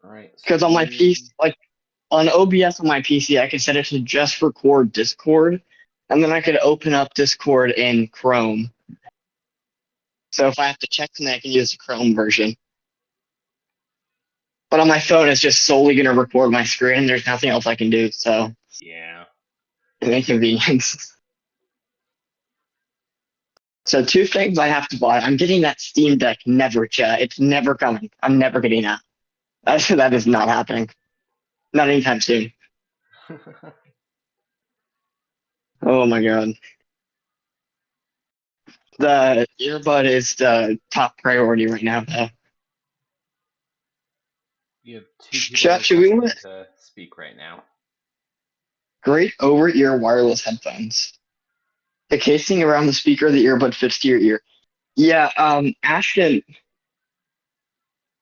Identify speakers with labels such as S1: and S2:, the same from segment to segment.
S1: Alright, so
S2: Because on my PC, like on OBS on my PC, I can set it to just record Discord, and then I could open up Discord in Chrome. So if I have to check something, I can use the Chrome version. But on my phone, it's just solely going to record my screen. There's nothing else I can do, so
S1: yeah.
S2: an inconvenience. So two things I have to buy. I'm getting that Steam Deck never, chat. It's never coming. I'm never getting that. That is not happening. Not anytime soon. Oh my god. The earbud is the top priority right now, though.
S1: You have two people
S2: Chat, should we
S1: requesting
S2: want
S1: to speak right now.
S2: great over-ear wireless headphones? The casing around the speaker, the earbud fits to your ear. Yeah, Ashton,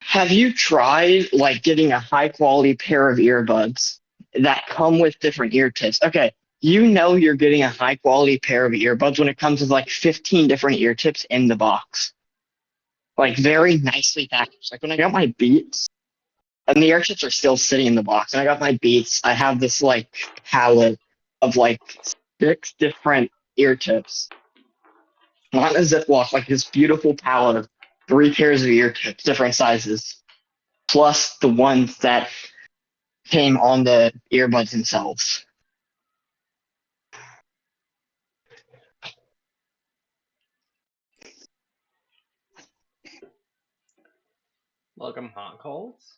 S2: have you tried like getting a high quality pair of earbuds that come with different ear tips? Okay, you know you're getting a high quality pair of earbuds when it comes with like 15 different ear tips in the box. Like very nicely packaged. Like when I got my Beats, and the ear tips are still sitting in the box, and I got my Beats, I have this like palette of like 6 different ear tips. Not a Ziploc, like this beautiful palette of 3 pairs of ear tips, different sizes, plus the ones that came on the earbuds themselves.
S1: Welcome, Hot Coals.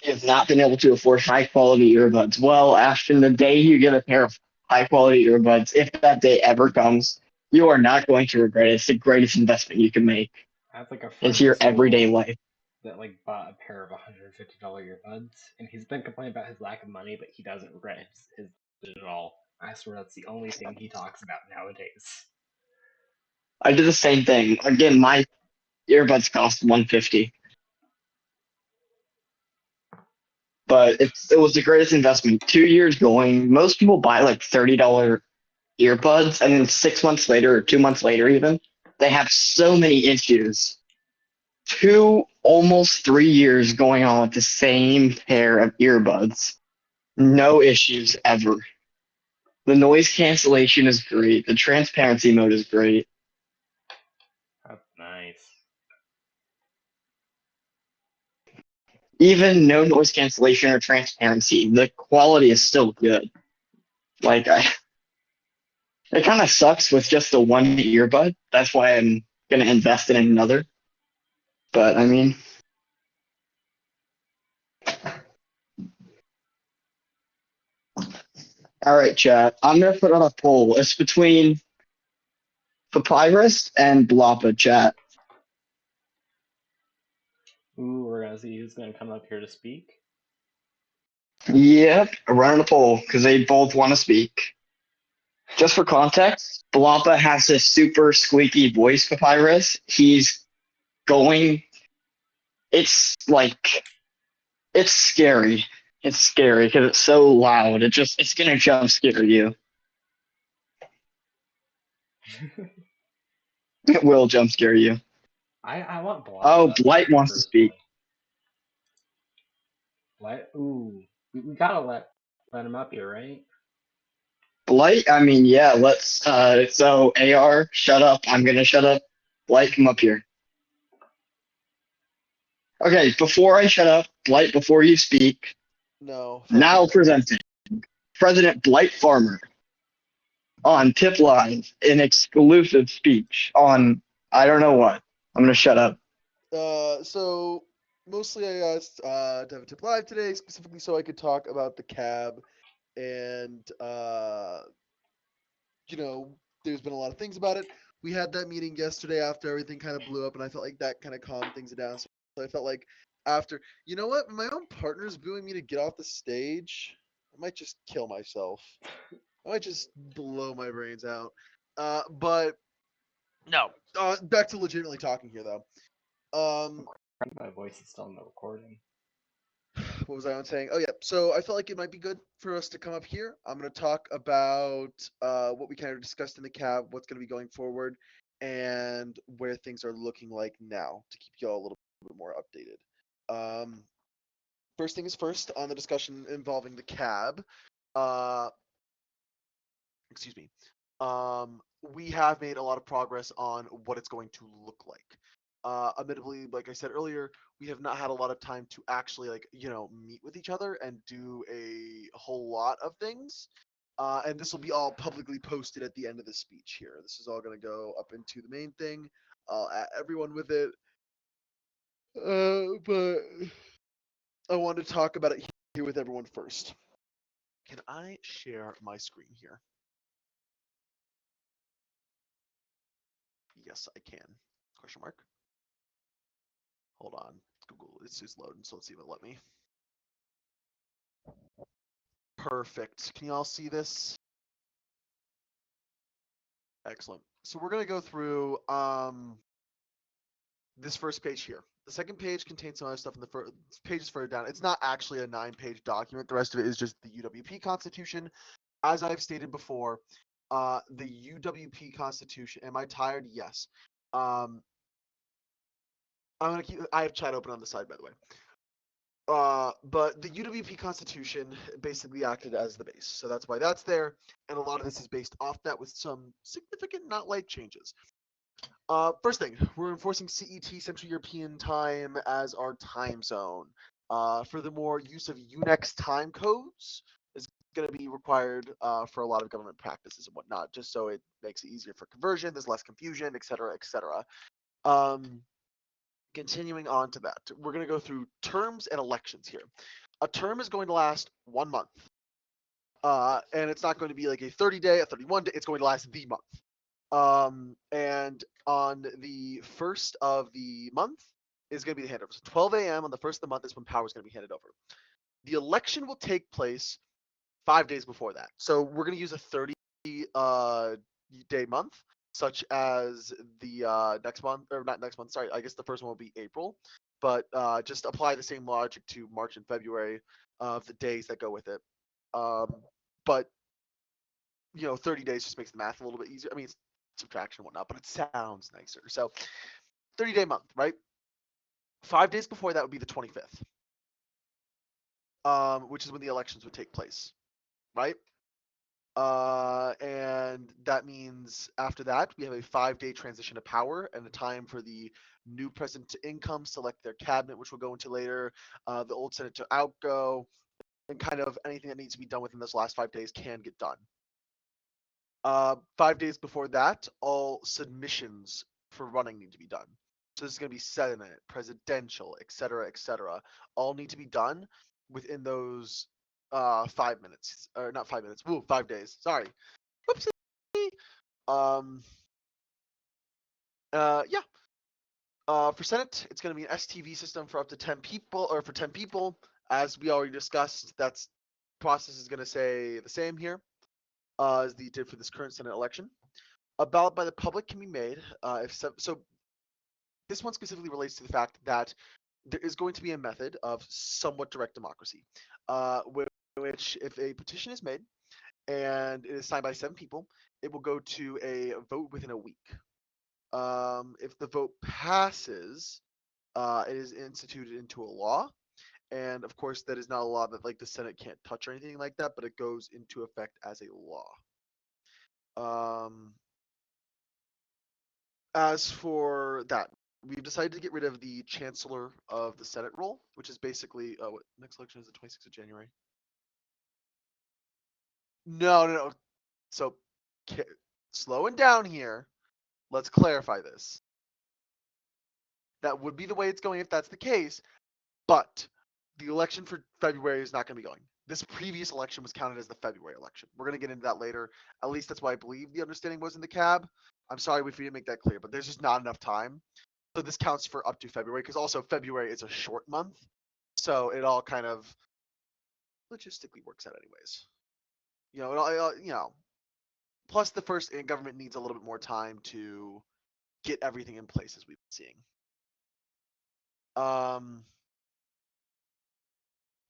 S2: You have not been able to afford high quality earbuds. Well, Ashton, the day you get a pair of high quality earbuds, if that day ever comes, you are not going to regret it. It's the greatest investment you can make
S1: I have like a friend
S2: into
S1: in
S2: your everyday
S1: school
S2: life.
S1: that like bought a pair of $150 earbuds, and he's been complaining about his lack of money, but he doesn't regret his decision at all. I swear that's the only thing he talks about nowadays.
S2: I did the same thing. Again, my earbuds cost 150, but it was the greatest investment. 2 years going, most people buy like $30 earbuds, and then 6 months later or 2 months later, even they have so many issues. 2 almost 3 years going on with the same pair of earbuds, no issues ever. The noise cancellation is great. The transparency mode is great.
S1: That's nice.
S2: Even no noise cancellation or transparency, the quality is still good. Like it kind of sucks with just the one earbud. That's why I'm gonna invest in another. But I mean, all right, chat. I'm gonna put on a poll. It's between Papyrus and Bloppa, chat.
S1: Ooh, we're gonna see who's gonna come up here to speak.
S2: Yep, running a poll because they both want to speak. Just for context, Bloppa has this super squeaky voice, Papyrus. He's going. It's like it's scary. It's scary because it's so loud. It's gonna jump scare you. It will jump scare you.
S1: I want
S2: Oh,
S1: Bloppa up
S2: Blight
S1: here
S2: wants to speak.
S1: personally. What? Ooh, we gotta let him up here, right?
S2: Blight, I mean, yeah, let's so AR, shut up. I'm gonna shut up. Blight, come up here. Okay, before I shut up, Blight, before you speak,
S3: No.
S2: now presenting President Blight Farmer on Tip Live in exclusive speech on I don't know what. I'm gonna shut up.
S3: So mostly I asked to have a tip live today, specifically so I could talk about the cab, and there's been a lot of things about it. We had that meeting yesterday after everything kind of blew up, and I felt like that kind of calmed things down. So I felt like after, you know what, my own partner's booing me to get off the stage. I might just kill myself. I might just blow my brains out. But no. Back to legitimately talking here, though.
S1: My voice is still in the recording.
S3: What was I on saying? Oh yeah. So I felt like it might be good for us to come up here. I'm gonna talk about what we kind of discussed in the cab, what's gonna be going forward, and where things are looking like now to keep y'all a little bit more updated. First thing is first on the discussion involving the cab. Excuse me. We have made a lot of progress on what it's going to look like. Admittedly, like I said earlier, we have not had a lot of time to actually meet with each other and do a whole lot of things. And this will be all publicly posted at the end of the speech here. This is all going to go up into the main thing. I'll add everyone with it. But I want to talk about it here with everyone first. Can I share my screen here? Yes, I can. Question mark. Hold on. Google is loading, so let's see if it'll let me. Perfect. Can you all see this? Excellent. So we're going to go through this first page here. The second page contains some other stuff in the first pages further down. It's not actually a 9-page document. The rest of it is just the UWP Constitution. As I've stated before, the UWP Constitution. Am I tired? Yes. I'm gonna keep. I have chat open on the side, by the way. But the UWP Constitution basically acted as the base, so that's why that's there. And a lot of this is based off that, with some significant, not light changes. First thing, we're enforcing CET, Central European Time, as our time zone. Furthermore, use of Unix time codes is going to be required for a lot of government practices and whatnot, just so it makes it easier for conversion, there's less confusion, etc., etc. Continuing on to that, we're going to go through terms and elections here. A term is going to last 1 month. And it's not going to be like a 30-day, a 31-day, it's going to last the month. And on the first of the month is going to be the handover. So 12 a.m. on the first of the month is when power is going to be handed over. The election will take place 5 days before that. So we're going to use a 30-day month, such as the next month, or not next month, sorry, I guess the first one will be April. But just apply the same logic to March and February of the days that go with it. But 30 days just makes the math a little bit easier. I mean, it's subtraction and whatnot, but it sounds nicer. So 30-day month, right? 5 days before that would be the 25th, which is when the elections would take place, right? And that means after that, we have a 5-day transition of power and a time for the new president to income, select their cabinet, which we'll go into later, the old Senate to outgo, and kind of anything that needs to be done within those last 5 days can get done. 5 days before that, all submissions for running need to be done. So this is going to be Senate, presidential, etc., etc. All need to be done within those 5 minutes, or not 5 minutes. 5 days. Sorry. Whoopsie. Yeah. For Senate, it's going to be an STV system for up to 10 people, or for 10 people. As we already discussed, that's process is going to say the same here as they did for this current Senate election. A ballot by the public can be made so this one specifically relates to the fact that there is going to be a method of somewhat direct democracy, which if a petition is made and it is signed by 7 people, it will go to a vote within a week. If the vote passes, it is instituted into a law. And of course, that is not a law that the Senate can't touch or anything like that, but it goes into effect as a law. As for that, we've decided to get rid of the Chancellor of the Senate role, which is basically what next election is the 26th of January. No. So slowing down here, let's clarify this. That would be the way it's going if that's the case, but the election for February is not going to be going. This previous election was counted as the February election. We're going to get into that later. At least that's why I believe the understanding was in the cab. I'm sorry if we didn't make that clear, but there's just not enough time. So this counts for up to February, because also February is a short month. So it all kind of logistically works out anyways. Plus the first government needs a little bit more time to get everything in place, as we've been seeing.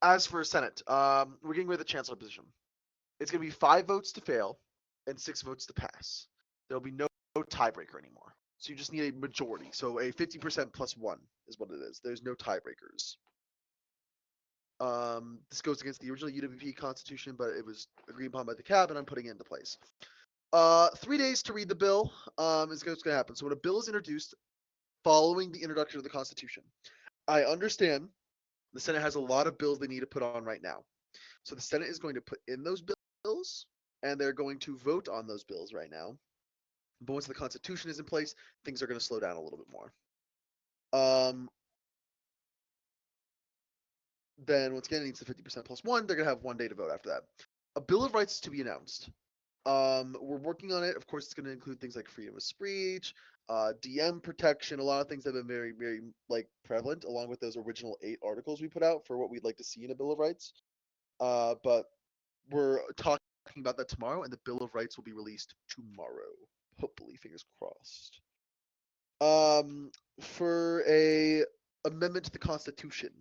S3: As for Senate, we're getting rid of the Chancellor position. It's going to be 5 votes to fail and 6 votes to pass. There'll be no tiebreaker anymore. So you just need a majority. So a 50% plus 1 is what it is. There's no tiebreakers. This goes against the original UWP constitution, but it was agreed upon by the cab, and I'm putting it into place. 3 days to read the bill is what's going to happen. So when a bill is introduced following the introduction of the Constitution, I understand the Senate has a lot of bills they need to put on right now. So the Senate is going to put in those bills, and they're going to vote on those bills right now. But once the Constitution is in place, things are going to slow down a little bit more. Then once again, it needs the 50% plus 1. They're going to have 1 day to vote after that. A Bill of Rights is to be announced. We're working on it. Of course, it's going to include things like freedom of speech, DM protection, a lot of things that have been very, very prevalent, along with those original 8 articles we put out for what we'd like to see in a Bill of Rights. But we're talking about that tomorrow, and the Bill of Rights will be released tomorrow. Hopefully, fingers crossed. For a amendment to the Constitution,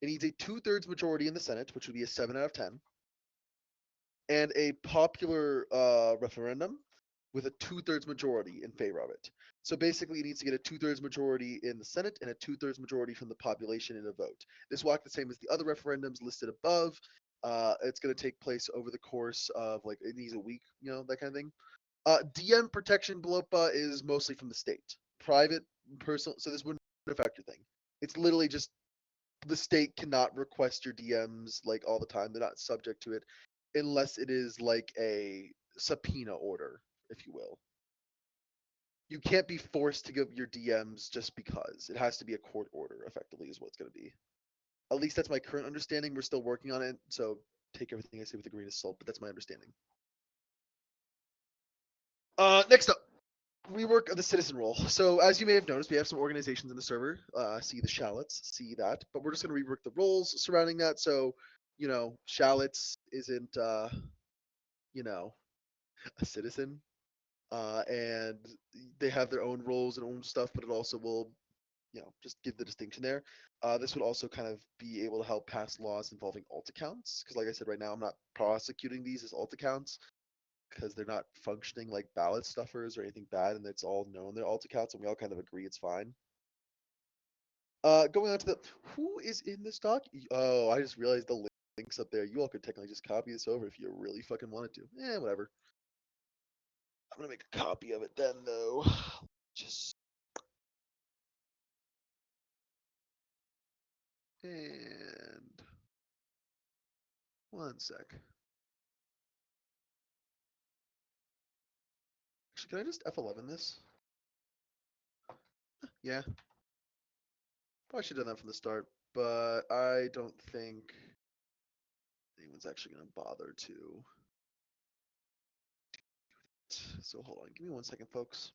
S3: it needs a 2/3 majority in the Senate, which would be a 7 out of 10, and a popular referendum with a 2/3 majority in favor of it. So basically, it needs to get a 2/3 majority in the Senate and a 2/3 majority from the population in a vote. This will act the same as the other referendums listed above. It's going to take place over the course of it needs a week, that kind of thing. DM protection BLOPA is mostly from the state. Private, personal, so this wouldn't affect your thing. It's literally just the state cannot request your DMs all the time. They're not subject to it unless it is a subpoena order, if you will. You can't be forced to give your DMs just because. It has to be a court order, effectively, is what it's going to be. At least that's my current understanding. We're still working on it, so take everything I say with a grain of salt, but that's my understanding. Next up, rework of the citizen role. So as you may have noticed, we have some organizations in the server. See the Shallots, see that. But we're just going to rework the roles surrounding that. So, Shallots isn't, a citizen. And they have their own roles and own stuff, but it also will, just give the distinction there. This would also kind of be able to help pass laws involving alt accounts. Because like I said, right now I'm not prosecuting these as alt accounts, because they're not functioning like ballot stuffers or anything bad, and it's all known they're alt accounts, and we all kind of agree it's fine. Going on to who is in this doc? Oh, I just realized the links up there. You all could technically just copy this over if you really fucking wanted to. Whatever. I'm gonna make a copy of it then, though. Just and 1 sec. Actually, can I just F11 this? Yeah. Probably should have done that from the start, but I don't think anyone's actually gonna bother to. So hold on, give me 1 second, folks.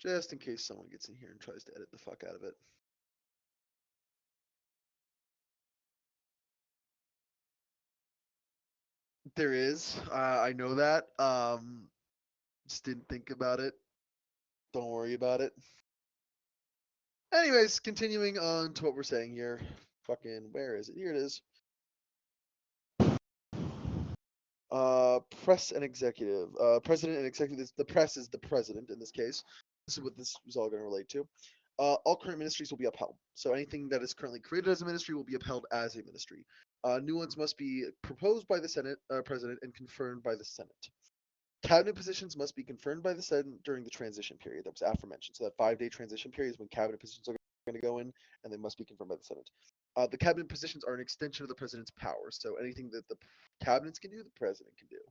S3: Just in case someone gets in here and tries to edit the fuck out of it. There is. I know that. Just didn't think about it. Don't worry about it. Anyways, continuing on to what we're saying here. Fucking, where is it? Here it is. Press and executive. President and executive. The press is the president in this case. This is what this is all going to relate to. All current ministries will be upheld. So anything that is currently created as a ministry will be upheld as a ministry. New ones must be proposed by the Senate president and confirmed by the Senate. Cabinet positions must be confirmed by the Senate during the transition period that was aforementioned. So that 5-day transition period is when cabinet positions are going to go in, and they must be confirmed by the Senate. The cabinet positions are an extension of the president's powers. So anything that the cabinets can do, the president can do.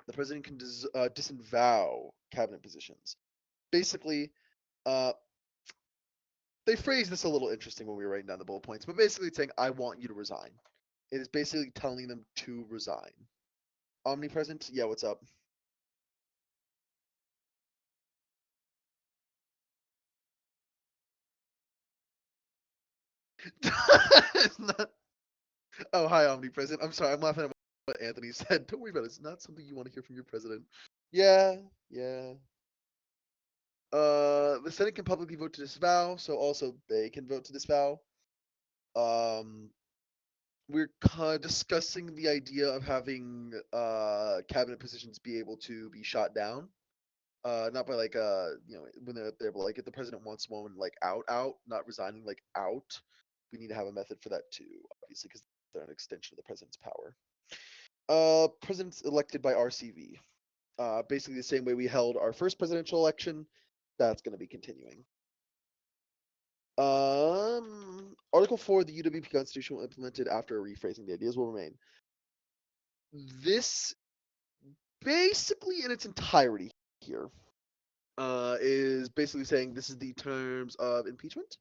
S3: The president can disavow cabinet positions. Basically, they phrased this a little interesting when we were writing down the bullet points, but basically it's saying, I want you to resign. It is basically telling them to resign. Omnipresent? Yeah, what's up? Not... Oh, hi, Omnipresent. I'm sorry, I'm laughing at what Anthony said. Don't worry about it. It's not something you want to hear from your president. Yeah. The Senate can publicly vote to disavow, so also they can vote to disavow. we're discussing the idea of having cabinet positions be able to be shot down. Not by like when they're there, but like if the president wants one like out, not resigning, like out, we need to have a method for that too, obviously, because they're an extension of the president's power. Presidents elected by RCV. Basically the same way we held our first presidential election, that's going to be continuing. Article 4 of the UWP Constitution will implemented after rephrasing. The ideas will remain. This basically in its entirety here is basically saying this is the terms of impeachment.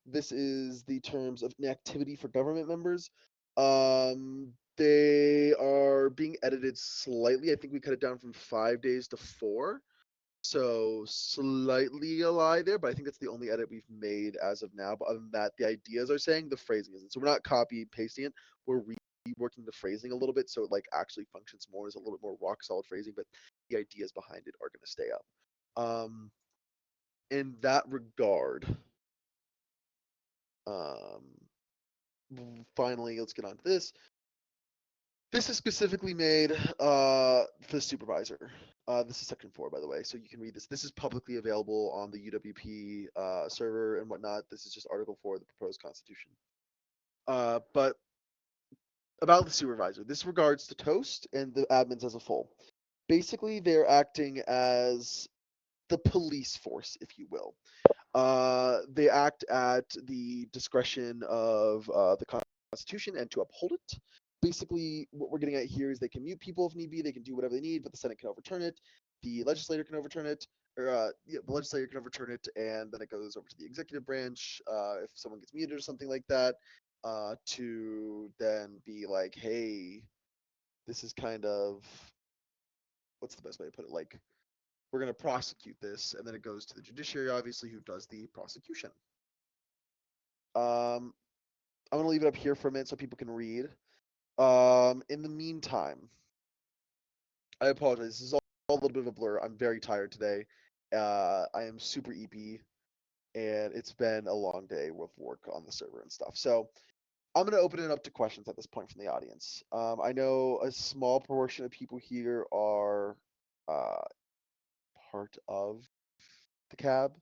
S3: This is the terms of inactivity for government members. They are being edited slightly. I think we cut it down from 5 days to 4. So slightly a lie there, but I think that's the only edit we've made as of now. But other than that, the ideas are saying, the phrasing isn't. So we're not copy pasting it. We're reworking the phrasing a little bit so it like actually functions more as a little bit more rock solid phrasing, but the ideas behind it are going to stay up. In that regard, finally, let's get on to this. This is specifically made for the supervisor. This is section 4, by the way, so you can read this. This is publicly available on the UWP server and whatnot. This is just Article 4 of the proposed constitution. But about the supervisor, this regards to Toast and the admins as a whole. Basically, they're acting as the police force, if you will. They act at the discretion of the Constitution and to uphold it. Basically, what we're getting at here is they can mute people if need be. They can do whatever they need, but the Senate can overturn it. The legislator can overturn it, or the legislator can overturn it, and then it goes over to the executive branch if someone gets muted or something like that, to then be like, hey, this is kind of, what's the best way to put it? Like, we're going to prosecute this, and then it goes to the judiciary, obviously, who does the prosecution. I'm going to leave it up here for a minute so people can read. In the meantime, I apologize. This is all a little bit of a blur. I'm very tired today. I am super EP, and it's been a long day with work on the server and stuff. So I'm going to open it up to questions at this point from the audience. I know a small portion of people here are part of the cab,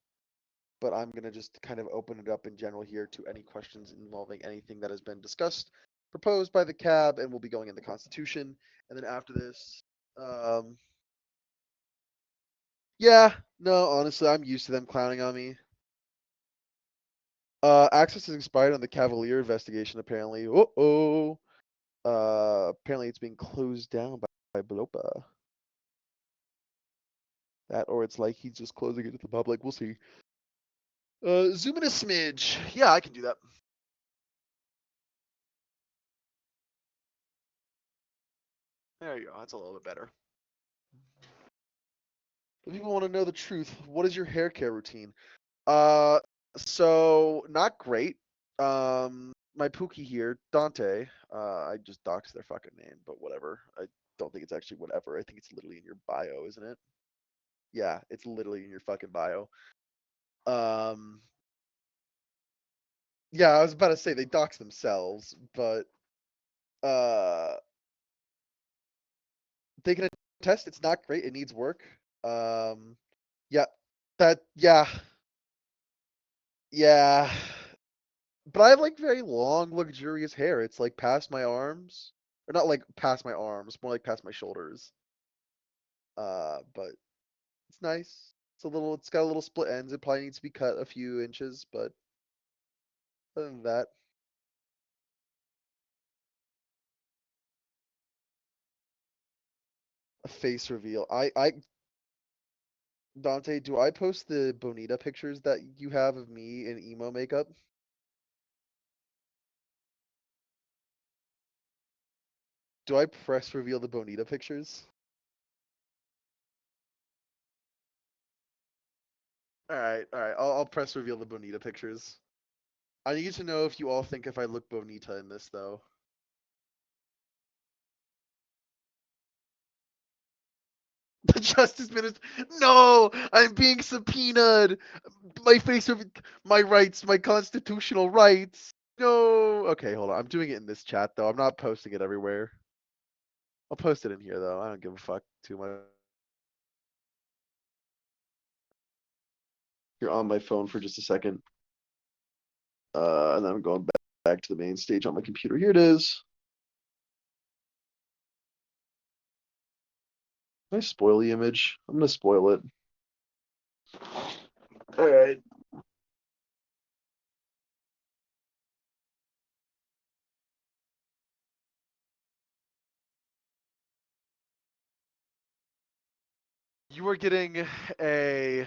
S3: but I'm going to just kind of open it up in general here to any questions involving anything that has been discussed, proposed by the cab, and we'll be going in the Constitution. And then after this, yeah, no, honestly, I'm used to them clowning on me. Access has expired on the Cavalier investigation, apparently. Apparently it's being closed down by Blopa. That, or it's like he's just closing it to the public. We'll see. Zoom in a smidge. Yeah, I can do that. There you go. That's a little bit better. If people want to know the truth, what is your hair care routine? So not great. My Pookie here, Dante. I just doxed their fucking name, but whatever. I don't think it's actually whatever. I think it's literally in your bio, isn't it? Yeah, it's literally in your fucking bio. Yeah, I was about to say they dox themselves, but they can attest it's not great. It needs work. Yeah, yeah. But I have like very long, luxurious hair. It's like past my arms, or not like past my arms, more like past my shoulders. But it's nice. It's got a little split ends. It probably needs to be cut a few inches, but other than that. A face reveal. Dante, do I post the Bonita pictures that you have of me in emo makeup? Do I press reveal the Bonita pictures? Alright. I'll press reveal the Bonita pictures. I need to know if you all think if I look Bonita in this, though. The Justice Minister. No! I'm being subpoenaed! My face of my rights, my constitutional rights! No. Okay, hold on. I'm doing it in this chat though. I'm not posting it everywhere. I'll post it in here though. I don't give a fuck too much. You're on my phone for just a second. And then I'm going back to the main stage on my computer. Here it is. Can I spoil the image? I'm gonna spoil it. All right. You are getting a.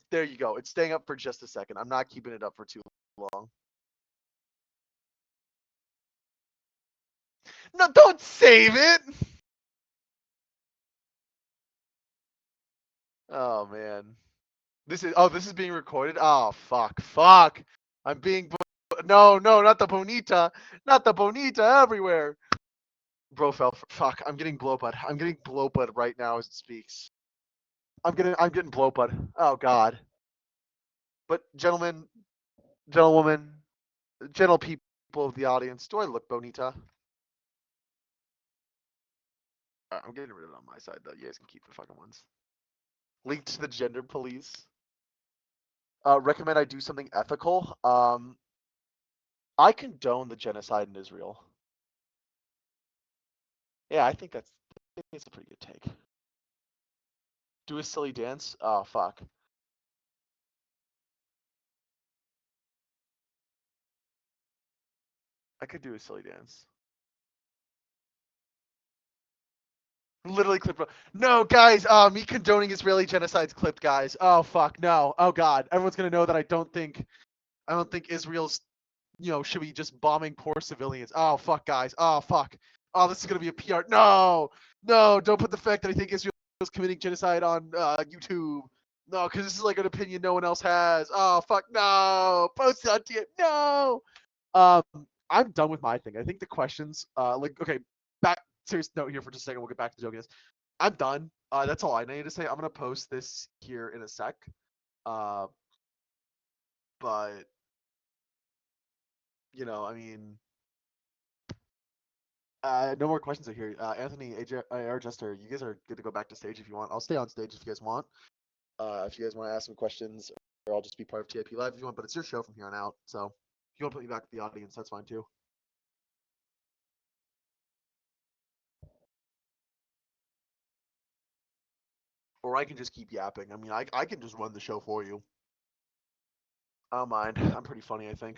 S3: There you go. It's staying up for just a second. I'm not keeping it up for too long. No, don't save it. Oh man. This is being recorded. Oh fuck. I'm being no, not the bonita. Not the bonita everywhere. Bro fell for fuck. I'm getting blowbud. I'm getting blowbud right now as it speaks. I'm getting blowbud. Oh god. But gentlemen, gentlewoman, gentle people of the audience, do I look bonita? I'm getting rid of it on my side though. You guys can keep the fucking ones. Linked to the gender police. Recommend I do something ethical. I condone the genocide in Israel. Yeah, I think it's a pretty good take. Do a silly dance? Oh fuck. I could do a silly dance. Literally clipped. No, guys. Me condoning Israeli genocide's clipped, guys. Oh fuck, no. Oh god, everyone's gonna know that I don't think Israel's, should be just bombing poor civilians. Oh fuck, guys. Oh fuck. Oh, this is gonna be a PR. No, don't put the fact that I think Israel's committing genocide on YouTube. No, because this is like an opinion no one else has. Oh fuck, no. Post it on TM. No. I'm done with my thing. I think the questions, okay, back serious note here for just a second. We'll get back to joking. I'm done. That's all I need to say. I'm gonna post this here in a sec. But I mean, no more questions are here. Anthony, ARJester, you guys are good to go back to stage if you want. I'll stay on stage if you guys want. If you guys want to ask some questions, or I'll just be part of TIP Live if you want. But it's your show from here on out. So if you want to put me back to the audience, that's fine too. Or I can just keep yapping. I mean, I can just run the show for you. I don't mind. I'm pretty funny, I think.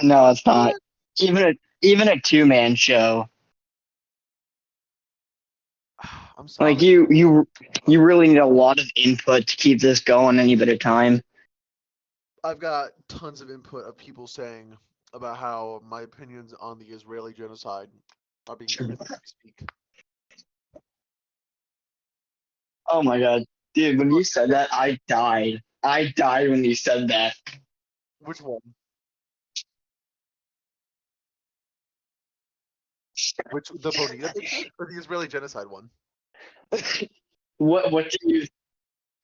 S2: No, it's not. Even a two-man show.
S3: I'm sorry.
S2: Like you really need a lot of input to keep this going any bit of time.
S3: I've got tons of input of people saying about how my opinions on the Israeli genocide are being clipped as we speak.
S2: Oh my god. Dude, when you said that, I died. I died when you said that.
S3: Which one? The Bonita picture or the Israeli genocide one?
S2: What do you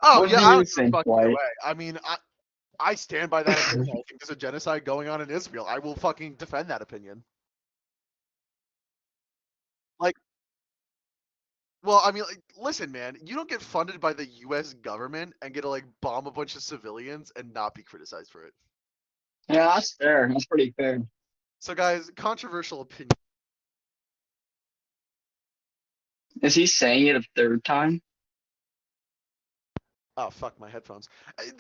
S3: Oh
S2: what
S3: yeah,
S2: do
S3: I
S2: you
S3: don't give a
S2: think,
S3: fuck either
S2: Blight?
S3: way. I mean, I stand by that opinion. I think there's a genocide going on in Israel. I will fucking defend that opinion. Like, well, I mean, listen, man, you don't get funded by the U.S. government and get to like bomb a bunch of civilians and not be criticized for it.
S2: Yeah, that's fair. That's pretty fair.
S3: So, guys, controversial opinion.
S2: Is he saying it a third time?
S3: Oh fuck my headphones.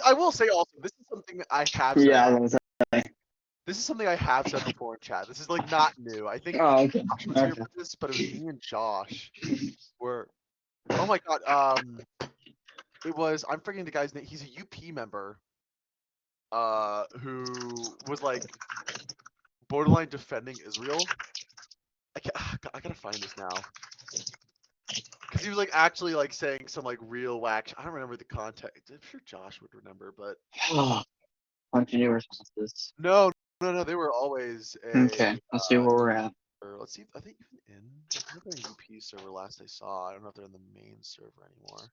S3: I will say also, this is something I have said.
S2: Yeah, that was
S3: This is something I have said before in chat. This is like not new. I think
S2: Oh, okay.
S3: Josh was here for this, but it was me and Josh were. Oh my god. It was. I'm forgetting the guy's name. He's a UP member. Who was like borderline defending Israel. I gotta find this now. Because he was like actually like saying some like real whack. I don't remember the context. I'm sure Josh would remember, but
S2: Bunch of new responses.
S3: no. They were always a.
S2: Okay, let's see where we're at.
S3: let's see. I think even they're in UP server last I saw. I don't know if they're in the main server anymore.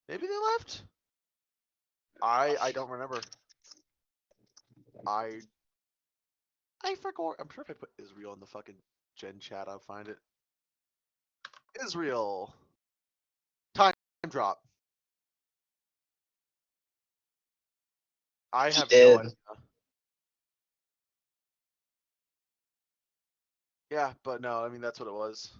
S3: Maybe they left. I don't remember. I forgot. I'm sure if I put Israel in the fucking Gen chat, I'll find it. Israel. Time drop. I have no idea. Yeah, but no, I mean that's what it was.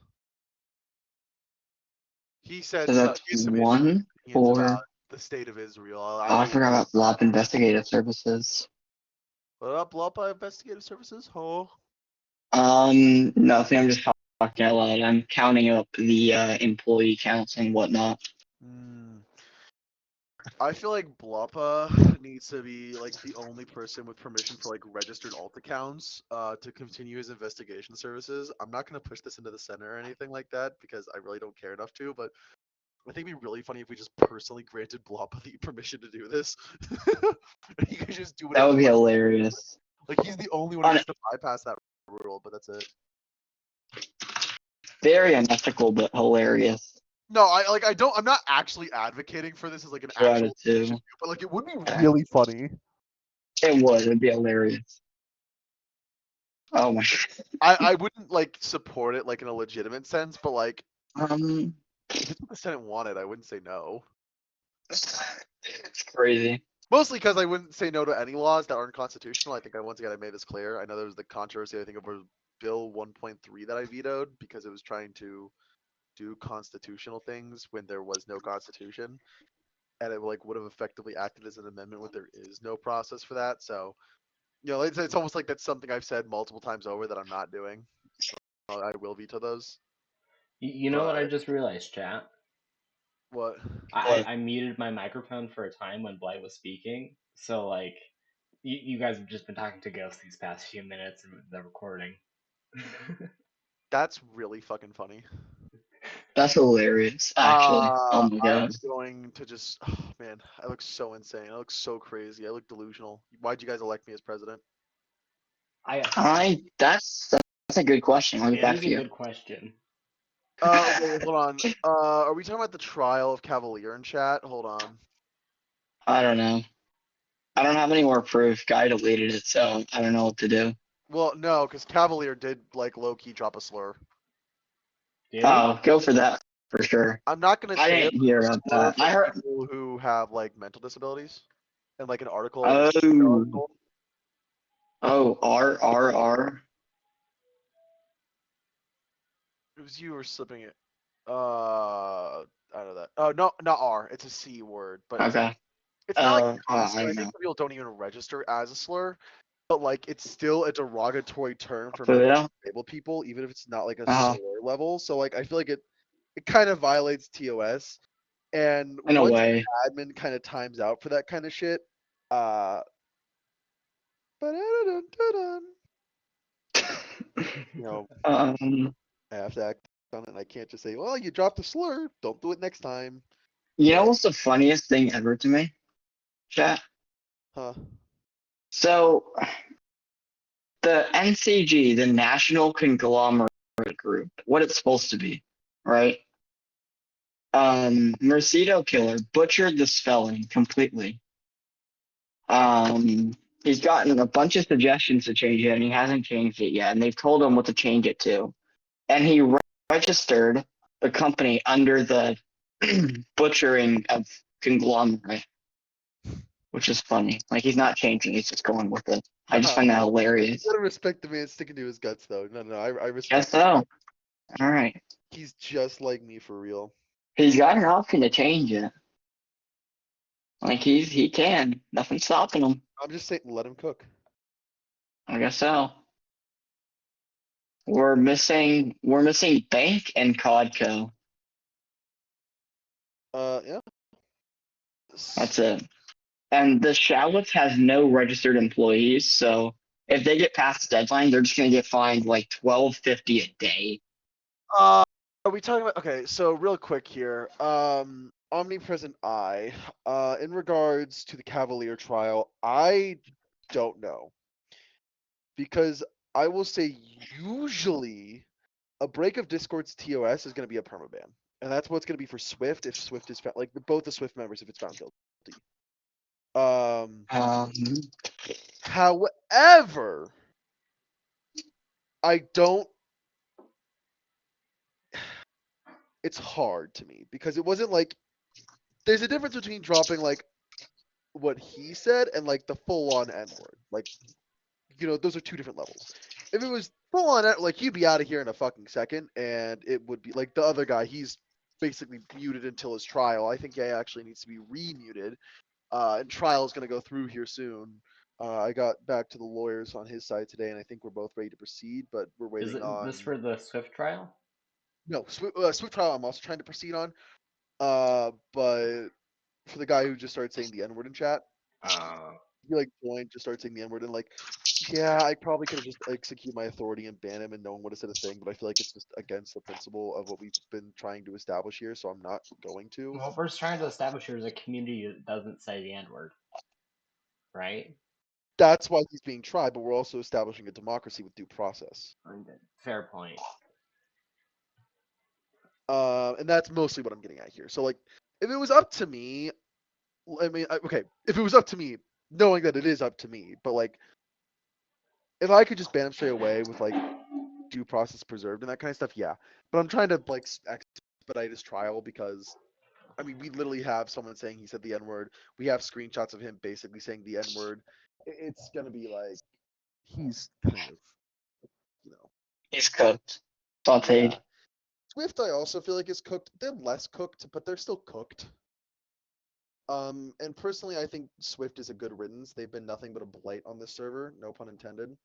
S3: He said
S2: So that's
S3: he had some
S2: 1,
S3: opinions
S2: 4.
S3: about the state of Israel.
S2: Oh, I forgot about Blop Investigative Services.
S3: What up, Blop Investigative Services? Oh.
S2: Nothing. I'm just talking out loud. I'm counting up the employee counts and whatnot.
S3: I feel like Bloppa needs to be like the only person with permission for like registered alt accounts to continue his investigation services. I'm not gonna push this into the center or anything like that because I really don't care enough to, but I think it'd be really funny if we just personally granted Bloppa the permission to do this. He could just do
S2: That
S3: whatever.
S2: would be hilarious.
S3: Like he's the only one who gets to bypass that rule, but that's it.
S2: Very unethical, but hilarious.
S3: No, I'm not actually advocating for this as like an actual issue, but like it would be really funny.
S2: It would. It'd be hilarious. Oh my.
S3: I wouldn't like support it like in a legitimate sense, but like
S2: If
S3: it's what the Senate wanted, I wouldn't say no.
S2: it's crazy.
S3: Mostly because I wouldn't say no to any laws that aren't constitutional. I think once again I made this clear. I know there was the controversy I think over Bill 1.3 that I vetoed because it was trying to do constitutional things when there was no constitution, and it like would have effectively acted as an amendment when there is no process for that. So, you know, it's almost like that's something I've said multiple times over that I'm not doing. I will veto those.
S1: You know what I just realized, chat?
S3: What?
S1: I muted my microphone for a time when Blight was speaking, so like you guys have just been talking to Ghost these past few minutes in the recording.
S3: That's really fucking funny.
S2: That's hilarious, actually. Oh my god.
S3: I'm going to just, oh man, I look so insane. I look so crazy. I look delusional. Why'd you guys elect me as president?
S2: That's a good question. I'll get back to you.
S1: It is a good question.
S3: Wait, hold on. Are we talking about the trial of Cavalier in chat? Hold on.
S2: I don't know. I don't have any more proof. Guy deleted it, so I don't know what to do.
S3: Well, no, because Cavalier did like low key drop a slur.
S2: Oh, go for that for sure.
S3: I'm not gonna say
S2: I didn't hear about that. I heard
S3: people who have like mental disabilities, and like an article.
S2: Oh, R.
S3: It was you were slipping it. I know that. Oh no, not R. It's a C word, but
S2: okay.
S3: It's not like
S2: I
S3: think people don't even register as a slur, but like it's still a derogatory term for disabled people, even if it's not like a slur level. So like I feel like it kind of violates TOS, and
S2: in a
S3: once
S2: way,
S3: admin kind of times out for that kind of shit, you know, I have to act on it, and I can't just say, "Well, you dropped a slur. Don't do it next time."
S2: You know what's the funniest thing ever to me? Chat.
S3: Huh.
S2: So, the NCG, the National Conglomerate Group, what it's supposed to be, right? Mercedo Killer butchered the spelling completely. He's gotten a bunch of suggestions to change it, and he hasn't changed it yet. And they've told him what to change it to. And he registered the company under the butchering of conglomerate, which is funny. Like, he's not changing, he's just going with it. I just find that hilarious.
S3: You gotta respect the man sticking to his guts, though. No, I respect.
S2: Guess so. All right.
S3: He's just like me for real.
S2: He's got an option to change it. Like, he can. Nothing's stopping him.
S3: I'm just saying, let him cook.
S2: I guess so. We're missing Bank and Codco.
S3: Yeah.
S2: That's it. And the Shallowitz has no registered employees, so if they get past the deadline, they're just gonna get fined like $12.50 a day.
S3: Are we talking about? Okay, so real quick here. Omnipresent Eye. In regards to the Cavalier trial, I don't know. Because I will say usually a break of Discord's TOS is going to be a permaban. And that's what's going to be for Swift if Swift is found, like both the Swift members if it's found guilty. However, I don't. It's hard to me because it wasn't like there's a difference between dropping like what he said and like the full on N word. Like, those are two different levels. If it was full on, like he'd be out of here in a fucking second, and it would be like the other guy. He's basically muted until his trial. I think he actually needs to be remuted. And trial is going to go through here soon. I got back to the lawyers on his side today, and I think we're both ready to proceed, but we're waiting
S1: Is this for the Swift trial?
S3: No, Swift trial I'm also trying to proceed on. But for the guy who just started saying the N-word in chat, he like joined, just started saying the N-word, and like, yeah, I probably could have just executed my authority and ban him, and no one would have said a thing. But I feel like it's just against the principle of what we've been trying to establish here, so I'm not going to.
S1: What we're trying to establish here is a community that doesn't say the N-word, right?
S3: That's why he's being tried, but we're also establishing a democracy with due process.
S1: Fair point.
S3: And that's mostly what I'm getting at here. So like, if it was up to me, I mean, okay, if it was up to me, knowing that it is up to me, but like, if I could just ban him straight away with like due process preserved and that kind of stuff, yeah. But I'm trying to like expedite his trial because, I mean, we literally have someone saying he said the N-word. We have screenshots of him basically saying the N-word. It's gonna be like he's kind of,
S2: He's cooked. Sauteed.
S3: Yeah. Swift, I also feel like is cooked. They're less cooked, but they're still cooked. And personally, I think Swift is a good riddance. They've been nothing but a blight on this server, no pun intended.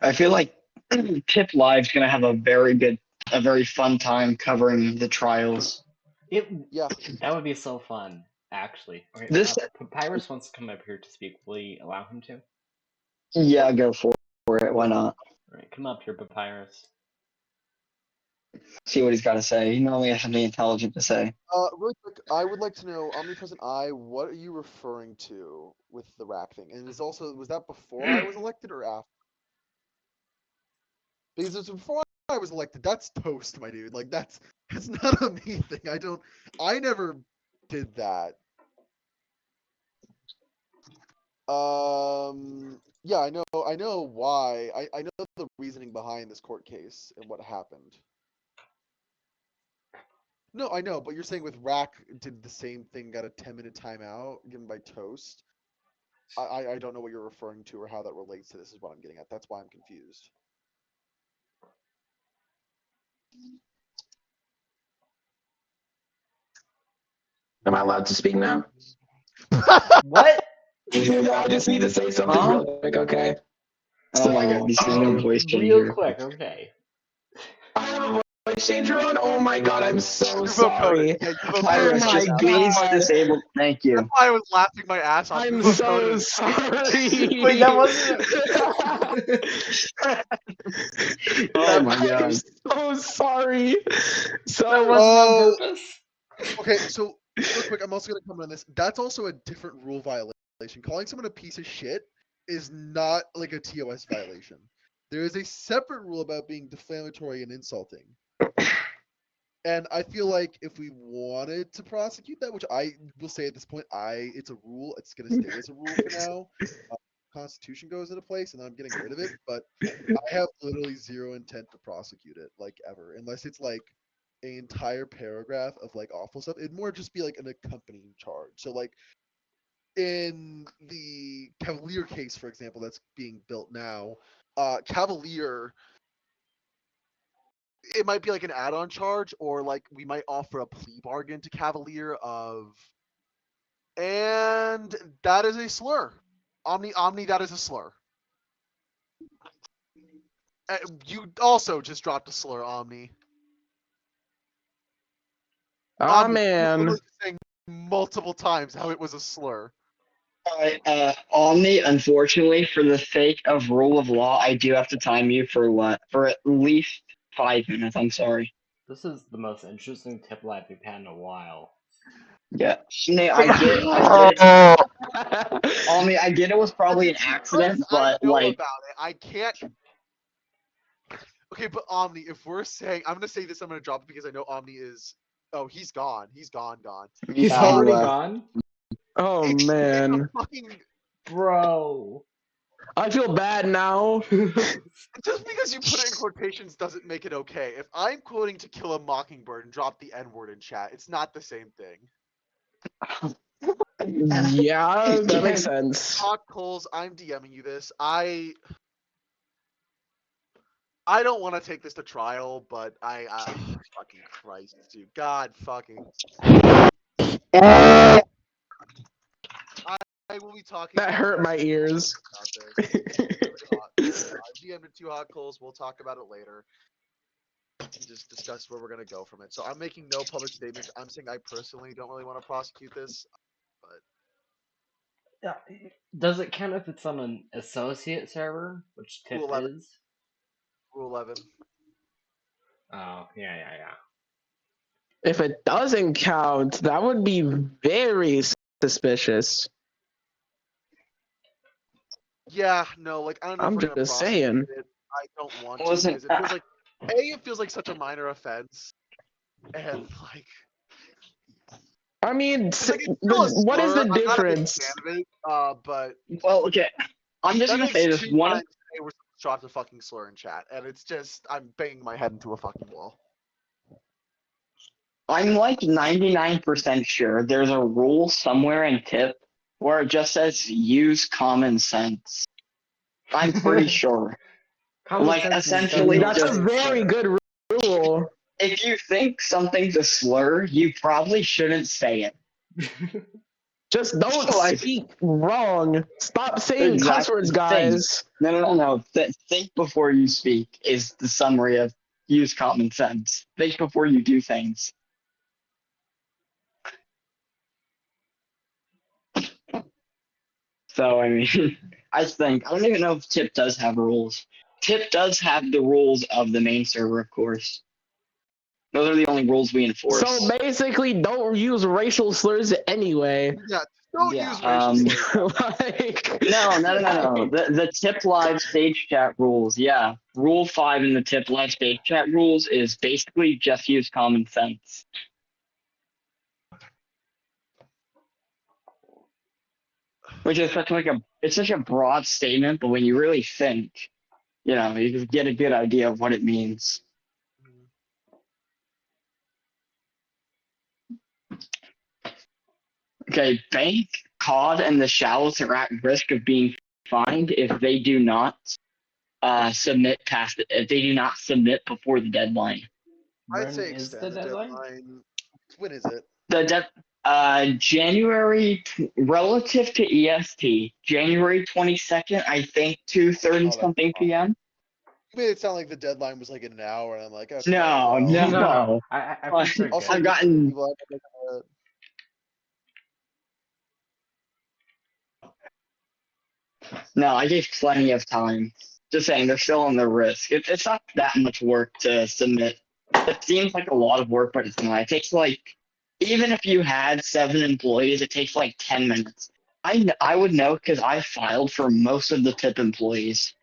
S2: I feel like Tip Live's gonna have a very fun time covering the trials.
S3: Yeah.
S1: That would be so fun, actually. Okay, Papyrus wants to come up here to speak. Will you allow him to?
S2: Yeah, go for it. Why not?
S1: All right, come up here, Papyrus.
S2: See what he's got to say. He normally has something intelligent to say.
S3: Really quick, I would like to know, Omnipresent Eye, what are you referring to with the rack thing? And was that before I was elected or after? Because it's before I was elected, that's toast, my dude. Like that's not a me thing. I never did that. Yeah, I know why. I know the reasoning behind this court case and what happened. No, I know, but you're saying with Rack did the same thing, got a 10-minute timeout given by Toast. I don't know what you're referring to or how that relates to this is what I'm getting at. That's why I'm confused.
S4: Am I allowed to speak now?
S1: What?
S4: I just need to say something real quick, okay?
S2: Oh my god, this is no voice changer.
S1: Real quick, okay.
S4: I have a voice changer on. Oh my god, I'm so
S3: You vote
S4: sorry.
S3: coded. Yeah, you vote
S2: Papyrus,
S3: coded.
S2: just
S4: my
S2: please
S4: God.
S2: disable. Thank you.
S3: That's why I was laughing my ass off.
S4: I'm
S3: You vote
S4: so
S3: coded.
S4: sorry.
S1: Wait, that wasn't.
S2: Oh my
S4: I'm
S2: god.
S4: so sorry. So
S1: That wasn't on purpose.
S3: Okay, so real quick, I'm also gonna comment on this. That's also a different rule violation. Calling someone a piece of shit is not like a TOS violation. There is a separate rule about being defamatory and insulting. And I feel like if we wanted to prosecute that, which I will say at this point, it's a rule. It's gonna stay as a rule for now. Constitution goes into place, and then I'm getting rid of it. But I have literally zero intent to prosecute it, like ever, unless it's like an entire paragraph of like awful stuff. It'd more just be like an accompanying charge. So like in the Cavalier case, for example, that's being built now, Cavalier, it might be like an add-on charge, or like we might offer a plea bargain to Cavalier of, and that is a slur. Omni, that is a slur. You also just dropped a slur, Omni.
S4: oh
S3: Omni, you
S4: man.
S3: were saying multiple times how it was a slur.
S2: Alright, Omni, unfortunately, for the sake of rule of law, I do have to time you for what? For at least 5 minutes, I'm sorry.
S1: This is the most interesting tip live we've had in a while.
S2: Yeah. Omni, I get it was probably an
S3: Because
S2: accident,
S3: I
S2: but
S3: know
S2: like,
S3: about it. I can't. Okay, but Omni, if we're saying, I'm gonna say this, I'm gonna drop it because I know Omni is. Oh, he's gone. He's gone.
S1: He's
S2: yeah, he
S1: already
S2: left.
S1: gone?
S4: Oh
S3: It's a
S4: man,
S3: fucking.
S1: Bro.
S4: I feel bad now.
S3: Just because you put it in quotations doesn't make it okay. If I'm quoting To Kill a Mockingbird and drop the N word in chat, it's not the same thing.
S4: Yeah, that makes sense.
S3: Hot Coals, I'm DMing you this. I don't want to take this to trial, but fucking Christ, dude. God fucking. I will be talking.
S4: That hurt my
S3: professionally
S4: ears.
S3: about this. It's hot. I've DM'd it to Hot Coals. We'll talk about it later. Just discuss where we're gonna go from it. So I'm making no public statements. I'm saying I personally don't really want to prosecute this, but
S1: Yeah, does it count if it's on an associate server, which tip
S3: Rule 11.
S1: is?
S3: Rule 11.
S1: Oh, yeah.
S4: If it doesn't count, that would be very suspicious.
S3: Yeah, no, like I don't know if
S4: I'm
S3: we're gonna
S4: just
S3: prosecute
S4: saying.
S3: it. I don't want to
S2: Wasn't
S3: because it feels like it feels like such a minor offense, and like
S4: I mean,
S3: it's like it's still a
S4: what is
S3: slur.
S4: the
S3: I'm not a big
S4: difference?
S3: fan of it, but
S2: well, okay. I'm just
S3: that
S2: gonna
S3: makes
S2: say this.
S3: 2
S2: One,
S3: times today where someone dropped a fucking slur in chat, and it's just I'm banging my head into a fucking wall.
S2: I'm like 99% sure there's a rule somewhere in tip where it just says use common sense. I'm pretty sure.
S1: Common
S2: Like,
S1: sense
S2: essentially,
S1: doesn't
S4: That's a
S2: just
S1: say
S4: very
S1: slur.
S4: good rule.
S2: if you think something's a slur, you probably shouldn't say it.
S4: Just don't
S2: Like,
S4: speak wrong. Stop saying cuss
S2: exactly.
S4: words,
S2: Think.
S4: guys.
S2: No. Think before you speak is the summary of use common sense. Think before you do things. So, I mean, I don't even know if Tip does have rules. Tip does have the rules of the main server, of course. Those are the only rules we enforce.
S4: So basically, don't use racial slurs anyway.
S3: Yeah, don't
S1: Yeah.
S3: use racial slurs.
S4: Like,
S2: No. The Tip Live stage chat rules, yeah. Rule 5 in the Tip Live stage chat rules is basically just use common sense. Which is such a broad statement, but when you really think, you know, you can get a good idea of what it means. Okay, Bank, Cod, and the Shallows are at risk of being fined if they do not if they do not submit before the deadline.
S3: I'd
S1: When
S3: say
S1: is the
S3: extend the
S1: deadline?
S3: deadline. When is it?
S2: January relative to EST, January 22nd, I think 2:30
S3: Oh, that's
S2: something
S3: fine.
S2: p.m.
S3: You made it sound like the deadline was like in an hour, and I'm like, okay,
S2: No,
S3: well,
S1: No.
S2: no.
S1: I think they're
S3: I'll
S1: good.
S3: send
S2: I've
S3: it to
S2: gotten
S3: people.
S2: no, I gave plenty of time. Just saying, they're still on the risk. It's not that much work to submit. It seems like a lot of work, but it's not. It takes like, even if you had 7 employees, it takes like 10 minutes. I would know because I filed for most of the tip employees.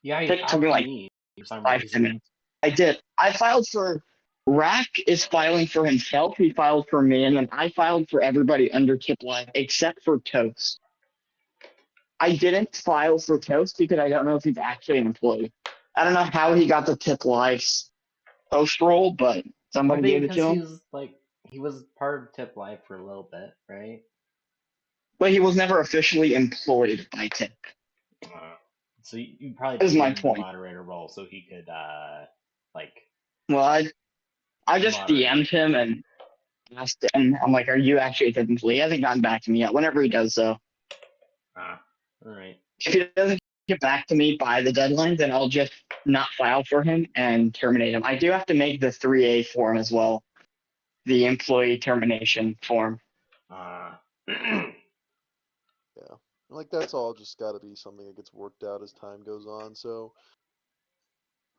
S1: Yeah, you
S2: It took
S1: filed
S2: me
S1: for
S2: like
S1: me for some
S2: 5
S1: reason.
S2: minutes. I did. I filed for Rack is filing for himself. He filed for me, and then I filed for everybody under Tip Live except for Toast. I didn't file for Toast because I don't know if he's actually an employee. I don't know how he got the Tip Live's post role, but somebody
S1: Maybe
S2: gave it
S1: because
S2: to him.
S1: he was part of Tip Life for a little bit, right?
S2: But he was never officially employed by Tip.
S1: So you probably
S2: That is
S1: put
S2: my
S1: him in the
S2: point.
S1: moderator role so he could like
S2: Well, I just
S1: moderate.
S2: DM'd him and asked him. I'm like, "Are you actually a Tip employee?" He hasn't gotten back to me yet. Whenever he does, though,
S1: All right.
S2: if he doesn't get back to me by the deadline, then I'll just not file for him and terminate him. I do have to make the 3A form as well, the employee termination form.
S3: Yeah, like that's all just got to be something that gets worked out as time goes on. So,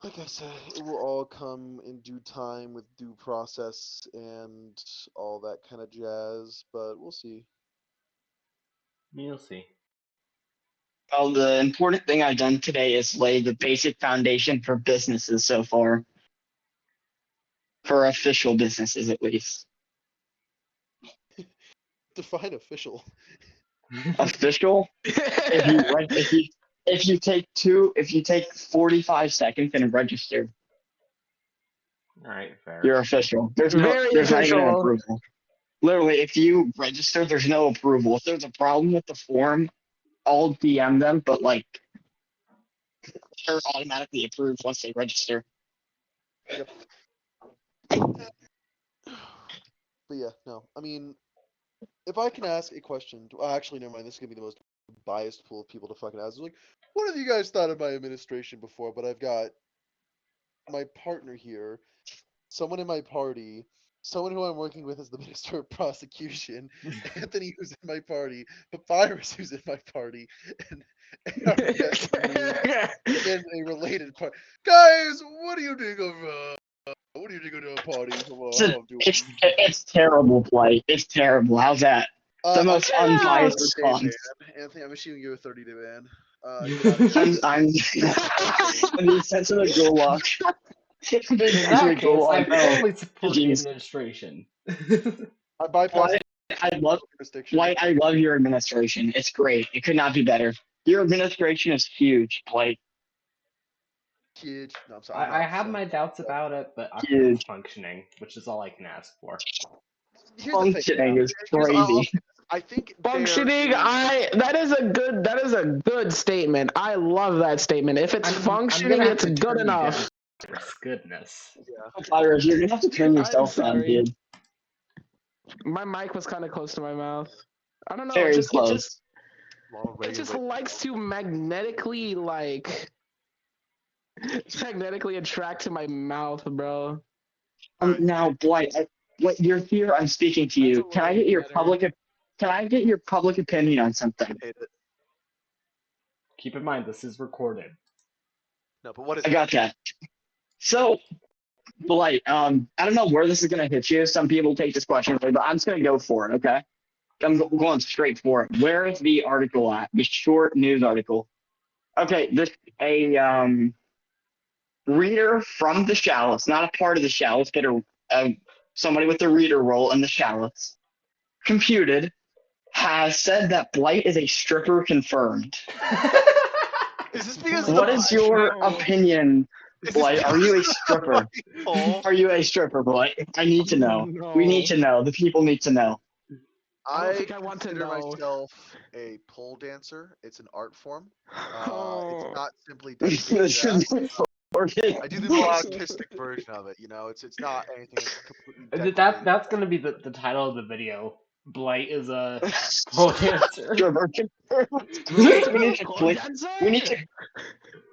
S3: like I said, it will all come in due time with due process and all that kind of jazz. But we'll see.
S1: You'll see.
S2: Well, the important thing I've done today is lay the basic foundation for businesses so far. For official businesses, at least.
S3: Define official.
S2: Official? If you take 45 seconds and register,
S1: Alright, fair.
S2: you're official. There's
S4: Very
S2: not even an
S4: official.
S2: approval. Literally, if you register, there's no approval. If there's a problem with the form, I'll DM them, but like they're automatically approved once they register.
S3: Yep. But yeah, no. I mean, if I can ask a question, actually, never mind. This is gonna be the most biased pool of people to fucking ask. Like, what have you guys thought of my administration before? But I've got my partner here, someone in my party, someone who I'm working with as the Minister of Prosecution, Anthony, who's in my party, Papyrus, who's in my party, and ARJester, who's in a related party. Guys, what do you think of? What do you think of the party?
S2: It's terrible, Blight. It's terrible. How's that? The most unbiased response.
S3: Anthony, I'm issuing you a 30-day ban.
S2: I'm being sent to the gulag.
S1: In that case, I fully support the administration.
S3: I bypassed
S2: I love your administration. It's great. It could not be better. Your administration is huge, Blight.
S3: Huge. No, I'm sorry.
S1: I have my doubts about it, but
S2: Huge.
S1: it's functioning, which is all I can ask for.
S2: Functioning is crazy.
S3: I think
S4: Functioning, that is a good statement. I love that statement. If it's functioning, it's good enough.
S1: Goodness.
S3: Yeah.
S2: Papyrus, you're gonna have to turn yourself down, dude.
S4: My mic was kind of close to my mouth. I don't know.
S2: Very
S4: It
S2: close.
S4: just likes to magnetically attract to my mouth, bro.
S2: Now, Blight, what you're here, I'm speaking to you. Can I get your public opinion on something?
S1: Keep in mind, this is recorded.
S3: No, but what is
S2: I got that. So, Blight, I don't know where this is gonna hit you. Some people take this question, but I'm just gonna go for it. Okay, I'm going straight for it. Where is the article at? The short news article. Okay, reader from the Shallows, not a part of the Shallows, but somebody with a reader role in the Shallows, computed, has said that Blight is a stripper confirmed.
S3: Is this because
S2: what is your opinion, Blight? Are you a stripper? Are you a stripper, Blight? I need to know.
S4: No.
S2: We need to know. The people need to know.
S4: I think I want to
S3: consider
S4: know.
S3: myself a pole dancer. It's an art form.
S4: Oh.
S3: It's not simply dedicated to that. I do the more artistic version of it. You know, it's not anything completely.
S1: That's gonna be the title of the video. Blight is a pole dancer.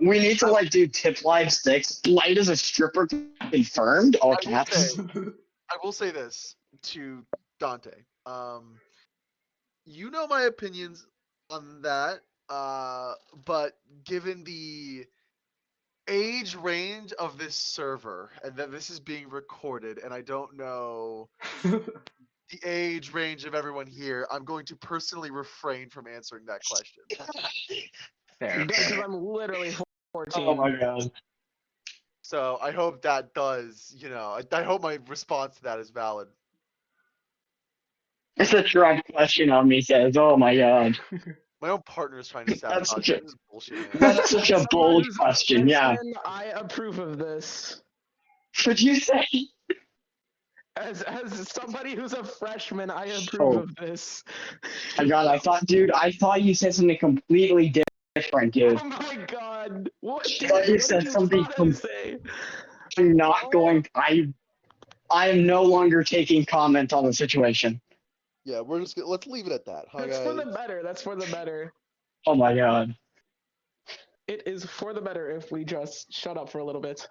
S2: We need to like do tip live 6. Blight is a stripper confirmed. All caps.
S3: I will say this to Dante. You know my opinions on that. But given the age range of this server and that this is being recorded, and I don't know the age range of everyone here, I'm going to personally refrain from answering that question.
S1: Fair.
S4: Because I'm literally 14.
S2: Oh my god.
S3: So I hope that does, I hope my response to that is valid.
S2: It's a direct question on me, says, oh my god.
S3: My own partner is trying to sabotage this is bullshit, man.
S2: That's such a bold question, yeah.
S4: I approve of this.
S2: Would you say?
S4: As somebody who's a freshman, I approve of this.
S2: My god, I thought you said something completely different, dude.
S4: Oh my god. What
S2: I thought you said something I'm not going. I am no longer taking comment on the situation.
S3: Yeah, let's leave it at that. Huh,
S4: That's
S3: guys?
S4: for the better. That's for the better.
S2: Oh my god.
S4: It is for the better if we just shut up for a little bit.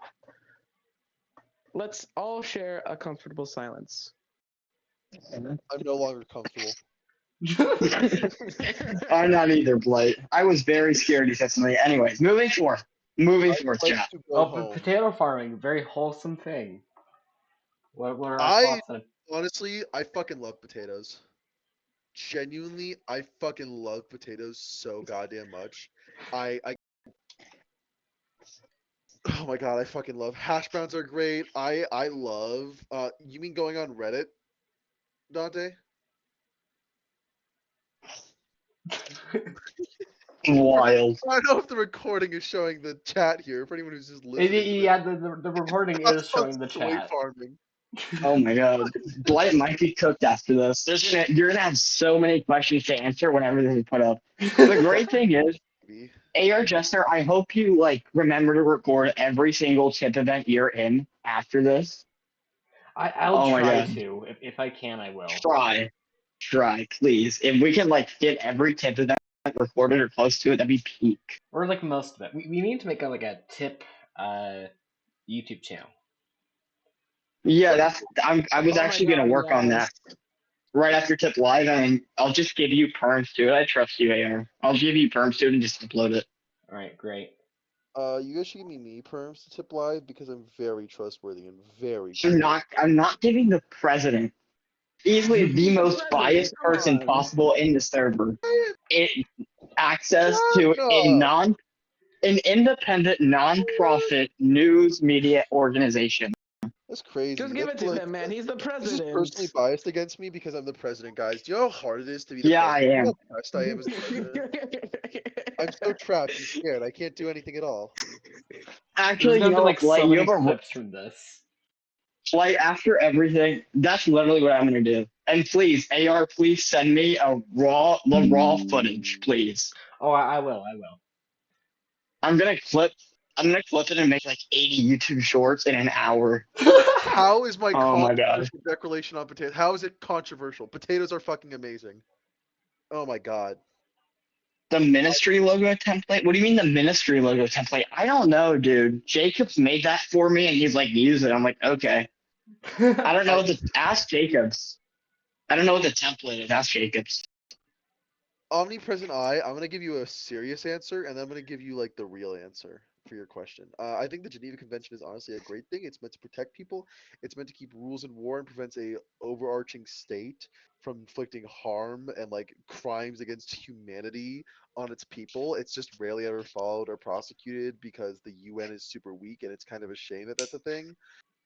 S4: Let's all share a comfortable silence.
S3: I'm no longer comfortable.
S2: I'm not either, Blight. I was very scared he said something. Anyways, moving forth. Moving forth,
S3: Like
S2: chat.
S3: to go
S1: Oh,
S3: home.
S1: potato farming, very wholesome thing. What are our
S3: I
S1: thoughts on it?
S3: honestly, I fucking love potatoes. Genuinely, I fucking love potatoes so goddamn much. I oh my god, I fucking love hash browns are great. I love you mean going on Reddit, Dante?
S2: Wild.
S3: I don't know if the recording is showing the chat here for anyone who's just listening. to
S1: Yeah, the reporting
S3: this.
S1: is showing the
S3: Soy
S1: chat.
S3: farming.
S2: Oh my god. Blight might be cooked after this. You're gonna have so many questions to answer whenever this is put up. The great thing is, ARJester, I hope you remember to record every single tip event you're in after this.
S1: I'll
S2: Oh my
S1: try
S2: god.
S1: to. If I can, I will.
S2: Try, please. If we can get every tip event recorded or close to it, that'd be peak.
S1: Or like most of it. We need to make a tip YouTube channel.
S2: Yeah, I was
S4: Oh my
S2: actually gonna
S4: God,
S2: work on that
S4: yes.
S2: right after Tip Live, and I'll just give you perms to it. I trust you, AR. I'll give you perms to it and just upload it.
S1: Alright, great.
S3: You guys should give me perms to tip live because I'm very trustworthy and very
S2: I'm not giving the president, easily the most biased
S4: Come
S2: person
S4: on.
S2: possible in the server, access to
S3: Shut up.
S2: an independent non-profit news media organization.
S3: That's crazy.
S4: Just give it
S3: That's
S4: to him, man. He's the
S3: This is personally
S4: president.
S3: biased against me because I'm the president, guys. Do you know how hard it is to be the
S2: Yeah, I
S3: president? You know
S2: am.
S3: how pressed I am as the president? I'm so trapped and scared. I can't do anything at all.
S1: There's
S2: Actually, you
S1: gonna be
S2: know what, Blight?
S1: so
S2: You
S1: many
S2: have a
S1: clips from this.
S2: Blight, after everything. That's literally what I'm gonna do. And please, AR, please send me the raw footage, please.
S1: Oh, I will.
S2: I'm gonna clip. I'm gonna clip it and make 80 YouTube shorts in an hour.
S3: How is my
S2: Oh my god.
S3: controversial declaration on potatoes? How is it controversial? Potatoes are fucking amazing. Oh my god.
S2: The ministry logo template? What do you mean the ministry logo template? I don't know, dude. Jacobs made that for me and he's use it. I'm like, okay. I don't know what ask Jacobs. I don't know what the template is. Ask Jacobs.
S3: Omnipresent I'm gonna give you a serious answer, and then I'm gonna give you the real answer for your question. I think the Geneva Convention is honestly a great thing. It's meant to protect people. It's meant to keep rules in war and prevents a overarching state from inflicting harm and crimes against humanity on its people. It's just rarely ever followed or prosecuted because the UN is super weak, and it's kind of a shame that that's a thing.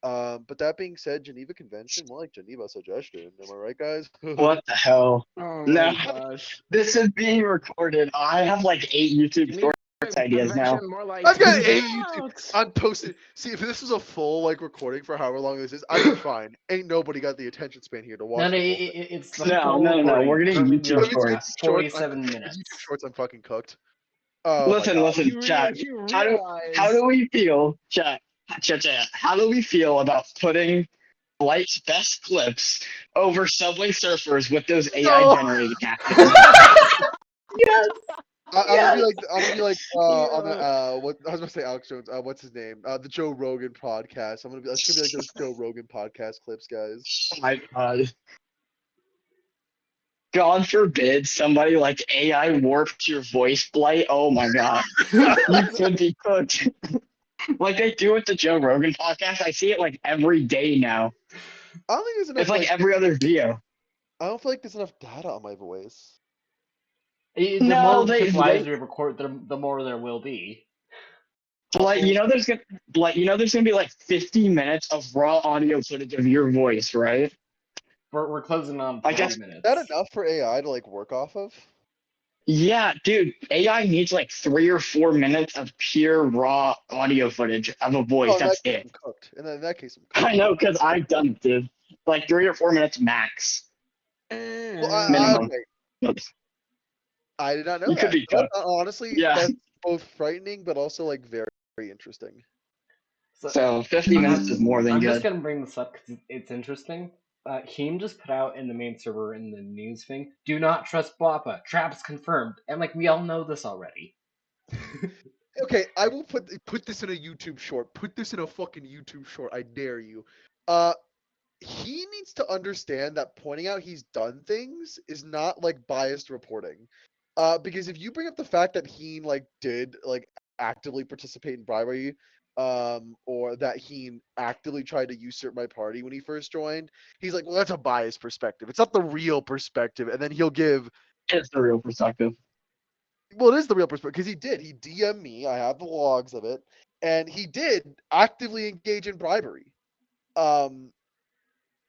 S3: But that being said, Geneva Convention, more like Geneva Suggestion. Am I right, guys?
S2: What the hell?
S4: Oh
S2: No.
S4: my gosh.
S2: This is being recorded. I have 8 YouTube
S4: Geneva
S2: shorts ideas now.
S4: Convention, more like
S3: I've got 8
S4: get
S3: YouTube.
S4: out.
S3: I'm posted. See, if this was a full recording for however long this is, I'd be fine. Ain't nobody got the attention span here to watch
S1: No,
S3: the full thing.
S1: it's the
S2: No,
S1: full
S2: no, no,
S1: recording.
S2: we're getting
S1: Currently,
S2: YouTube
S1: we're
S2: shorts.
S1: at
S3: Shorts,
S1: 47
S3: YouTube
S1: minutes.
S3: shorts, I'm fucking cooked. Oh my god.
S2: Listen, chat.
S4: You
S2: How
S4: realize
S2: do we feel, chat? How do we feel about putting Blight's best clips over Subway Surfers with those AI
S3: No!
S2: generated captions?
S1: Yes.
S3: I'm gonna be on the
S4: Yeah.
S3: what I was gonna say Alex Jones. What's his name? The Joe Rogan podcast. I'm gonna be. It's gonna be those Joe Rogan podcast clips, guys.
S2: Oh my god. God forbid somebody AI warped your voice, Blight. Oh my god. You could be cooked. They do with the Joe Rogan podcast. I see it every day now.
S3: I don't think there's
S2: It's
S3: enough.
S2: every other video.
S3: I don't feel like there's enough data on my voice.
S1: The
S2: No,
S1: more tip lives we record, the more there will be.
S2: Blight, there's gonna be 50 minutes of raw audio footage of your voice, right?
S1: We're closing on
S2: I
S1: 30
S2: guess
S1: minutes.
S3: Is that enough for AI to work off of?
S2: Yeah, dude, AI needs 3 or 4 minutes of pure raw audio footage of a voice.
S3: Oh, in
S2: That's
S3: that case,
S2: it.
S3: I'm cooked. In that case, I'm cooked.
S2: I know, because I've done it, dude. 3 or 4 minutes max.
S3: Well,
S2: Minimum.
S3: okay. I did not know
S2: You
S3: that.
S2: could be cooked.
S3: Honestly,
S2: Yeah.
S3: that's both frightening, but also very, very interesting.
S2: So 50 minutes is more than
S1: I'm
S2: good.
S1: just gonna bring this up because it's interesting. Heem just put out in the main server in the news thing, "Do not trust Blappa. Traps confirmed." And we all know this already.
S3: Okay, I will put this in a YouTube short. Put this in a fucking YouTube short. I dare you. he needs to understand that pointing out he's done things is not like biased reporting. Because if you bring up the fact that he like did like actively participate in bribery, or that he actively tried to usurp my party when he first joined, he's like, well, that's a biased perspective. It's not the real perspective, and then he'll give.
S2: It's the real perspective.
S3: Well, it is the real perspective because he did. He DM'd me. I have the logs of it, and he did actively engage in bribery.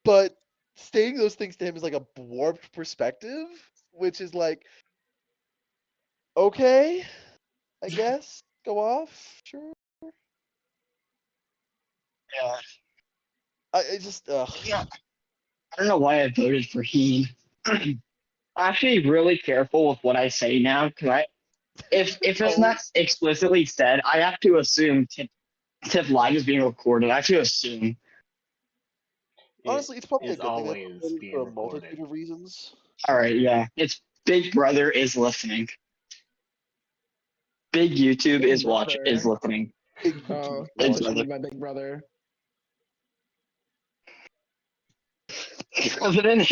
S3: But stating those things to him is like a warped perspective, which is like, okay, I guess, go off, sure.
S2: Yeah.
S3: I just,
S2: Yeah. I don't know why I voted for Heen. I'm actually really careful with what I say now, because if it's
S3: Oh.
S2: not explicitly said, I have to assume Tip Live is being recorded. I have to assume.
S3: Honestly, it's probably a
S1: is
S3: good thing
S1: always being
S3: for a
S1: recorded.
S3: multitude of reasons.
S2: All right, yeah. It's Big Brother is listening. Big YouTube
S4: Big
S2: is
S4: brother.
S2: listening.
S3: Big
S4: Oh,
S3: YouTube
S2: Big
S3: watch.
S2: brother.
S4: my big brother.
S2: President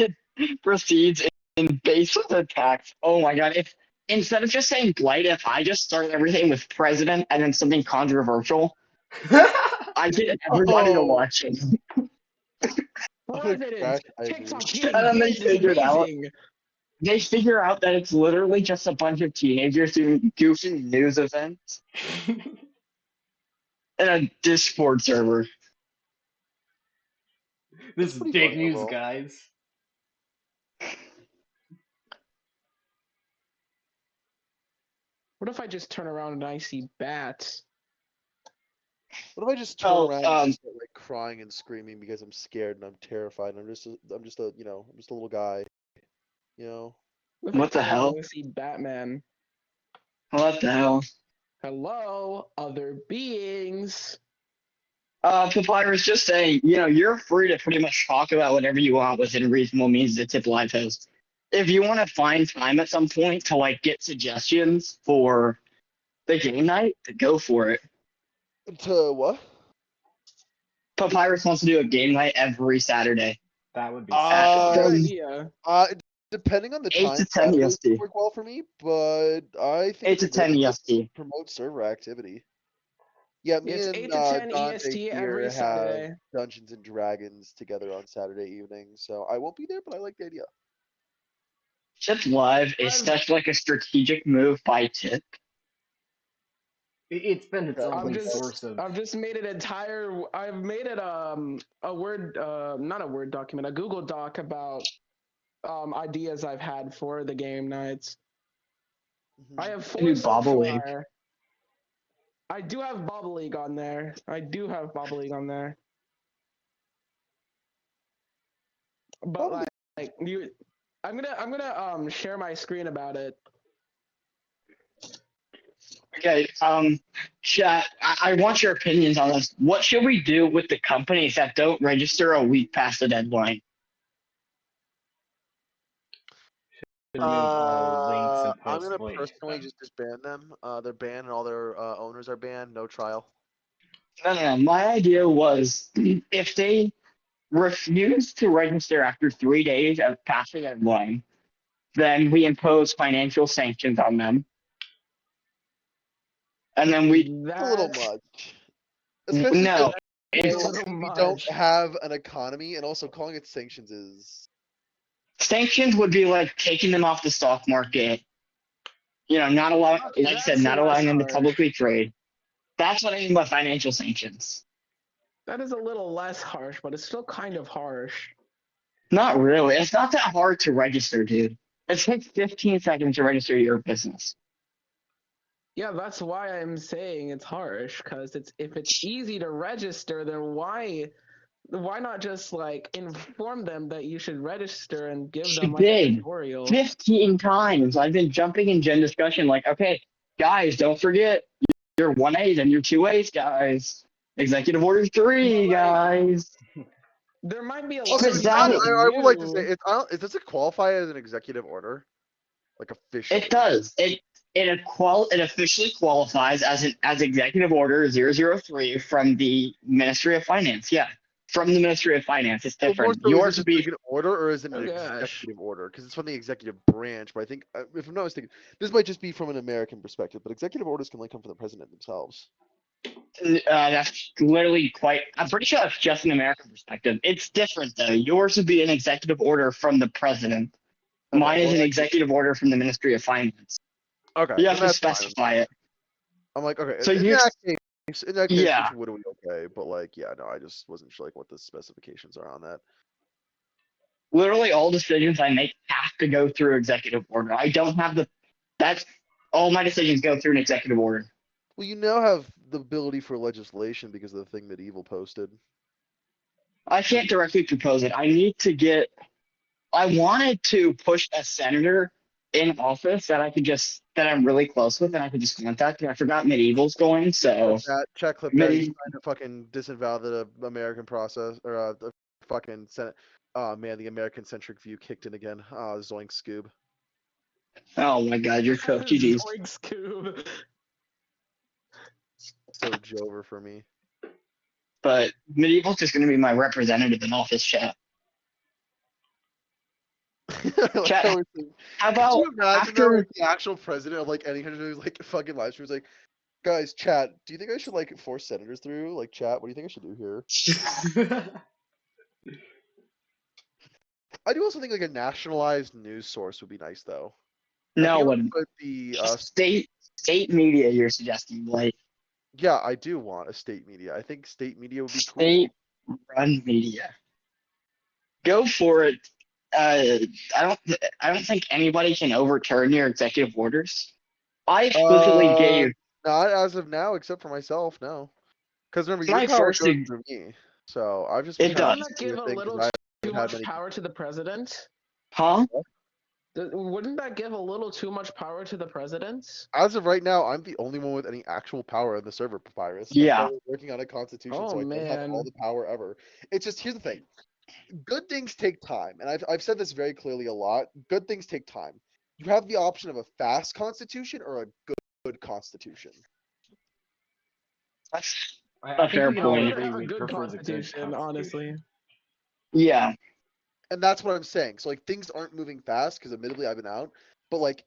S2: proceeds in baseless attacks. Oh my god! If instead of just saying Blight, if I just start everything with president and then something controversial, I get everybody to
S3: Oh,
S2: watch it.
S3: I'm gonna
S4: President,
S3: crash Ivy.
S4: TikTok
S2: And
S4: getting
S2: then they
S4: banned is
S2: figured out.
S4: amazing.
S2: They figure out that it's literally just a bunch of teenagers doing goofy news events in a Discord server.
S1: This is
S3: Pretty
S1: big
S3: funny
S1: news,
S3: overall.
S1: guys.
S4: What if I just turn around and I see bats?
S3: What if I just turn
S2: Oh,
S3: around and just start like crying and screaming because I'm scared and I'm terrified and I'm just a little guy, you know.
S4: What if I
S2: what the
S4: turn around
S2: hell?
S4: and I see Batman?
S2: What the hell?
S4: Hello, other beings.
S2: Papyrus, just saying, you're free to pretty much talk about whatever you want within reasonable means to Tip Live host. If you want to find time at some point to like get suggestions for the game night, go for it.
S3: To what?
S2: Papyrus wants to do a game night every Saturday.
S1: That would be
S2: At
S4: That's a good
S3: Uh,
S4: idea.
S3: Depending on the
S2: 8
S3: time,
S2: to 10
S3: Saturdays
S2: EST.
S3: work well for me, but I think
S2: 8
S3: it's
S2: to
S3: a great
S2: 10
S3: idea to
S2: EST.
S3: promote server activity. Yeah, me
S4: It's
S3: and
S4: 8 to 10
S3: Dante
S4: EST
S3: here
S4: every
S3: have
S4: Saturday.
S3: Dungeons and Dragons together on Saturday evening, so I won't be there, but I like the idea.
S2: Tip Live is
S4: I've-
S2: such like a strategic move by Tip.
S1: It's been its
S3: Okay.
S1: only source of.
S4: I've just made it entire. I've made it a Word, not a Word document, a Google Doc about ideas I've had for the game nights.
S3: Mhm.
S4: I have
S2: Do
S4: 4 so
S2: Bobble League.
S4: far. I do have Bobble League on there. But
S3: Bobble
S4: like you, I'm gonna share my screen about it.
S2: Okay, chat, I want your opinions on this. What should we do with the companies that don't register a week past the deadline?
S1: Remove all links and
S3: I'm
S1: posts
S3: gonna
S1: related to
S3: personally
S1: them.
S3: just ban them. They're banned and all their owners are banned. No trial.
S2: No. My idea was if they refuse to register after 3 days of passing the deadline, then we impose financial sanctions on them. And then
S3: It's a little
S4: That's
S3: much, especially
S2: no,
S3: because
S4: a
S2: it's
S4: little
S3: we don't
S4: much.
S3: have an economy, and also calling it sanctions is.
S2: sanctions would be like taking them off the stock market. Not allowing,
S4: Okay,
S2: like I said,
S4: that's
S2: not
S4: less
S2: allowing them to
S4: harsh.
S2: publicly trade. That's what I mean by financial sanctions.
S4: That is a little less harsh, but it's still kind of harsh.
S2: Not really. It's not that hard to register, dude. It takes 15 seconds to register your business.
S4: Yeah, that's why I'm saying it's harsh, because if it's easy to register, then why not just like inform them that you should register and give
S2: She
S4: them like a
S2: did
S4: tutorial?
S2: 15 times. I've been jumping in gen discussion like, okay, guys, don't forget your 1As and your 2As, guys. Executive Order 3, guys.
S4: There might be a
S3: Okay,
S4: lot of
S2: Because
S3: you know
S4: people
S3: what?
S2: that
S4: that
S3: I would like to say,
S4: do.
S3: does it qualify as an executive order? Like officially?
S2: it does. It officially qualifies as Executive Order 003 from the Ministry of Finance. Yeah. from the Ministry of Finance. It's
S3: Well, more
S2: different.
S3: so,
S2: Yours
S3: is it
S2: would
S3: just
S2: be
S3: like an order or is it
S4: Oh
S3: an
S4: gosh.
S3: executive order? Because it's from the executive branch, but I think, if I'm not mistaken, this might just be from an American perspective, but executive orders can only come from the president themselves.
S2: that's literally quite. I'm pretty sure that's just an American perspective. It's different though. Yours would be an executive order from the president.
S3: Okay,
S2: Mine is
S3: well,
S2: an
S3: actually,
S2: executive order from the Ministry of Finance.
S3: okay,
S2: You
S3: then
S2: have to
S3: that's fine.
S2: specify it.
S3: I'm like, okay,
S2: So
S3: in
S2: you,
S3: that case,
S2: yeah,
S3: it's literally okay, but like, yeah, no, I just wasn't sure like what the specifications are on that.
S2: literally all decisions I make have to go through executive order. I don't have the. That's all my decisions go through an executive order.
S3: Well, you now have the ability for legislation because of the thing Medieval posted.
S2: I can't directly propose it. I need to get. I wanted to push a senator in office that I could just that I'm really close with and I could just contact. And I forgot Medieval's going, so
S3: Chat clip that. He's trying to fucking disavow the American process or the fucking Senate. Oh man, the American-centric view kicked in again. Zoink Scoob.
S2: oh my god, you're cooked, GG's.
S4: Zoink, Scoob.
S3: So Jover for me.
S2: But Medieval's just going to be my representative in office chat.
S3: Like
S2: Chat,
S3: how we're saying-
S2: how
S3: Could
S2: about
S3: you imagine though,
S2: after?
S3: like, the actual president of like any country was like fucking live stream was like, guys, chat, do you think I should like force senators through? Like, chat, what do you think I should do here? I do also think like a nationalized news source would be nice though.
S2: No
S3: I think
S2: one.
S3: put the
S2: State media. You're suggesting, like
S3: yeah, I do want a state media. I think state media would be cool.
S2: state-run media. Go for it. I don't think anybody can overturn your executive orders. I explicitly gave
S3: Not as of now, except for myself. No, because remember your
S2: my
S3: power
S2: first.
S3: goes through me. So I've just
S2: It
S3: been kind
S2: does.
S3: of
S4: Wouldn't that
S3: doing
S4: give a
S3: your thing
S4: little
S3: because I
S4: too
S3: haven't had
S4: much
S3: many.
S4: power to the president?
S2: Huh?
S4: Wouldn't that give a little too much power to the president?
S3: As of right now, I'm the only one with any actual power in the server papyrus. I'm
S2: Yeah.
S3: currently working on a constitution,
S4: Oh,
S3: so I don't have all
S4: man.
S3: the power ever. It's just here's the thing: good things take time, and I've said this very clearly a lot. Good things take time. You have the option of a fast constitution or a good constitution.
S2: That's
S1: I
S2: a
S1: think
S2: fair
S1: we can all
S2: point.
S1: agree
S4: Have a
S1: we
S4: good
S1: prefer the good
S4: constitution, honestly.
S2: Yeah.
S3: And that's what I'm saying. So like things aren't moving fast because admittedly I've been out, but like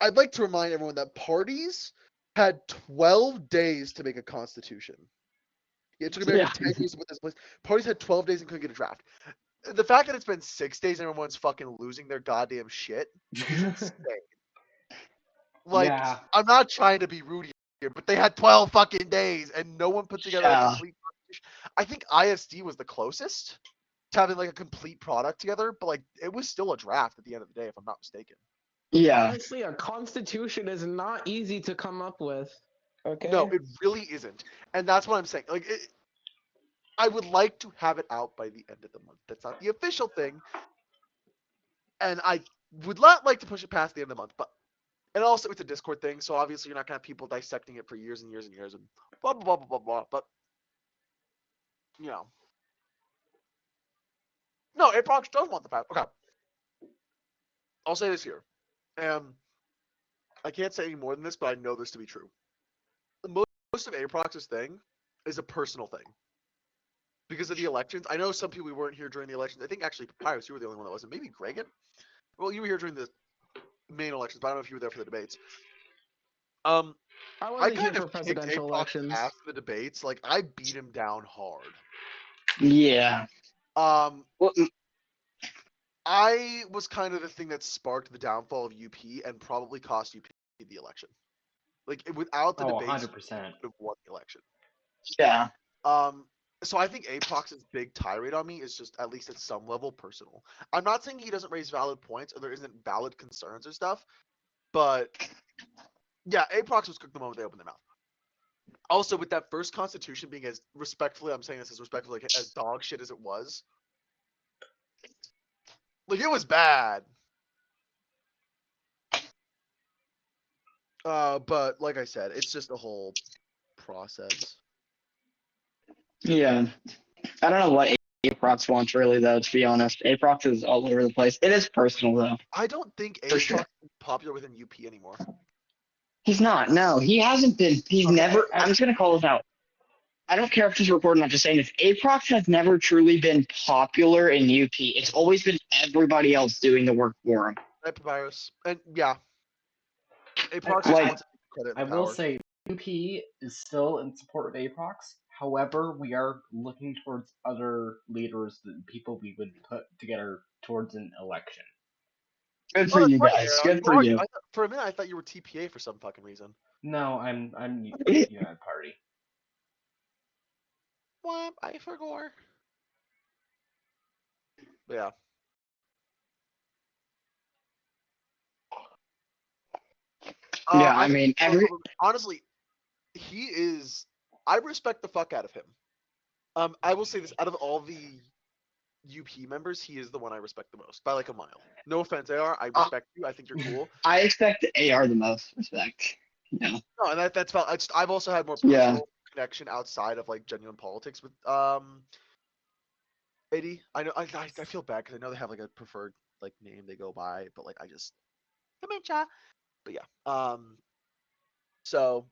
S3: I'd like to remind everyone that parties had 12 days to make a constitution. Yeah, it took America 10 years to put this place. Parties had 12 days and couldn't get a draft. The fact that it's been 6 days and everyone's fucking losing their goddamn shit is insane. Like,
S1: Yeah.
S3: I'm not trying to be rude here, but they had 12 fucking days and no one put together a
S2: Yeah.
S3: complete constitution. I think ISD was the closest to having like a complete product together, but like it was still a draft at the end of the day, if I'm not mistaken.
S2: Yeah.
S4: Honestly, a constitution is not easy to come up with. Okay.
S3: No, it really isn't, and that's what I'm saying. Like, I would like to have it out by the end of the month. That's not the official thing, and I would not like to push it past the end of the month. But and also it's a Discord thing, so obviously you're not gonna have people dissecting it for years and years and years and blah blah blah blah blah blah. But you know, no, Aprox does want the path. Okay, I'll say this here. I can't say any more than this, but I know this to be true. Most of Aprox's thing is a personal thing. Because of the elections. I know some people weren't here during the elections. I think actually Papyrus, you were the only one that wasn't. Maybe Gregan? Well, you were here during the main elections, but I don't know if you were there for the debates.
S4: I
S3: I
S4: wasn't here
S3: kind
S4: for
S3: of kicked
S4: presidential
S3: Aprox
S4: elections.
S3: after the debates. Like, I beat him down hard.
S2: Yeah.
S3: Well,
S2: Well,
S3: I was kind of the thing that sparked the downfall of UP and probably cost UP the election. Like, without the debates,
S1: 100%.
S3: would have won the election.
S2: yeah.
S3: So I think Aprox's big tirade on me is just, at least at some level, personal. I'm not saying he doesn't raise valid points or there isn't valid concerns or stuff, but yeah, Aprox was cooked the moment they opened their mouth. Also, with that first constitution being as respectfully, I'm saying this as respectfully, like, as dog shit as it was, like, it was bad. But like I said, it's just a whole process.
S2: Yeah. I don't know what Aprox wants really though, to be honest. Aprox is all over the place. It is personal though.
S3: I don't think
S2: For
S3: Aprox
S2: sure.
S3: is popular within UP anymore.
S2: He's not. No, he hasn't been. He's
S1: Okay,
S2: never. I'm just gonna call this out. I don't care if this is recorded. I'm just saying this. Aprox has never truly been popular in UP. It's always been everybody else doing the work for him.
S3: Right, Papyrus. And yeah, Aprox
S2: Like-
S3: wants credit and
S1: I will
S3: power.
S1: say UP is still in support of Aprox. However, we are looking towards other leaders, the people we would put together towards an election.
S2: Good for
S3: Oh, that's
S2: you
S3: right,
S2: guys.
S3: AR.
S2: Good for you.
S3: For a minute, I thought you were TPA for some fucking reason.
S1: No, I'm United Party.
S3: Whomp, I forgot. Yeah.
S2: Yeah, I mean,
S3: honestly, he is. I respect the fuck out of him. I will say this: out of all the UP members, he is the one I respect the most by like a mile. No offense, AR. I respect you. I think you're cool.
S2: I expect AR the most respect. No.
S3: No, and that's valid. I've also had more
S2: Yeah.
S3: personal connection outside of like genuine politics with AD. I know. I feel bad because I know they have like a preferred like name they go by, but like I just dementia. But yeah. So.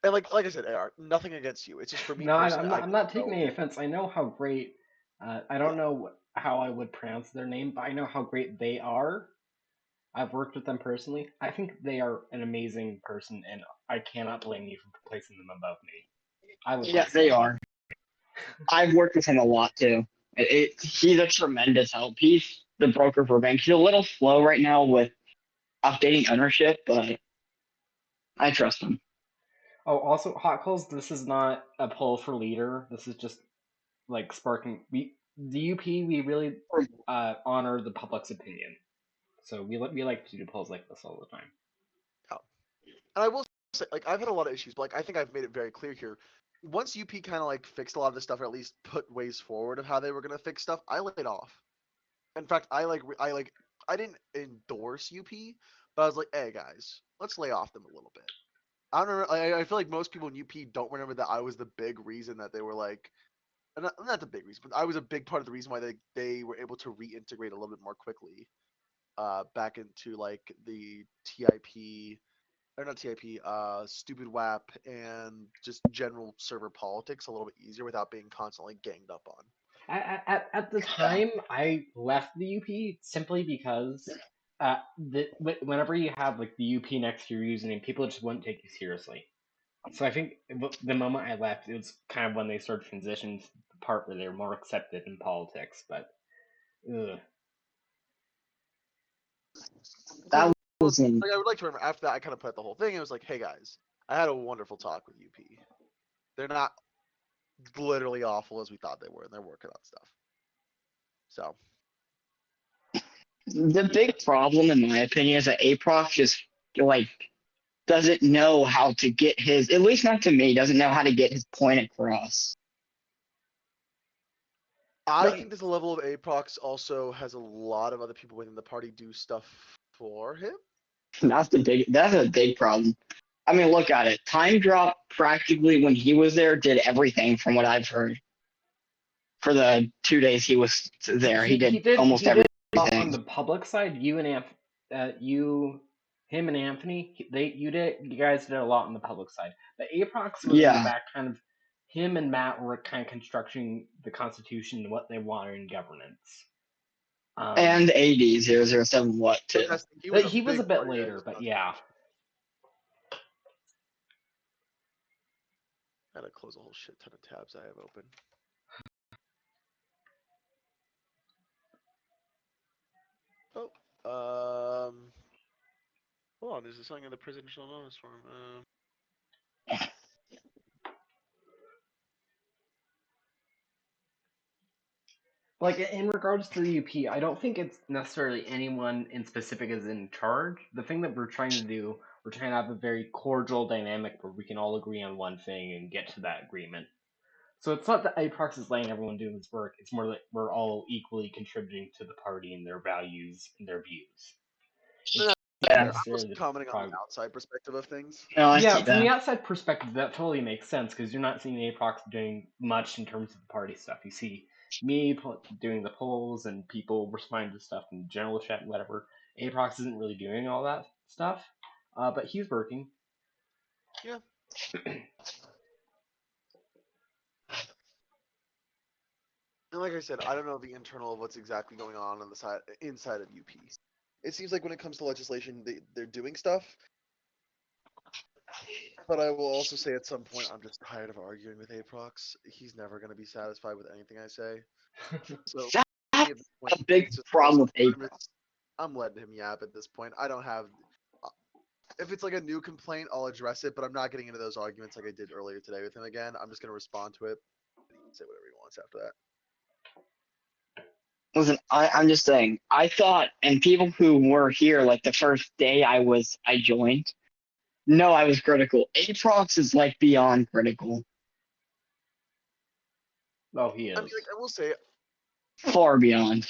S3: And like I said, AR, nothing against you. It's just for me
S1: No,
S3: personally.
S1: I'm not taking any offense. I know how great. I don't know how I would pronounce their name, but I know how great they are. I've worked with them personally. I think they are an amazing person, and I cannot blame you for placing them above me. I would.
S2: Yeah, they are. I've worked with him a lot too. He's a tremendous help. He's the broker for banks. He's a little slow right now with updating ownership, but I trust him.
S1: Oh, also, Hot Coals, this is not a poll for leader. This is just like sparking. The UP, we really honor the public's opinion, so we like to do polls like this all the time.
S3: And I will say, like, I've had a lot of issues, but like I think I've made it very clear here. Once UP kind of like fixed a lot of this stuff, or at least put ways forward of how they were gonna fix stuff, I laid off. In fact, I didn't endorse UP, but I was like, hey guys, let's lay off them a little bit. I don't remember. I feel like most people in UP don't remember that I was the big reason that they were like, not the big reason, but I was a big part of the reason why they were able to reintegrate a little bit more quickly, back into like the TIP, or not TIP, stupid WAP, and just general server politics a little bit easier without being constantly ganged up on.
S1: At the time, I left the UP simply because whenever you have like the UP next to your username, people just wouldn't take you seriously. So I think the moment I left, it was kind of when they started transitioning to the part where they were more accepted in politics. But ugh.
S2: That wasn't.
S3: Like, I would like to remember after that, I kind of put out the whole thing. It was like, hey guys, I had a wonderful talk with UP. They're not literally awful as we thought they were, and they're working on stuff. So
S2: The big problem, in my opinion, is that Aprox just like doesn't know how to get his, at least not to me, doesn't know how to get his point across.
S3: I think this level of Aprox also has a lot of other people within the party do stuff for him.
S2: That's a big problem. I mean, look at it. Time Drop practically when he was there did everything from what I've heard. For the 2 days he was there, he did almost everything.
S1: On the public side, him and Anthony, you guys did a lot on the public side. But Aprox was in the back, kind of. Him and Matt were kind of constructing the Constitution and what they wanted in governance.
S2: And AD007 what too.
S1: He was a bit later, but yeah.
S3: I gotta close a whole shit ton of tabs I have open. Oh, hold on. There's something in the presidential notice form.
S1: Like, in regards to the UP, I don't think it's necessarily anyone in specific is in charge. The thing that we're trying to do, we're trying to have a very cordial dynamic where we can all agree on one thing and get to that agreement. So it's not that Aprox is letting everyone do this work, it's more that we're all equally contributing to the party and their values and their views.
S3: I'm just commenting on the outside perspective of things.
S1: Yeah, from the outside perspective, that totally makes sense, because you're not seeing Aprox doing much in terms of the party stuff. You see me doing the polls and people responding to stuff in general chat and whatever. Aprox isn't really doing all that stuff, but he's working.
S3: Yeah. And like I said, I don't know the internal of what's exactly going on the side inside of UP. It seems like when it comes to legislation, they're doing stuff. But I will also say at some point, I'm just tired of arguing with Aprox. He's never going to be satisfied with anything I say. So
S2: That's
S3: at this point,
S2: a big
S3: it's just
S2: problem with
S3: I'm,
S2: Apex.
S3: I'm letting him yap at this point. I don't have. If it's like a new complaint, I'll address it, but I'm not getting into those arguments like I did earlier today with him again. I'm just going to respond to it. He can say whatever he wants after that.
S2: Listen, I'm just saying. I thought, and people who were here like the first day I joined, no, I was critical. Aprox is like beyond critical,
S1: Oh, he is.
S3: I mean, like I will say,
S2: far beyond.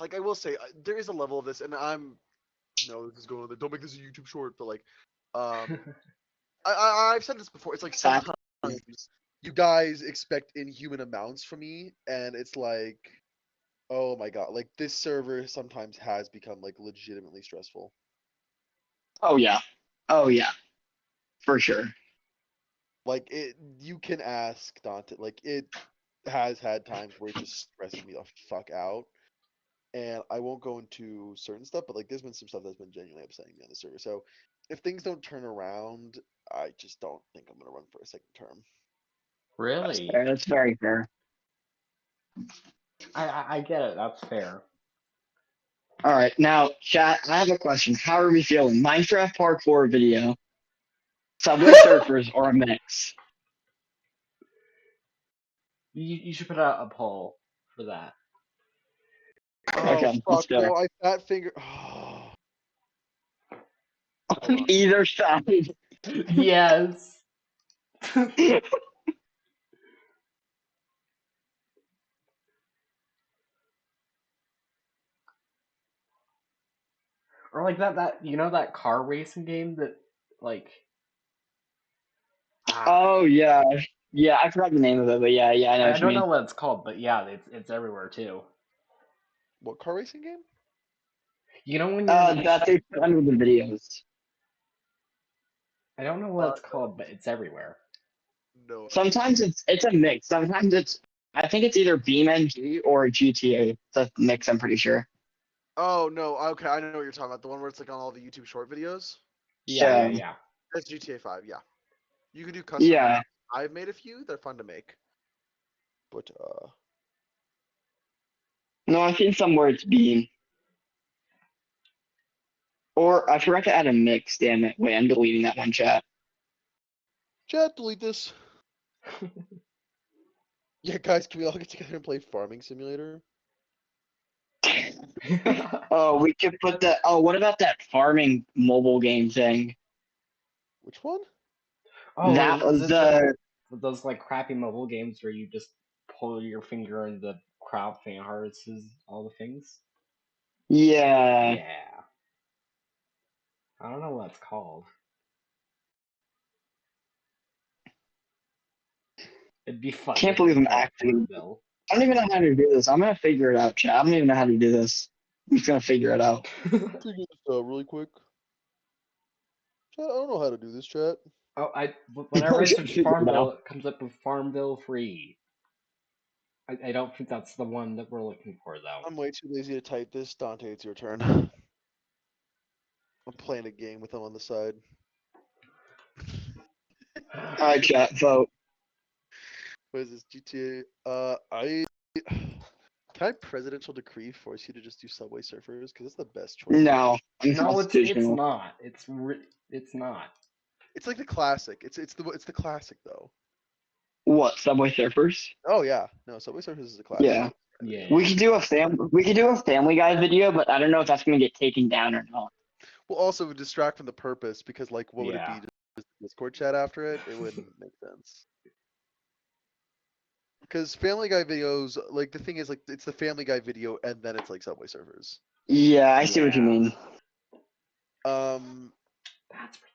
S3: like I will say, there is a level of this, and I'm no, this is going on. Don't make this a YouTube short, but like, I've said this before. It's like sometimes you guys expect inhuman amounts from me, and it's like, oh my god, like this server sometimes has become like legitimately stressful.
S2: Oh yeah, for sure.
S3: Like you can ask Dante. Like it has had times where it's just stressing me the fuck out. And I won't go into certain stuff, but like there's been some stuff that's been genuinely upsetting me on the server. So if things don't turn around, I just don't think I'm gonna run for a second term.
S1: Really?
S2: That's very fair.
S1: I get it. That's fair.
S2: All right, now chat. I have a question. How are we feeling? Minecraft parkour video, Subway Surfers, or a mix?
S1: You should put out a poll for that.
S3: Oh
S2: Okay, let's
S3: fuck
S2: go.
S3: no! I fat finger.
S2: On either side.
S1: Yes. Or like that you know that car racing game that like
S2: Oh yeah, yeah. I forgot the name of it, but yeah, I know
S1: I
S2: what you
S1: don't know
S2: mean.
S1: what it's called, but yeah, it's everywhere too.
S3: What car racing game?
S1: You know when you're
S2: That they put under the videos.
S1: I don't know what it's called, but it's everywhere.
S3: No.
S2: Sometimes it's a mix. Sometimes I think it's either BeamNG or GTA. It's a mix. I'm pretty sure.
S3: Oh no. Okay, I know what you're talking about. The one where it's like on all the YouTube short videos.
S1: Yeah.
S3: That's GTA 5. Yeah. You can do custom.
S2: Yeah.
S3: I've made a few. They're fun to make. But
S2: No, I've seen some where it's Beam. Or I forgot to add a mix. Damn it! Wait, I'm deleting that one chat.
S3: chat, delete this. Yeah, guys, can we all get together and play Farming Simulator?
S2: Oh, we could put the. Oh, what about that farming mobile game thing?
S3: Which one?
S1: Oh,
S2: That
S1: is
S2: was
S1: it
S2: the.
S1: those like crappy mobile games where you just pull your finger and the crowd thing harvests all the things?
S2: Yeah.
S1: Yeah. I don't know what it's called. It'd be fun
S2: Can't
S1: to
S2: believe
S1: just
S2: I'm
S1: play at
S2: actually.
S1: Farmville.
S2: I don't even know how to do this. I'm gonna figure it out, chat. I don't even know how to do this. I'm just gonna figure it out.
S3: Figure this out really quick. Chat, I don't know how to do this, chat.
S1: Oh, whenever I search
S2: Figure it
S1: Farmville,
S2: out.
S1: it comes up with Farmville free. I don't think that's the one that we're looking for though.
S3: I'm way too lazy to type this. Dante, it's your turn. I'm playing a game with him on the side.
S2: All right, chat. Vote.
S3: What is this? GTA? Can I presidential decree force you to just do Subway Surfers? Because it's the best choice.
S2: No,
S1: No, it's
S2: unconstitutional.
S1: not. It's not.
S3: It's like the classic. It's the classic though.
S2: What, Subway Surfers?
S3: Oh yeah, no, Subway Surfers is a classic.
S2: Yeah.
S1: Yeah.
S2: We could do a Family Guy video, but I don't know if that's gonna get taken down or not.
S3: Well, also would distract from the purpose because like, what would it
S1: Yeah.
S3: be? Just Discord chat after it? It wouldn't make sense. Because Family Guy videos, like the thing is, like it's the Family Guy video, and then it's like Subway Surfers.
S2: Yeah, I see what you
S1: Yeah.
S2: mean.
S1: That's for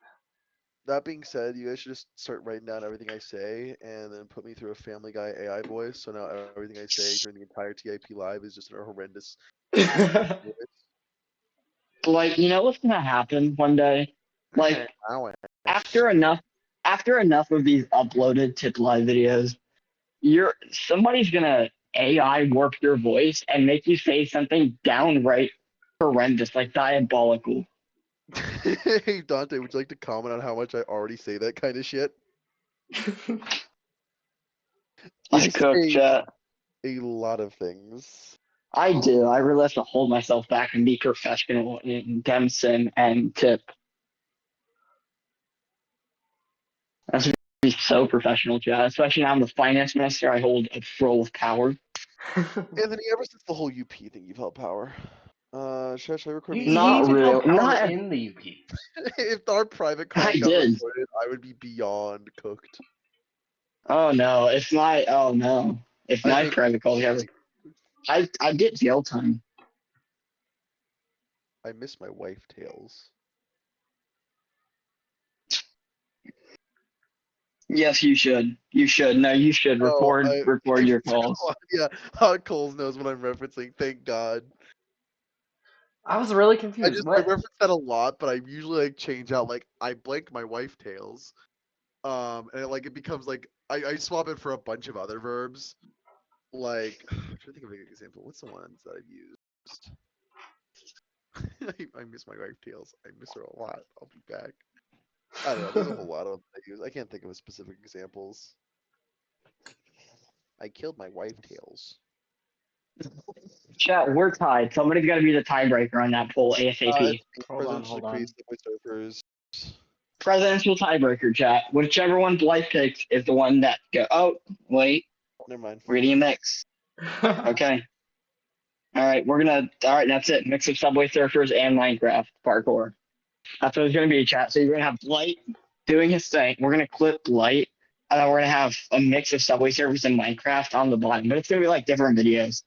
S3: That being said, you guys should just start writing down everything I say, and then put me through a Family Guy AI voice. So now everything I say during the entire TIP live is just a horrendous
S1: that.
S3: voice.
S2: Like, you know what's gonna happen one day? Like, after enough after enough of these uploaded tip live videos, somebody's gonna AI warp your voice and make you say something downright horrendous, like diabolical.
S3: Hey Dante, would you like to comment on how much I already say that kind of shit?
S2: I cook,
S3: say
S2: chat.
S3: a lot of things.
S2: I do. I really have to hold myself back and be professional in Demson and tip. That's to be so professional, chat. Especially now I'm the finance minister. I hold a role of power.
S3: Anthony, ever since the whole UP thing, you've held power. Should I record me?
S1: You
S2: Not
S1: even
S2: real.
S1: held power
S2: Not.
S1: in the UP.
S3: If our private
S2: I
S3: call got
S2: did.
S3: recorded, I would be beyond cooked.
S2: Oh no! If my
S3: I think
S2: private calls ever, I get jail time.
S3: I miss my wife tails.
S2: Yes, you should. You should. No, you should
S3: Oh,
S2: record your calls.
S3: yeah, Hot Coles knows what I'm referencing. Thank God.
S1: I was really confused.
S3: I
S1: What?
S3: reference that a lot, but I usually like change out like I blank my wife tails. And it becomes like I swap it for a bunch of other verbs. Like I'm trying to think of an example. What's the ones that I've used? I miss my wife tails. I miss her a lot. I'll be back. I don't know. There's a whole lot of them I use. I can't think of specific examples. I killed my wife tails.
S2: Chat, we're tied. Somebody's got to be the tiebreaker on that poll ASAP.
S1: Hold on.
S3: Surfers.
S2: Presidential tiebreaker, chat. Whichever one Blight picks is the one that go. Oh, wait.
S3: Never mind.
S2: We're getting a mix. Okay. All right, that's it. Mix of Subway Surfers and Minecraft parkour. That's what it's going to be, chat. So you're going to have Blight doing his thing. We're going to clip Blight, and then we're going to have a mix of Subway Surfers and Minecraft on the bottom. But it's going to be like different videos.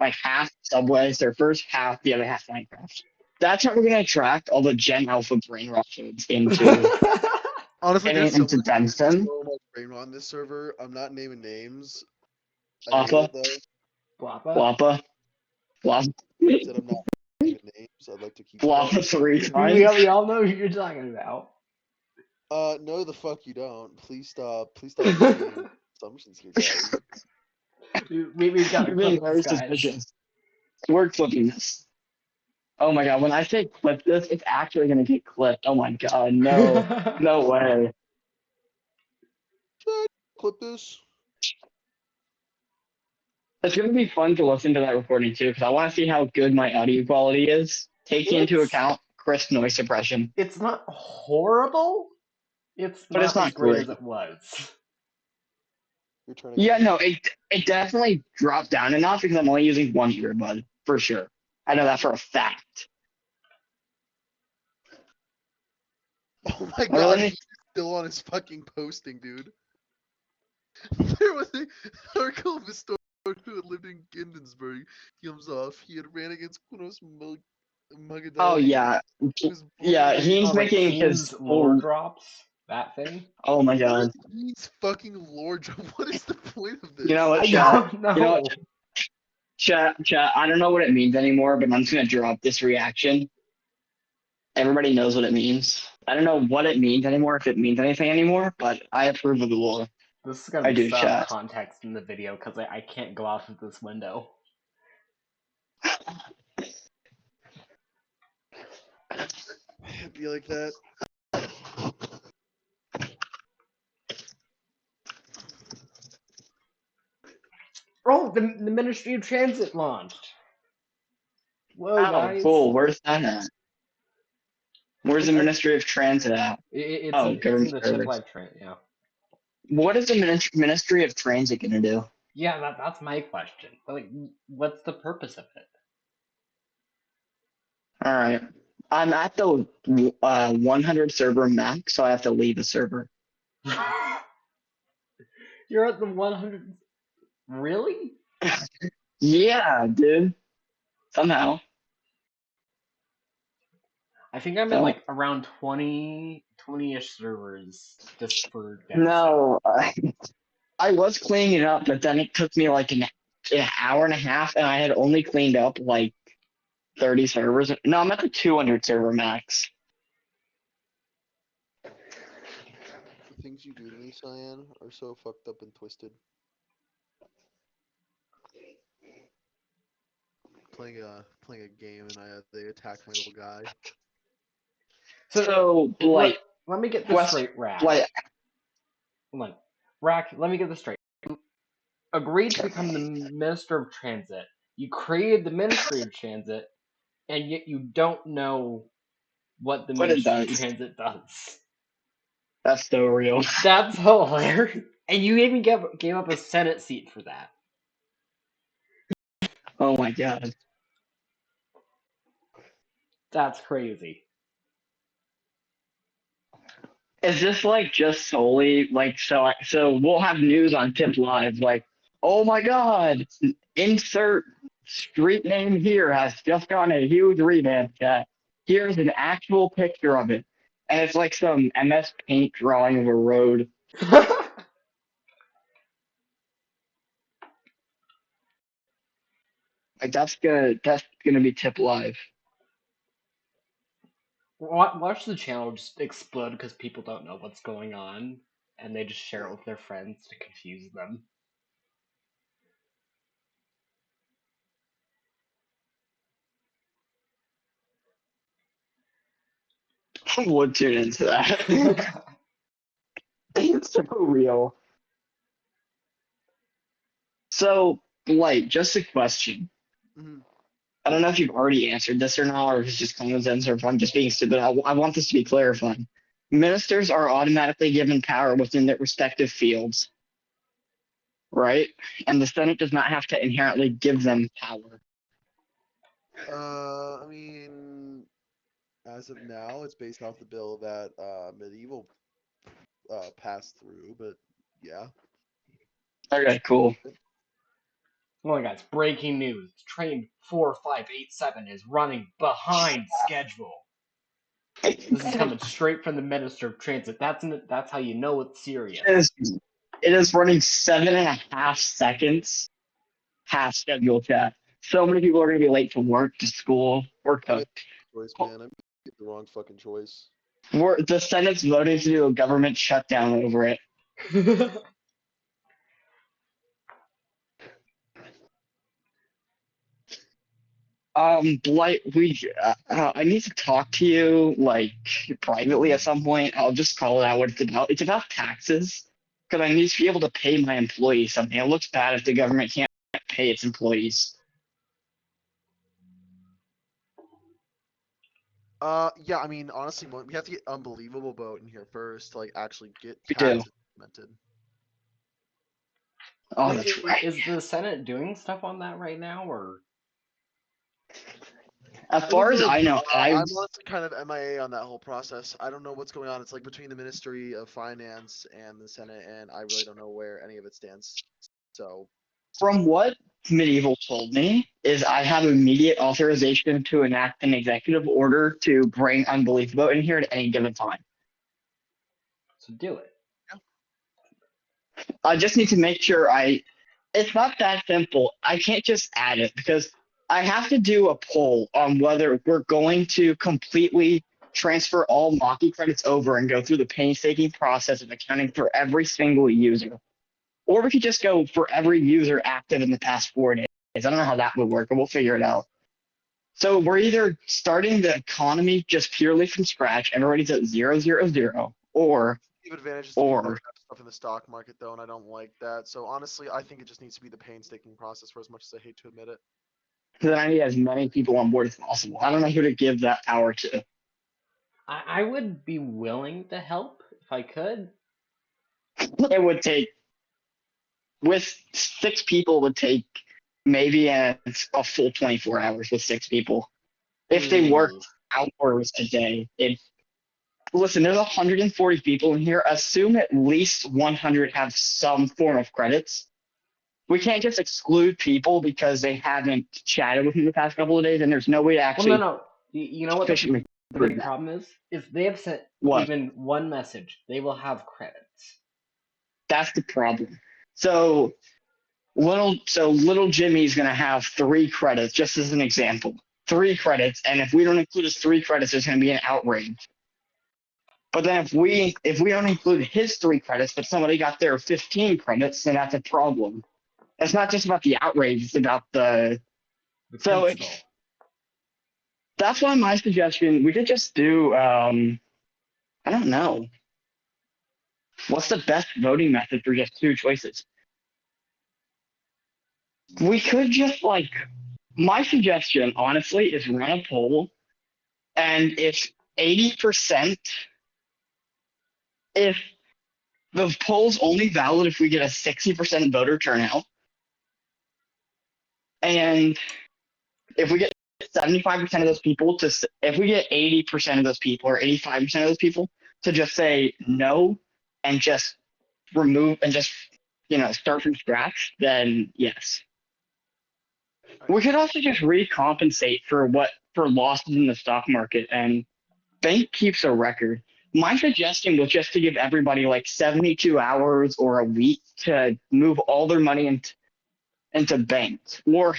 S2: Like half Subway Surfers, half the other half Minecraft. That's how we're going to attract all the Gen Alpha brain rushes into
S3: Honestly, there's
S2: into Denson.
S3: so much brain rot on this server. I'm not naming names. I hate
S2: Blappa.
S3: it though.
S1: Blappa.
S2: Blappa.
S3: Said I'm not naming names. I'd like to keep
S2: Blappa 3
S1: We
S2: times.
S1: all know who you're talking about.
S3: No, the fuck you don't. Please stop. Please stop making assumptions here, guys.
S1: We've got to
S2: You're being
S1: clip
S2: very
S1: this, guys.
S2: suspicious. We're clipping this. Oh my god, when I say clip this, it's actually going to get clipped. Oh my god, no. No way.
S3: Clip this.
S2: It's going to be fun to listen to that recording too, because I want to see how good my audio quality is, taking into account crisp noise suppression.
S1: It's not horrible.
S2: But it's
S1: as
S2: not
S1: great
S2: great.
S1: as it was.
S3: You're trying to
S2: Yeah, no, it definitely dropped down enough because I'm only using one earbud, for sure. I know that for a fact.
S3: Oh my god,
S2: Really?
S3: he's still on his fucking posting, dude. There was an article of a story who had lived in Gindensburg. He comes off. He had ran against Kunos Magadali.
S2: Oh yeah, yeah. He's making his
S1: lore drops. That thing.
S2: Oh my god.
S3: He's fucking lord. What is the point of this?
S2: You know what,
S1: I
S2: chat?
S1: don't know.
S2: You know what, chat? I don't know what it means anymore, but I'm just gonna drop this reaction. Everybody knows what it means. I don't know what it means anymore, if it means anything anymore, but I approve of the lore.
S1: This is gonna
S2: I
S1: be
S2: do,
S1: some
S2: chat.
S1: context in the video because I can't go out of this window.
S3: It'd be like that.
S1: Oh, the Ministry of Transit launched. Whoa, guys.
S2: Cool. Where's that at? Where's the Ministry of Transit at?
S1: It's in
S2: government
S1: the
S2: service.
S1: Chip Live Train, yeah.
S2: What is the Ministry of Transit gonna do?
S1: Yeah, that's my question. Like, what's the purpose of it?
S2: All right. I'm at the 100 server max, so I have to leave the server.
S1: You're at the 100. Really?
S2: Yeah, dude. Somehow.
S1: I think I'm at like around 20-ish servers just for
S2: No, I was cleaning it up, but then it took me like an hour and a half, and I had only cleaned up like 30 servers. No, I'm at the 200 server max.
S3: things you do to me, Cyan, are so fucked up and twisted. Playing a game and they attack my little guy.
S2: So Blight,
S1: let me get this
S2: Quest-
S1: straight, Rack.
S2: Blight,
S1: Hold on. Rack, let me get this straight. You agreed to become the Minister of Transit. You created the Ministry of Transit, and yet you don't know what the
S2: What it
S1: Ministry of
S2: does.
S1: Transit does.
S2: That's so real.
S1: That's hilarious. And you even gave up a Senate seat for that.
S2: Oh my god.
S1: That's crazy.
S2: Is this like just solely like so we'll have news on Tip Live like, oh my god, insert street name here has just gotten a huge revamp chat. Here's an actual picture of it. And it's like some MS Paint drawing of a road. Like that's gonna be Tip Live.
S1: Watch the channel just explode because people don't know what's going on, and they just share it with their friends to confuse them.
S2: I would tune into that. It's so real. So, Blight, just a question.
S3: Mm-hmm.
S2: I don't know if you've already answered this or not, or if it's just common sense, or if I'm just being stupid. I want this to be clarified. Ministers are automatically given power within their respective fields, right? And the Senate does not have to inherently give them power.
S3: I mean, as of now, it's based off the bill that Medieval passed through, but yeah.
S2: Okay, cool.
S1: Well, guys, breaking news. Train 4587 is running behind schedule. This is coming straight from the Minister of Transit. That's how you know it's serious.
S2: It is running 7.5 seconds past schedule, chat. So many people are going to be late to work, to school, or to.
S3: Choice, man. I made the wrong fucking choice.
S2: The Senate's voting to do a government shutdown over it. Blight, I need to talk to you like privately at some point. I'll just call it out what it's about. It's about taxes because I need to be able to pay my employees something. It looks bad if the government can't pay its employees.
S3: Yeah, I mean, honestly, we have to get Unbelievable Boat in here first to like actually get
S2: We do.
S3: taxes implemented.
S2: Oh, that's right.
S1: Is the Senate doing stuff on that right now, or?
S2: As far as I know,
S3: I'm honestly kind of MIA on that whole process. I don't know what's going on. It's like between the Ministry of Finance and the Senate, and I really don't know where any of it stands. So,
S2: from what Medieval told me, is I have immediate authorization to enact an executive order to bring Unbelievable in here at any given time.
S1: So do it.
S2: I just need to make sure it's not that simple. I can't just add it because I have to do a poll on whether we're going to completely transfer all Maki credits over and go through the painstaking process of accounting for every single user. Or we could just go for every user active in the past 4 days. I don't know how that would work, but we'll figure it out. So we're either starting the economy just purely from scratch, everybody's at 000, or
S3: advantages to stuff in the stock market though, and I don't like that. So honestly, I think it just needs to be the painstaking process for as much as I hate to admit it.
S2: Then I need as many people on board as possible. I don't know who to give that power to.
S1: I would be willing to help if I could.
S2: It would take, with 6 people, it would take maybe a full 24 hours with 6 people. If they worked hours a day, listen, there's 140 people in here. Assume at least 100 have some form of credits. We can't just exclude people because they haven't chatted with me the past couple of days, and there's no way to actually.
S1: Well, no. You know what the big problem is? Is they have sent even one message. They will have credits.
S2: That's the problem. So little Jimmy's gonna have 3 credits, just as an example. 3 credits, and if we don't include his 3 credits, there's gonna be an outrage. But then if we don't include his 3 credits, but somebody got their 15 credits, then that's a problem. It's not just about the outrage; it's about the. So that's why my suggestion: we could just do. I don't know. What's the best voting method for just 2 choices? We could just like. My suggestion, honestly, is run a poll, and if 80%, if the poll's only valid if we get a 60% voter turnout, and if we get 75% of those people if we get 80% of those people or 85% of those people to just say no and just remove and just, start from scratch, then yes. We could also just recompensate for losses in the stock market, and bank keeps a record. My suggestion was just to give everybody like 72 hours or a week to move all their money into banks, or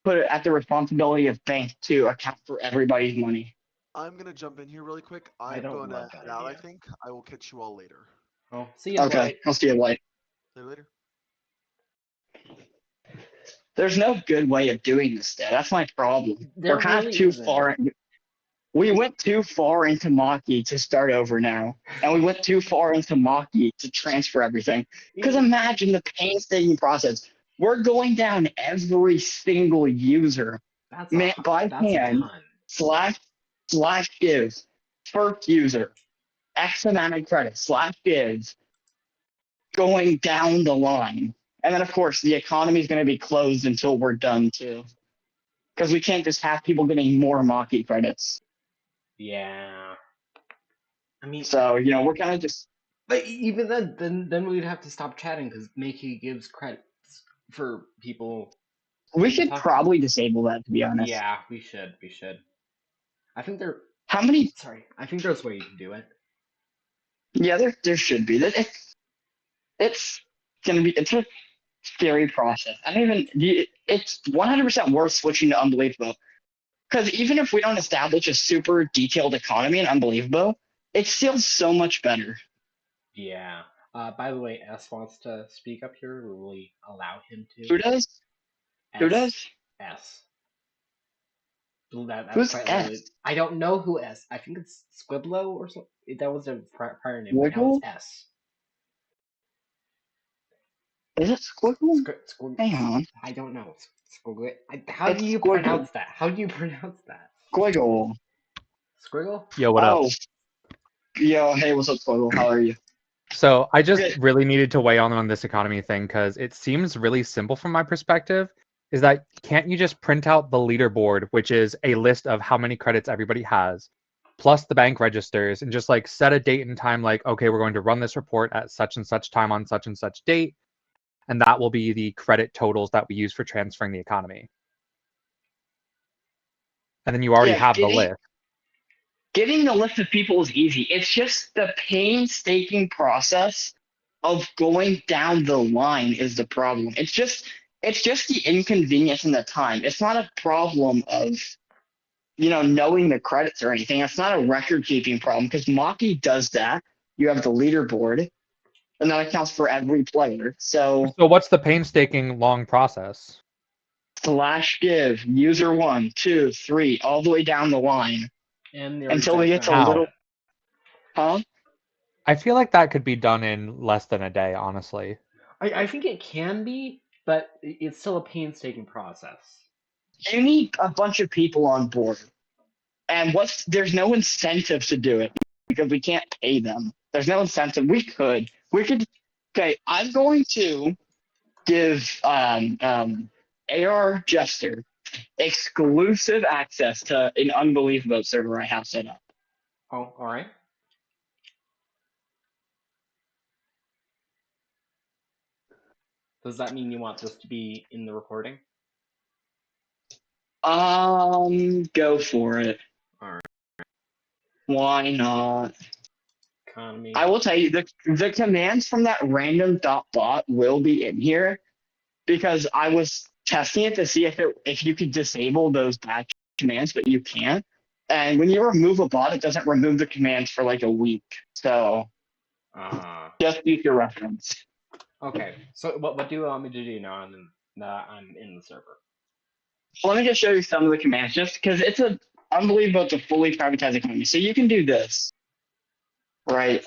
S2: put it at the responsibility of bank to account for everybody's money.
S3: I'm gonna jump in here really quick.
S1: I
S3: I'm
S1: don't
S3: going to
S1: love that
S3: head out. I
S1: idea.
S3: think I will catch you all later.
S1: Oh, see you.
S2: Okay,
S1: Blight.
S2: I'll see you later.
S3: See you later.
S2: There's no good way of doing this, Dad. That's my problem.
S1: There
S2: We're kind of
S1: really
S2: too
S1: isn't.
S2: far. We went too far into Maki to start over now, and we went too far into Maki to transfer everything. Because imagine the painstaking process. We're going down every single user by hand, slash gives, first user, X amount of credits, slash gives, going down the line. And then, of course, the economy is going to be closed until we're done, too. Because we can't just have people getting more Maki credits.
S1: Yeah. I mean,
S2: so, we're kind of just.
S1: But even then we'd have to stop chatting because Makey gives credits for people.
S2: We should probably disable that, to be honest.
S1: Yeah, we should. I think there.
S2: How many?
S1: Sorry, I think there's a way you can do it.
S2: Yeah, there should be. It's gonna be. It's a scary process. I don't even. It's 100% worth switching to Unbelievable, because even if we don't establish a super detailed economy in Unbelievable, it's still so much better.
S1: Yeah. By the way, S wants to speak up here. Will we allow him to?
S2: Who does? Who does?
S1: S. That's
S2: Who's
S1: quite
S2: S?
S1: literally, I don't know who S. I think it's Squiblo or something. That was their prior name.
S2: Squiggle?
S1: Now it's S.
S2: Is it Squiggle? Hang on.
S1: I don't know. Squiggle. How do you pronounce that?
S2: Squiggle.
S1: Squiggle?
S5: Yo, what up?
S2: Oh. Yo, hey, what's up, Squiggle? How are you?
S5: So I just really needed to weigh on this economy thing because it seems really simple from my perspective. Is that can't you just print out the leaderboard, which is a list of how many credits everybody has, plus the bank registers, and just like set a date and time, like, okay, we're going to run this report at such and such time on such and such date, and that will be the credit totals that we use for transferring the economy. And then you already have the list.
S2: Getting the list of people is easy. It's just the painstaking process of going down the line is the problem. It's just the inconvenience and the time. It's not a problem of, knowing the credits or anything. It's not a record keeping problem because Maki does that. You have the leaderboard, and that accounts for every player. So
S5: what's the painstaking long process?
S2: /give user 1, 2, 3, all the way down the line. Until we get to a little. Huh?
S5: I feel like that could be done in less than a day, honestly.
S1: I think it can be, but it's still a painstaking process.
S2: You need a bunch of people on board. And there's no incentive to do it because we can't pay them. There's no incentive. We could. Okay, I'm going to give ARJester exclusive access to an Unbelievable server I have set up.
S1: Oh, all right. Does that mean you want this to be in the recording?
S2: Go for it.
S1: All right.
S2: Why not?
S1: Economy.
S2: I will tell you, the commands from that random .bot will be in here because I was testing it to see if you could disable those batch commands, but you can't. And when you remove a bot, it doesn't remove the commands for like a week. So just use your reference.
S1: Okay. So what do you want me to do now? I'm in the server.
S2: Let me just show you some of the commands, just because it's unbelievable. It's a fully privatized economy. So you can do this, right?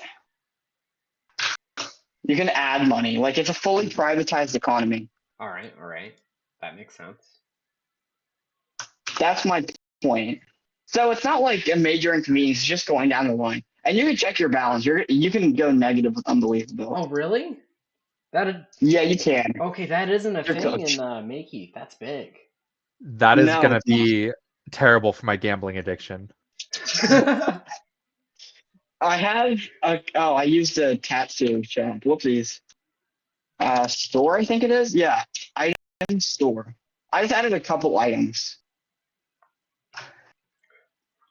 S2: You can add money. Like, it's a fully privatized economy.
S1: All right. That makes sense.
S2: That's my point. So it's not like a major inconvenience. It's just going down the line. And you can check your balance. You can go negative with unbelievable.
S1: Oh, really?
S2: Yeah, you can.
S1: Okay, that isn't a
S2: You're
S1: thing
S2: cooked.
S1: in Makey. That's big.
S5: That is
S2: No,
S5: gonna
S2: it's not.
S5: be terrible for my gambling addiction.
S2: I have I used a tattoo shop. Whoopsies. Store, I think it is. Yeah, item store. I just added a couple items.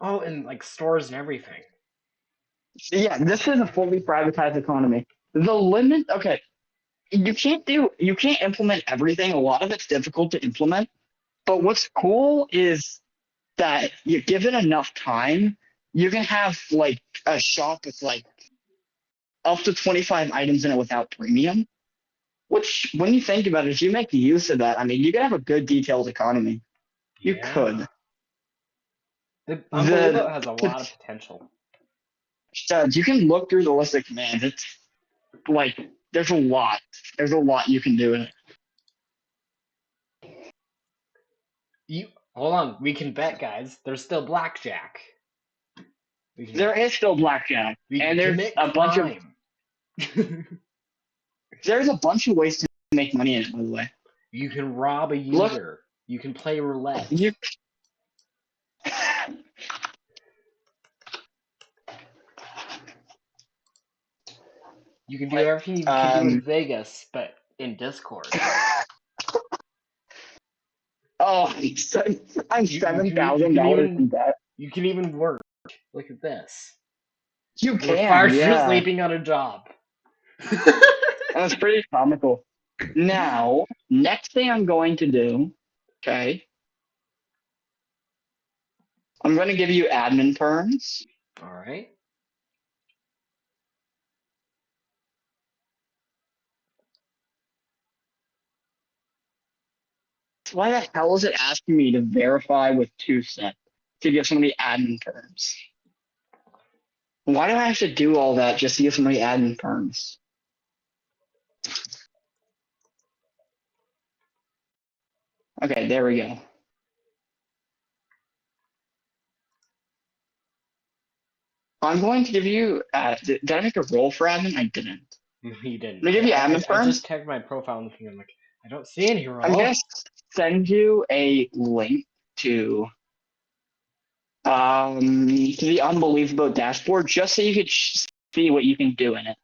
S1: Oh, and like stores and everything.
S2: Yeah, this is a fully privatized economy. The limit, okay, you can't implement everything. A lot of it's difficult to implement. But what's cool is that you given enough time, you can have like a shop with like up to 25 items in it without premium. Which, when you think about it, if you make use of that, I mean, you can have a good detailed economy. You could.
S1: Unbelievable has a lot of potential.
S2: You can look through the list of commands. It's like there's a lot. There's a lot you can do in it.
S1: Hold on, we can bet, guys. There's still blackjack.
S2: There is still blackjack, and there's a bunch of there's a bunch of ways to make money in it. By the way,
S1: you can rob a user. You can play roulette. You can do everything you can do in Vegas, but in Discord.
S2: Oh, I'm $7,000 in debt.
S1: You can even work. Look at this.
S2: You
S1: We're
S2: can,
S1: fired
S2: yeah.
S1: for sleeping on a job.
S2: That's pretty comical. Now, next thing I'm going to do, okay, I'm going to give you admin terms.
S1: All right.
S2: Why the hell is it asking me to verify with 2-step to give somebody admin terms? Why do I have to do all that just to give somebody admin terms? Okay, there we go. I'm going to give you. Did I make a roll for admin? I didn't.
S1: You didn't.
S2: Let me give you admin terms.
S1: I just checked my profile and I'm like, I don't see any roll.
S2: I'm going to send you a link to the unbelievable dashboard just so you could see what you can do in it.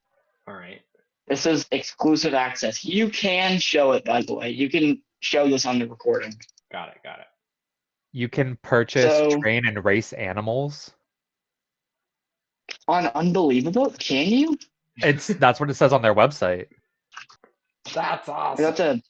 S1: All right.
S2: This is exclusive access. You can show it, by the way. You can show this on the recording.
S1: Got it.
S5: You can purchase, train, and race animals.
S2: On Unbelievable? Can you?
S5: That's what it says on their website.
S1: That's awesome.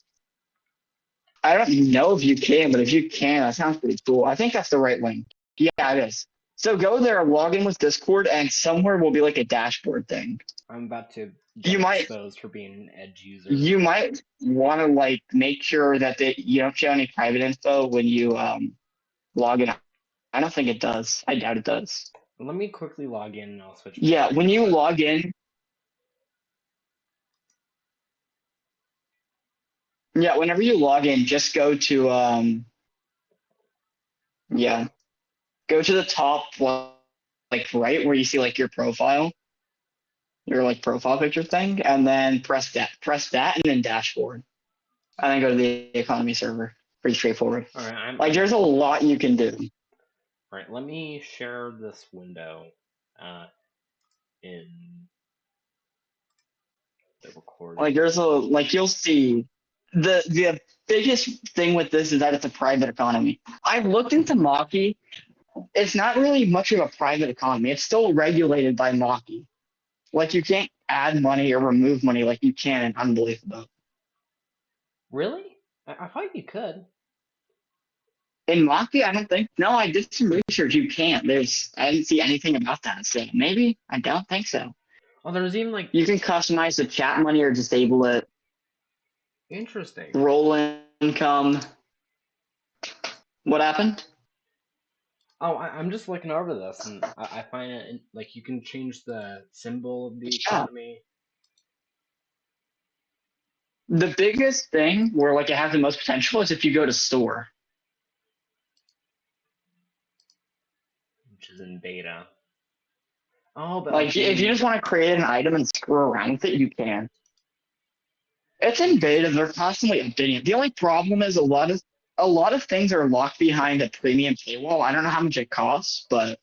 S2: I don't know if you can, but if you can, that sounds pretty cool. I think that's the right link. Yeah, it is. So go there, log in with Discord, and somewhere will be like a dashboard thing.
S1: I'm about to get exposed for being an Edge user.
S2: You might want to like make sure that you don't show any private info when you log in. I don't think it does. I doubt it does.
S1: Let me quickly log in and I'll switch.
S2: Yeah, when you log in. Yeah, whenever you log in, just go to go to the top, like right where you see like your profile, your like profile picture thing, and then press that, and then dashboard, and then go to the economy server. Pretty straightforward.
S1: All right,
S2: like there's a lot you can do.
S1: All right, let me share this window in the recording.
S2: Like there's you'll see the biggest thing with this is that it's a private economy. I've looked into Maki. It's not really much of a private economy. It's still regulated by Maki. Like you can't add money or remove money like you can in Unbelievable.
S1: Really? I thought you could.
S2: In Mafia, I don't think. No, I did some research. You can't. I didn't see anything about that. So maybe I don't think so.
S1: Oh, there's even like
S2: You can customize the chat money or disable it.
S1: interesting.
S2: Roll income. What happened?
S1: Oh, I'm just looking over this, and I find it like you can change the symbol of the economy.
S2: The biggest thing where like it has the most potential is if you go to store.
S1: Which is in beta. Oh, but
S2: Like if you just want to create an item and screw around with it, you can. It's in beta. They're constantly updating it. The only problem is a lot of things are locked behind a premium paywall. I don't know how much it costs, but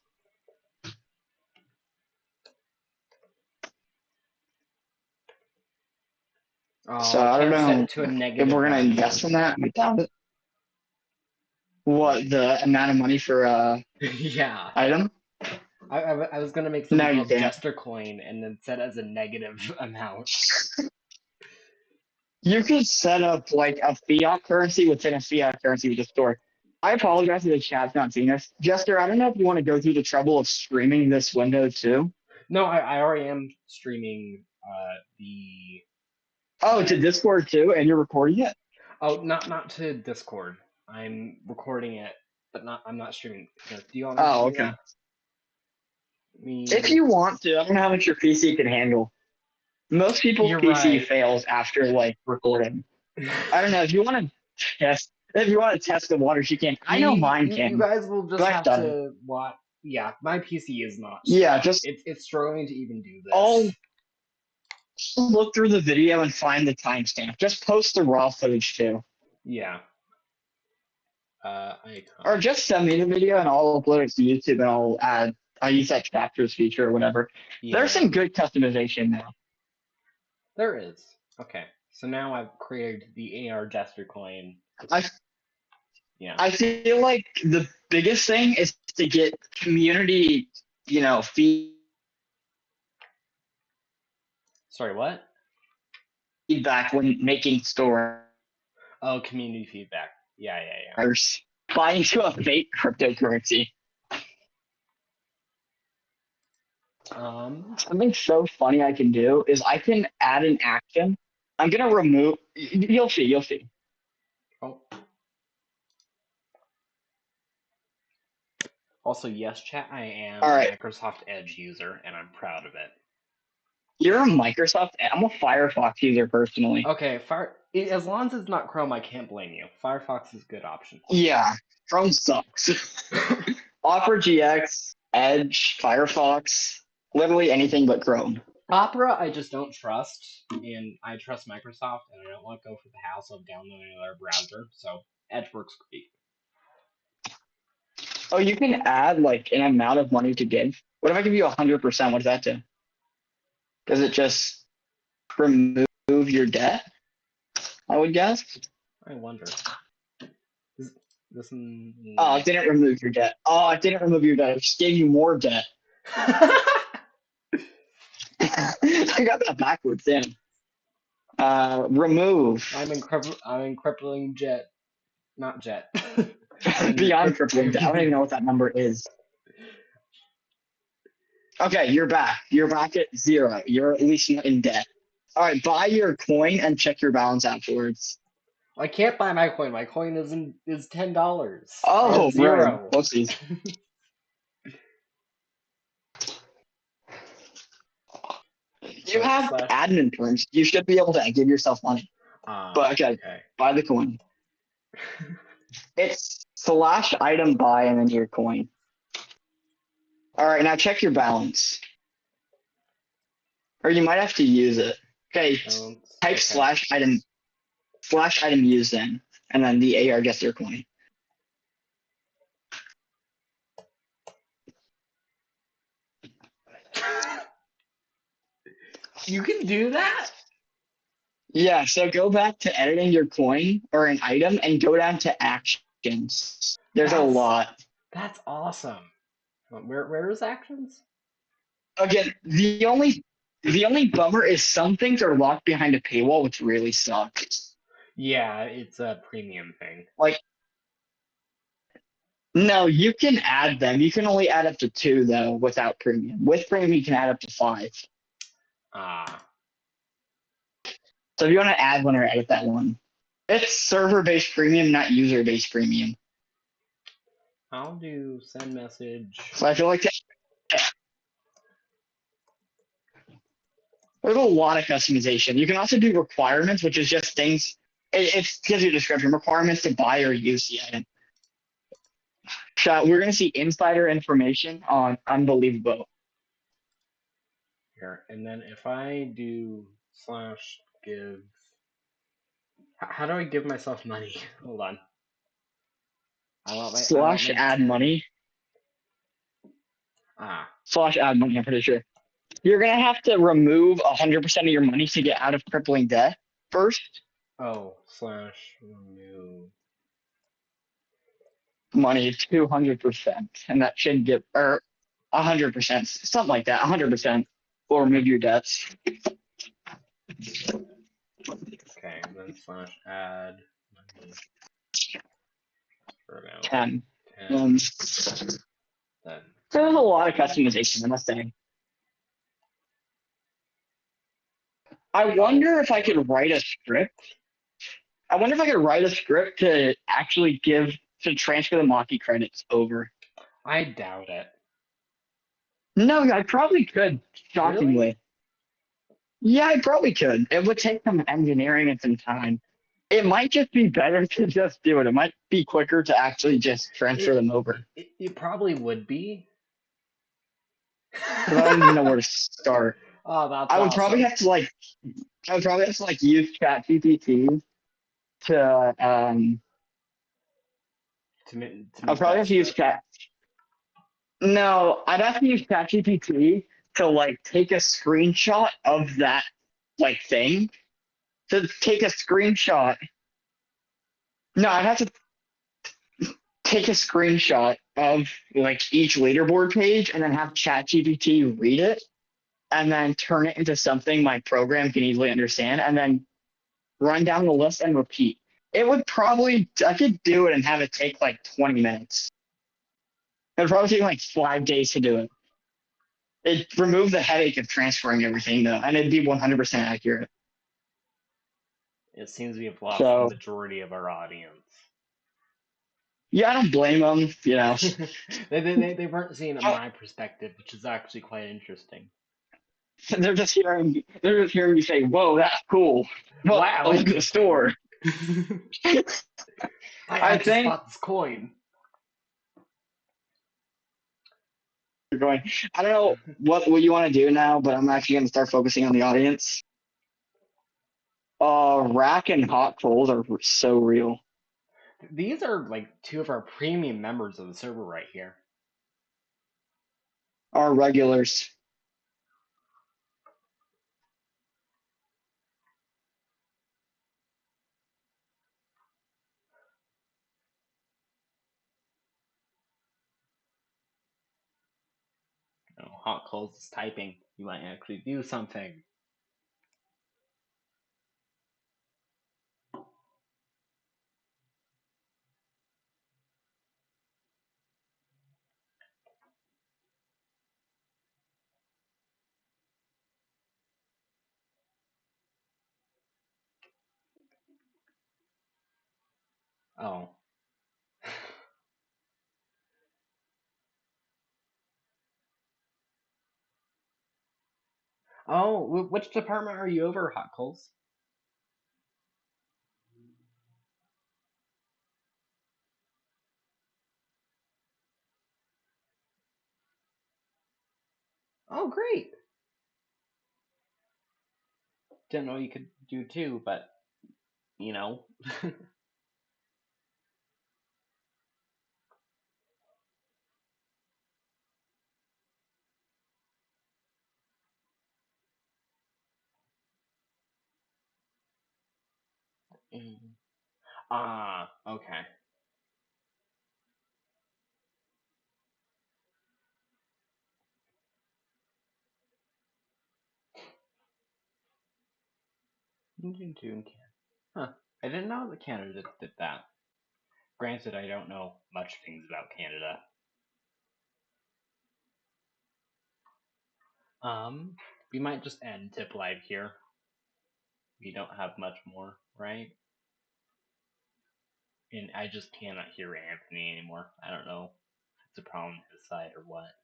S2: so I don't
S1: can't set
S2: know
S1: it to a
S2: if
S1: negative
S2: we're gonna
S1: value.
S2: invest in that. I doubt it. What, the amount of money for
S1: Yeah.
S2: item?
S1: I was gonna make something
S2: No, you
S1: called
S2: can't.
S1: Jester Coin and then set as a negative amount.
S2: You could set up like a fiat currency within a fiat currency with a store. I apologize if the chat's not seeing this. Jester, I don't know if you want to go through the trouble of streaming this window too.
S1: No, I already am streaming the.
S2: Oh, to Discord too, and you're recording it?
S1: Oh, not to Discord. I'm recording it, but I'm not streaming. Do you want me to do
S2: Oh, okay.
S1: that?
S2: If you want to, I don't know how much your PC can handle. Most people's
S1: You're
S2: PC
S1: right.
S2: fails after like recording. I don't know if you want to test. If you want to test the waters, you can. I know mine can.
S1: You guys will just
S2: but I've
S1: have
S2: done it.
S1: to watch. Yeah, my PC is not.
S2: Yeah,
S1: strong.
S2: just
S1: it's struggling to even do this.
S2: I'll look through the video and find the timestamp. Just post the raw footage too.
S1: Yeah.
S2: Or just send me the video and I'll upload it to YouTube and I'll use that chapters feature or whatever.
S1: Yeah.
S2: There's some good customization now.
S1: There is. Okay. So now I've created the ARJester coin. Yeah.
S2: I feel like the biggest thing is to get community,
S1: Sorry, what?
S2: feedback when making stores.
S1: Oh, community feedback. Yeah.
S2: Buy into a fake cryptocurrency. Something so funny I can do is I can add an action. I'm gonna remove. You'll see.
S1: Oh. Also, yes, chat. I am
S2: All right.
S1: a Microsoft Edge user, and I'm proud of it.
S2: You're a Microsoft. I'm a Firefox user personally.
S1: Okay, as long as it's not Chrome, I can't blame you. Firefox is a good option.
S2: Yeah, Chrome sucks. Opera GX, Edge, Firefox, literally anything but Chrome.
S1: Opera, I just don't trust, and I trust Microsoft, and I don't want to go for the hassle of downloading another browser. So Edge works great.
S2: Oh, you can add like an amount of money to give. What if I give you 100%? What does that do? Does it just remove your debt? I would guess.
S1: I wonder.
S2: Oh, it didn't remove your debt. Oh, it didn't remove your debt. It just gave you more debt. I got that backwards, damn. Remove.
S1: I'm in crippling jet. Not jet.
S2: Beyond crippling debt. I don't even know what that number is. Okay, you're back. You're back at 0. You're at least not in debt. All right, buy your coin and check your balance afterwards.
S1: I can't buy my coin. My coin is $10.
S2: Oh,
S1: 0.
S2: Whoopsies. You have admin terms. You should be able to give yourself money. But okay, buy the coin. It's /item buy and then your coin. All right, now check your balance. Or you might have to use it. Okay, type /item use then, and then the ARJester coin.
S1: You can do that?
S2: Yeah, so go back to editing your coin or an item and go down to actions. There's a lot.
S1: That's awesome. Where is actions?
S2: Again, the only bummer is some things are locked behind a paywall, which really sucks.
S1: Yeah, it's a premium thing.
S2: Like No, you can add them. You can only add up to 2 though without premium. With premium, you can add up to 5.
S1: Ah,
S2: So if you want to add one or edit that one, it's server-based premium, not user-based premium.
S1: I'll do send message.
S2: So I feel like there's a lot of customization. You can also do requirements, which is just things. It gives you a description. Requirements to buy or use the item. So we're going to see insider information on Unbelievable.
S1: Here, and then if I do slash give, how do I give myself money? Hold on.
S2: Slash add money.
S1: Ah,
S2: Slash add money, I'm pretty sure. You're going to have to remove 100% of your money to get out of crippling debt first.
S1: oh, slash remove.
S2: Money 200%. And that should get, or 100%, something like that. 100% will remove your debts.
S1: Okay, and then slash add money. For now,
S2: 10.
S1: 10. Then.
S2: So there's a lot of customization, I must say. I wonder if I could write a script. I wonder if I could write a script to actually to transfer the Maki credits over.
S1: I doubt it.
S2: No, I probably could, shockingly.
S1: Really?
S2: Yeah, I probably could. It would take some engineering and some time. It might just be better to just do it. It might be quicker to actually just transfer them over.
S1: It probably would be.
S2: Because I don't even know where to start.
S1: Oh, that's
S2: I would
S1: awesome.
S2: probably have to use ChatGPT to I'd probably have to use Chat. No, I'd have to use ChatGPT to like take a screenshot of that like thing. To take a screenshot. No, I'd have to take a screenshot of like each leaderboard page and then have ChatGPT read it and then turn it into something my program can easily understand and then run down the list and repeat. I could do it and have it take like 20 minutes. It would probably take like 5 days to do it. It removed the headache of transferring everything though, and it'd be 100% accurate.
S1: It seems we have lost
S2: So,
S1: the majority of our audience.
S2: yeah, I don't blame them, you know.
S1: they weren't seeing it my perspective, which is actually quite interesting.
S2: They're just hearing me say, "Whoa, that's cool." Well,
S1: Wow,
S2: look at the store.
S1: I just
S2: think
S1: bought this coin.
S2: you're going. I don't know what you want to do now, but I'm actually going to start focusing on the audience. Rack and hot coals are so real.
S1: These are like 2 of our premium members of the server right here.
S2: Our regulars.
S1: Oh, hot coals is typing. You might actually do something. Oh. Oh, which department are you over, hot coals? Oh, great. Didn't know you could do 2, but you know. Ah, okay. Huh. I didn't know the Canada did that. Granted, I don't know much things about Canada. We might just end Tip Live here. We don't have much more, right? And I just cannot hear Anthony anymore. I don't know if it's a problem on his side or what.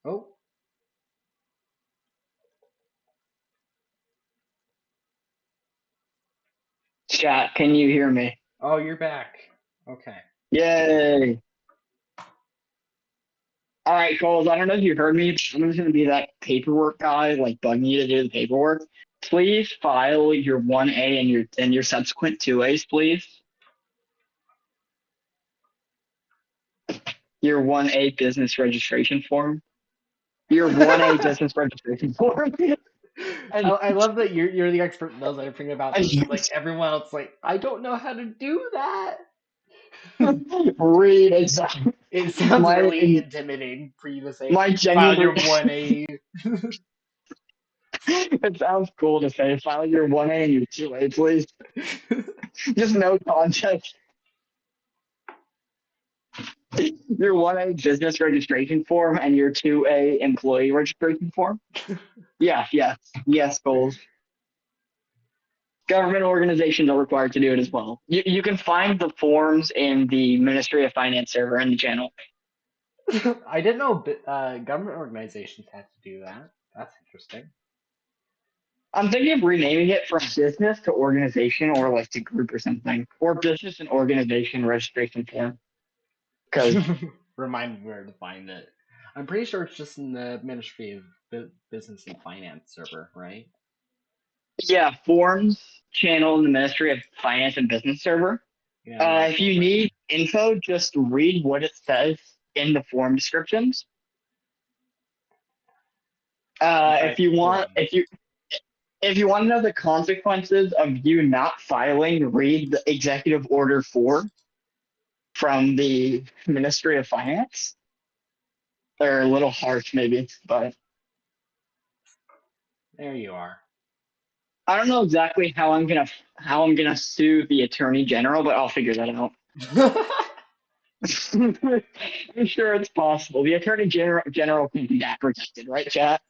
S1: Oh.
S2: Chat, can you hear me?
S1: Oh, you're back. Okay.
S2: Yay. All right, Coles, I don't know if you heard me, but I'm just going to be that paperwork guy, like bugging you to do the paperwork. Please file your 1A and your subsequent 2As, please. Your 1A business registration form. Your 1A business registration form.
S1: I love that you're the expert that knows everything about this.
S2: And-
S1: Like everyone else, like I don't know how to do that.
S2: Read exactly.
S1: It sounds
S2: My-
S1: really intimidating for you to say.
S2: My
S1: File your
S2: genuine.
S1: 1A.
S2: It sounds cool to say. File your 1A and your 2A, please. Just no context. Your 1A business registration form and your 2A employee registration form? Yes, goals. Government organizations are required to do it as well. You can find the forms in the Ministry of Finance server in the channel.
S1: I didn't know government organizations had to do that. That's interesting.
S2: I'm thinking of renaming it from business to organization or like to group or something. Or business and organization registration form. Because
S1: Remind me where to find it. I'm pretty sure it's just in the Ministry of Business and Finance server, right?
S2: yeah, forms channel in the Ministry of Finance and Business server.
S1: Yeah.
S2: If you need info, just read what it says in the form descriptions. If you want to know the consequences of you not filing, read the Executive Order 4 from the Ministry of Finance. They're a little harsh, maybe, but
S1: There you are.
S2: I don't know exactly how I'm gonna sue the Attorney General, but I'll figure that out. I'm sure it's possible. The Attorney General can be that protected, right, chat?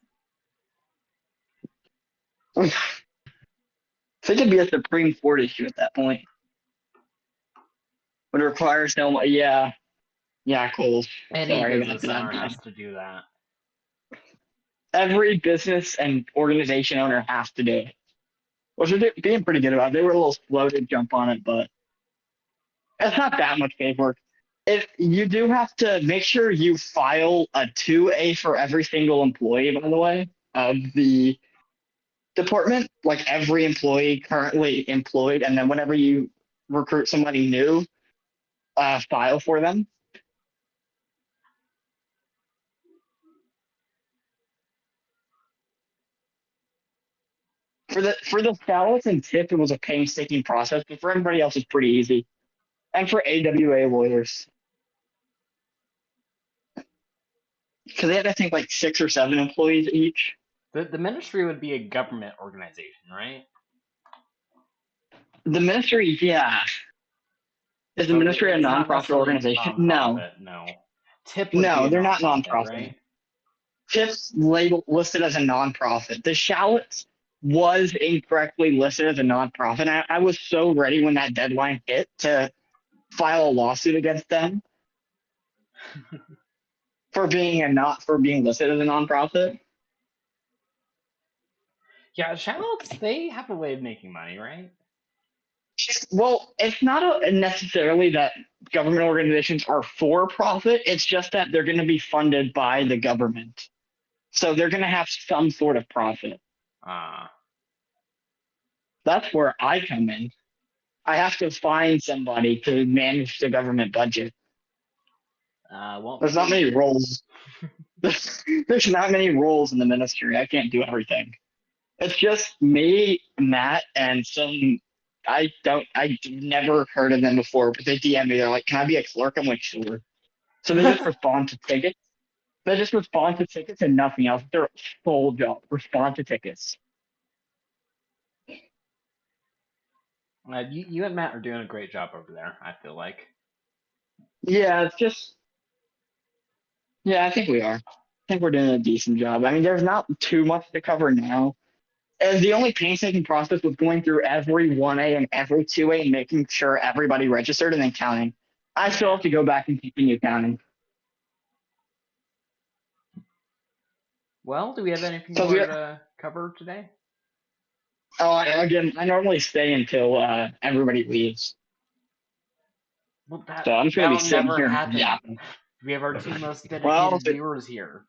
S2: I think it'd be a Supreme Court issue at that point. Would require no, yeah, Cole.
S1: Any
S2: Sorry about
S1: business owner has to do that.
S2: Every business and organization owner has to do it. Which they're being pretty good about it. They were a little slow to jump on it, but it's not that much paperwork. If you do have to make sure you file a 2A for every single employee, by the way, of the department, like every employee currently employed, and then whenever you recruit somebody new, file for them. For the ballots and tip, it was a painstaking process, but for everybody else, it's pretty easy. And for AWA lawyers, because they had, I think, like 6 or 7 employees each.
S1: The ministry would be a government organization, right?
S2: The ministry, yeah. Is the ministry a
S1: It's not
S2: nonprofit
S1: necessarily
S2: organization?
S1: non-profit, no. TIP would be
S2: No,
S1: a
S2: they're not
S1: non-profit,
S2: nonprofit.
S1: right?
S2: TIP's listed as a nonprofit. The Shallots was incorrectly listed as a nonprofit. I was so ready when that deadline hit to file a lawsuit against them for being listed as a nonprofit.
S1: Yeah, shout-outs, they have a way of making money, right?
S2: Well, it's not necessarily that government organizations are for profit. It's just that they're going to be funded by the government. So they're going to have some sort of profit. That's where I come in. I have to find somebody to manage the government budget. There's not many roles. There's not many roles in the ministry. I can't do everything. It's just me, Matt, and some. I've never heard of them before, but they DM me. They're like, "Can I be a clerk?" I'm like, "Sure." So they just respond to tickets. They're just response to tickets and nothing else. They're full job response to tickets.
S1: You and Matt are doing a great job over there, I feel like.
S2: Yeah, it's just. Yeah, I think we are. I think we're doing a decent job. I mean, there's not too much to cover now. And the only painstaking process was going through every 1A and every 2A and making sure everybody registered and then counting. I still have to go back and continue counting.
S1: Well, do we have anything
S2: So
S1: more to cover today?
S2: Again, I normally stay until everybody leaves.
S1: Well,
S2: So I'm just gonna be
S1: that'll
S2: sitting
S1: never
S2: here
S1: happen.
S2: yapping.
S1: We have our two most
S2: Well,
S1: dedicated viewers here.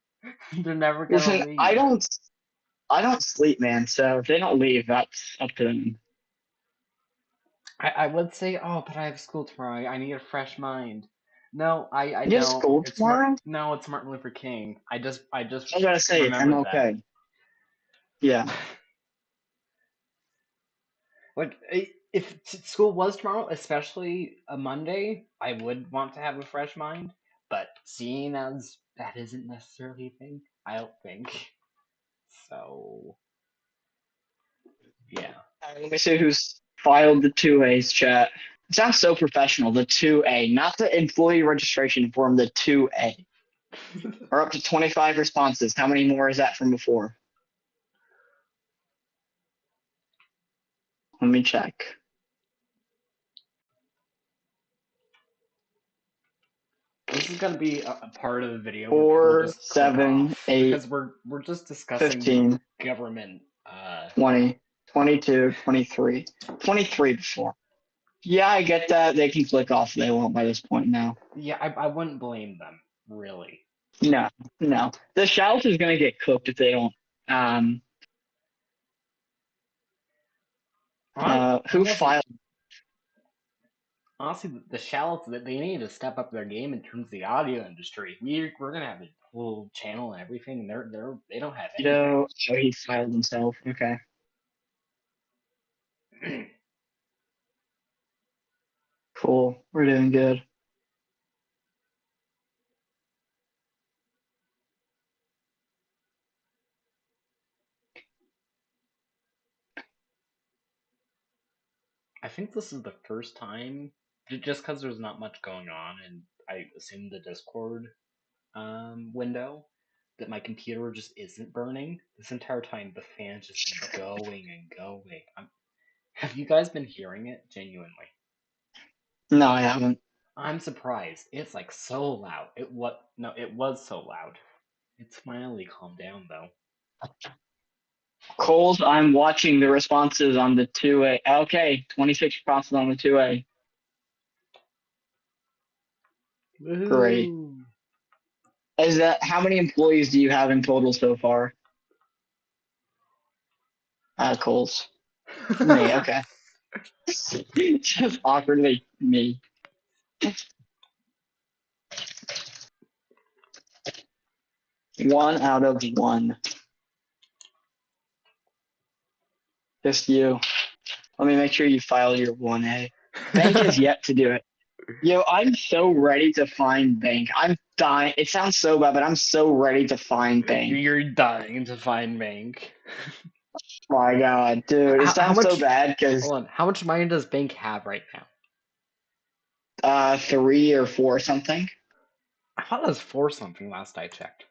S1: They're never gonna
S2: listen,
S1: leave.
S2: I don't sleep, man. So if they don't leave, that's up to them.
S1: I would say, oh, but I have school tomorrow. I need a fresh mind. No, I
S2: You have
S1: don't.
S2: school tomorrow?
S1: No, it's Martin Luther King. I just
S2: I was gonna say it's
S1: remembered that.
S2: MLK. Yeah.
S1: Like, if school was tomorrow, especially a Monday, I would want to have a fresh mind. But seeing as that isn't necessarily a thing, I don't think. So, yeah.
S2: Let me see who's filed the 2A's chat. It sounds so professional. The 2A, not the employee registration form. The 2A. Or up to 25 responses. How many more is that from before? Let me check.
S1: This is gonna be a part of the video
S2: 4,
S1: we'll just click
S2: 7,
S1: off
S2: 8,
S1: because we're just discussing
S2: 15,
S1: government.
S2: 20, 22, 23. 23 before. Yeah, I get that. They can click off if they want by this point now.
S1: Yeah, I wouldn't blame them really.
S2: No. The shout is going to get cooked if they don't. Who filed?
S1: Honestly, the shallots that they need to step up their game in terms of the audio industry. We're gonna have a whole channel and everything, and they don't have anything.
S2: Oh, he filed himself. Okay. Cool. We're doing good.
S1: I think this is the first time, just because there's not much going on, and I assume the Discord window, that my computer just isn't burning. This entire time, the fan's just been going and going. Have you guys been hearing it? Genuinely.
S2: No, I haven't.
S1: I'm surprised. It's like so loud. It was so loud. It's finally calmed down though.
S2: Coles, I'm watching the responses on the 2A. Okay, 26 responses on the 2A. Great.
S1: Woohoo.
S2: Is that how many employees do you have in total so far? Coles. Me, okay. Just awkwardly me. One out of one. Just you. Let me make sure you file your 1A. Bank has yet to do it. Yo, I'm so ready to find Bank. I'm dying. It sounds so bad, but I'm so ready to find Bank.
S1: You're dying to find Bank.
S2: My God, dude, it sounds so bad because
S1: Hold on, how much money does Bank have right now?
S2: 3 or 4 something.
S1: I thought it was 4 something last I checked.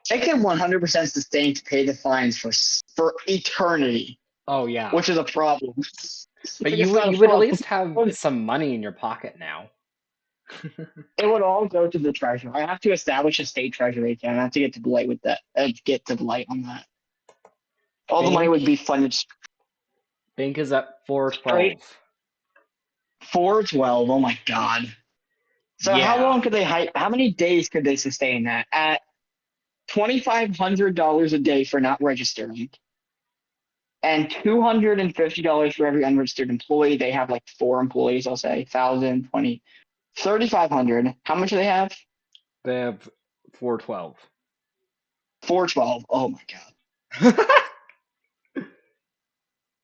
S2: It can 100% sustain to pay the fines for eternity.
S1: Oh yeah.
S2: Which is a problem.
S1: But you would at least have some money in your pocket now.
S2: It would all go to the treasury. I have to establish a state treasury account. I have to get to Blight with that. Get to Blight on that. All the money would be funded.
S1: Bank is at 412.
S2: 412. Oh my God. So
S1: Yeah.
S2: how long could they how many days could they sustain that at $2,500 a day for not registering? And $250 for every unregistered employee. They have like 4 employees, I'll say. 1,000, 20, 3,500. How much do they have?
S1: They have 412.
S2: 412. Oh my God.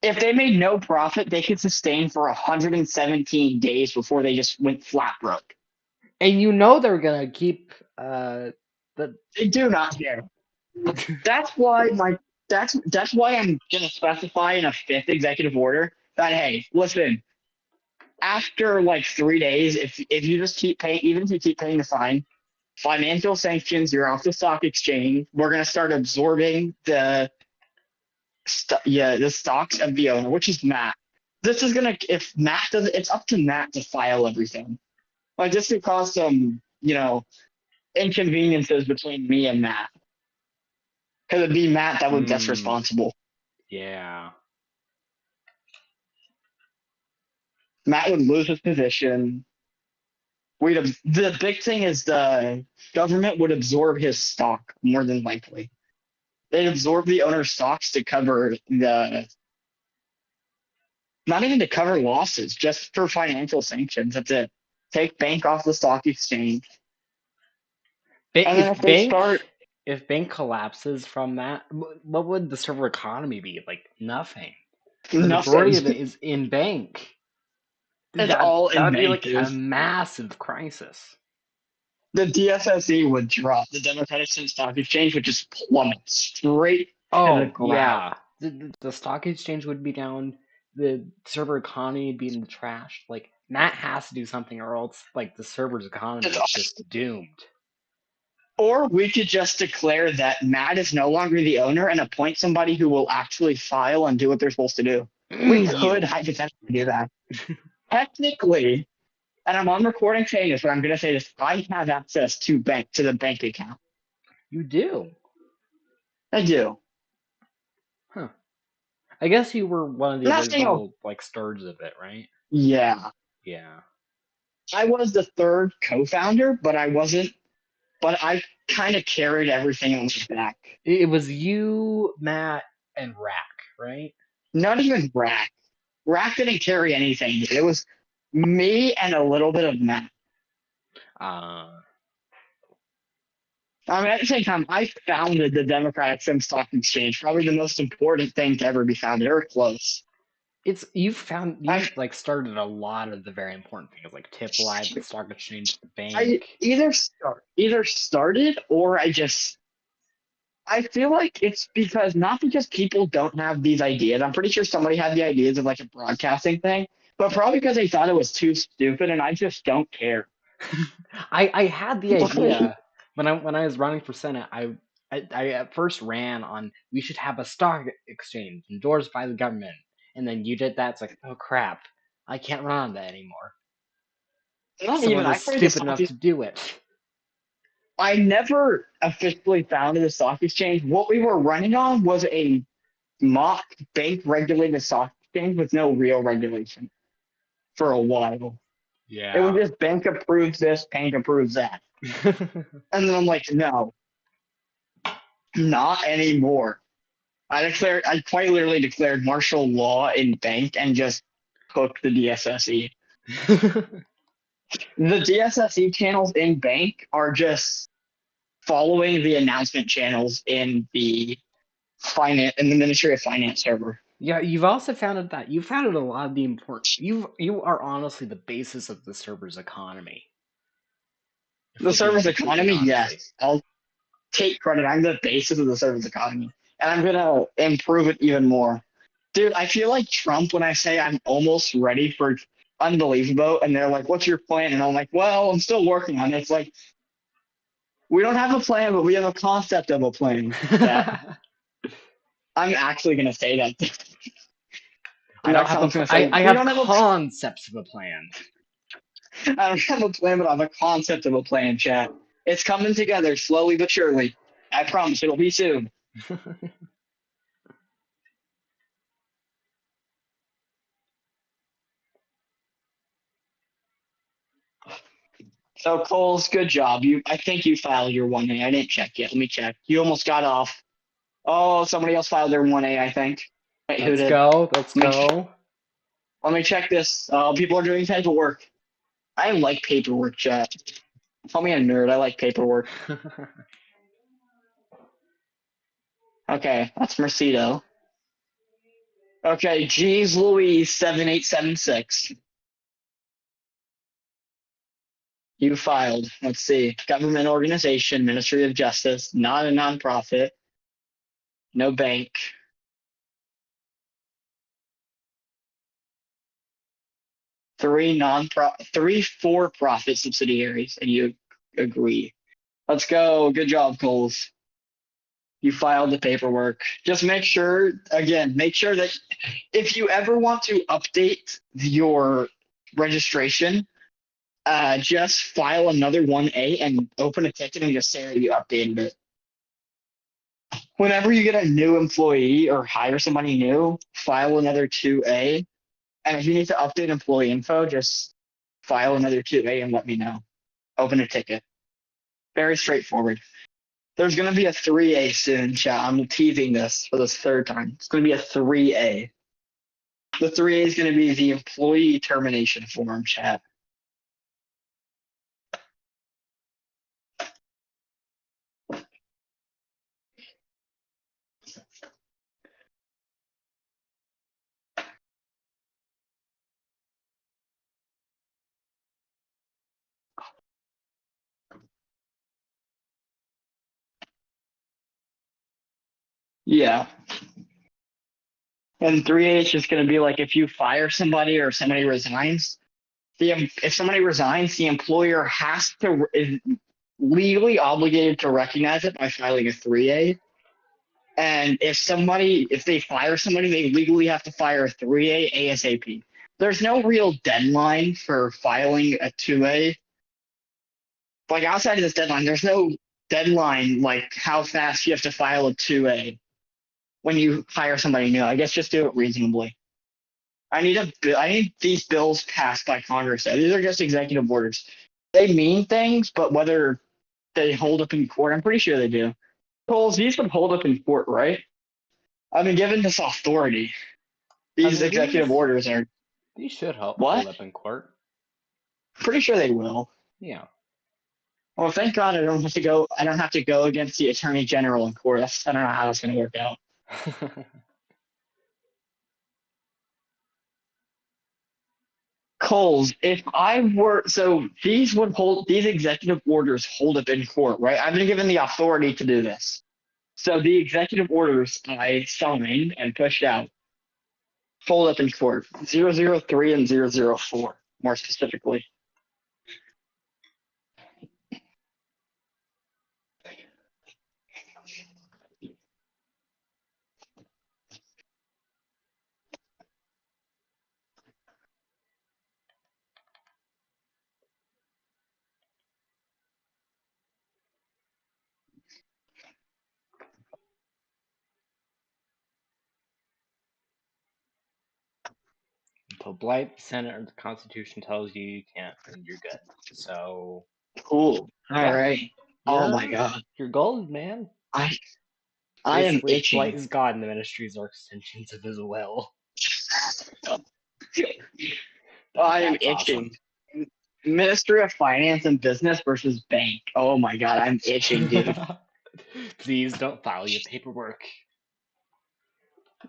S2: If they made no profit, they could sustain for 117 days before they just went flat broke.
S1: And you know they're gonna keep the
S2: They do not care. That's why that's why I'm gonna specify in a fifth executive order that hey, listen, after like 3 days, if you just keep paying, even if you keep paying the fine, financial sanctions, you're off the stock exchange. We're gonna start absorbing the stocks of the owner, which is Matt. This is gonna if Matt does it, it's up to Matt to file everything. Like this could cause some, inconveniences between me and Matt. Because it'd be Matt that's responsible.
S1: Yeah.
S2: Matt would lose his position. The big thing is the government would absorb his stock more than likely. They'd absorb the owner's stocks to cover not even to cover losses, just for financial sanctions. That's it. Take bank off the stock exchange. And then
S1: If bank collapses from that, what would the server economy be? Like nothing. The majority of it is in bank.
S2: It's all in
S1: That would be
S2: bank,
S1: like a massive crisis.
S2: The DSSE would drop. The Democratic Stock Exchange would just plummet straight to the ground.
S1: Yeah. The stock exchange would be down. The server economy would be in the trash. Like Matt has to do something, or else like the server's economy is just doomed.
S2: Or we could just declare that Matt is no longer the owner and appoint somebody who will actually file and do what they're supposed to do. We could hypothetically do that. Technically, and I'm on recording saying this, but I'm going to say this: I have access to the bank account.
S1: You do?
S2: I do.
S1: Huh. I guess you were one of the original starters of it, right?
S2: Yeah.
S1: Yeah.
S2: I was the third co-founder, but I wasn't. But I kind of carried everything on my back.
S1: It was you, Matt, and Rack, right?
S2: Not even Rack. Rack didn't carry anything. It was me and a little bit of Matt. I mean, at the same time, I founded the Democratic Stock Exchange, probably the most important thing to ever be founded, or close.
S1: You started a lot of the very important things, like Tip Live, the stock exchange, the bank.
S2: I either started or I feel like it's not because people don't have these ideas. I'm pretty sure somebody had the ideas of like a broadcasting thing, but probably because they thought it was too stupid, and I just don't care.
S1: I had the idea when I was running for Senate. I at first ran on we should have a stock exchange endorsed by the government, and then you did that. It's like, oh crap, I can't run on that anymore. Someone was stupid enough to do it.
S2: I never officially founded a stock exchange. What we were running on was a mock bank-regulated stock exchange with no real regulation for a while.
S1: Yeah.
S2: It was just bank approves this, bank approves that. And then I'm like, no, not anymore. I quite literally declared martial law in bank and just hooked the DSSE. The DSSE channels in bank are just following the announcement channels in the Ministry of Finance server.
S1: Yeah, you've also founded that. You founded a lot of the important. You are honestly the basis of the server's economy.
S2: The server's economy, yes. I'll take credit. I'm the basis of the server's economy, and I'm gonna improve it even more. Dude, I feel like Trump when I say I'm almost ready for Unbelievable, and they're like, "What's your plan?" And I'm like, "Well, I'm still working on it." It's like we don't have a plan, but we have a concept of a plan. I'm actually gonna say that.
S1: I have concepts of a plan.
S2: I don't have a plan, but I have a concept of a plan, chat. It's coming together slowly but surely. I promise it'll be soon. So Coles, good job. I think you filed your 1A. I didn't check yet. Let me check. You almost got off. Oh, somebody else filed their 1A, I think. Wait, who did?
S1: Let's go.
S2: Let me check this. People are doing paperwork. I like paperwork, chat. Call me a nerd. I like paperwork. Okay, that's Mercedo. Okay, G's Louise 7876. You filed. Let's see. Government organization, Ministry of Justice, not a nonprofit, no bank. Three for-profit subsidiaries, and you agree. Let's go. Good job, Coles. You filed the paperwork. Just make sure that if you ever want to update your registration, just file another 1A and open a ticket and just say that you updated it. Whenever you get a new employee or hire somebody new, file another 2A. And if you need to update employee info, just file another 2A and let me know. Open a ticket. Very straightforward. There's going to be a 3A soon, chat. I'm teasing this for this third time. It's going to be a 3A. The 3A is going to be the employee termination form, chat. Yeah. And 3A is just going to be like if you fire somebody or somebody resigns, if somebody resigns, the employer is legally obligated to recognize it by filing a 3A. And if they fire somebody, they legally have to fire a 3A ASAP. There's no real deadline for filing a 2A. Like outside of this deadline, there's no deadline like how fast you have to file a 2A when you hire somebody new. I guess just do it reasonably. I need these bills passed by Congress. These are just executive orders. They mean things, but whether they hold up in court, I'm pretty sure they do. Coles, these would hold up in court, right? I've been given this authority. These executive orders are.
S1: These should hold
S2: What?
S1: up in court.
S2: Pretty sure they will.
S1: Yeah.
S2: Well, thank God I don't have to go against the Attorney General in court. I don't know how that's going to work out. Coles, these executive orders hold up in court, right? I've been given the authority to do this. So the executive orders I signed and pushed out hold up in court. 003 and 004, more specifically.
S1: Until Blight, the Senate, or the Constitution tells you you can't, and you're good. So.
S2: Cool. All right.
S1: Yeah.
S2: Oh my God.
S1: You're gold, man.
S2: I am itching.
S1: Blight is God, and the ministries are extensions of His will.
S2: I am itching. Awesome. Ministry of Finance and Business versus Bank. Oh my God, I'm itching, dude.
S1: Please don't file your paperwork.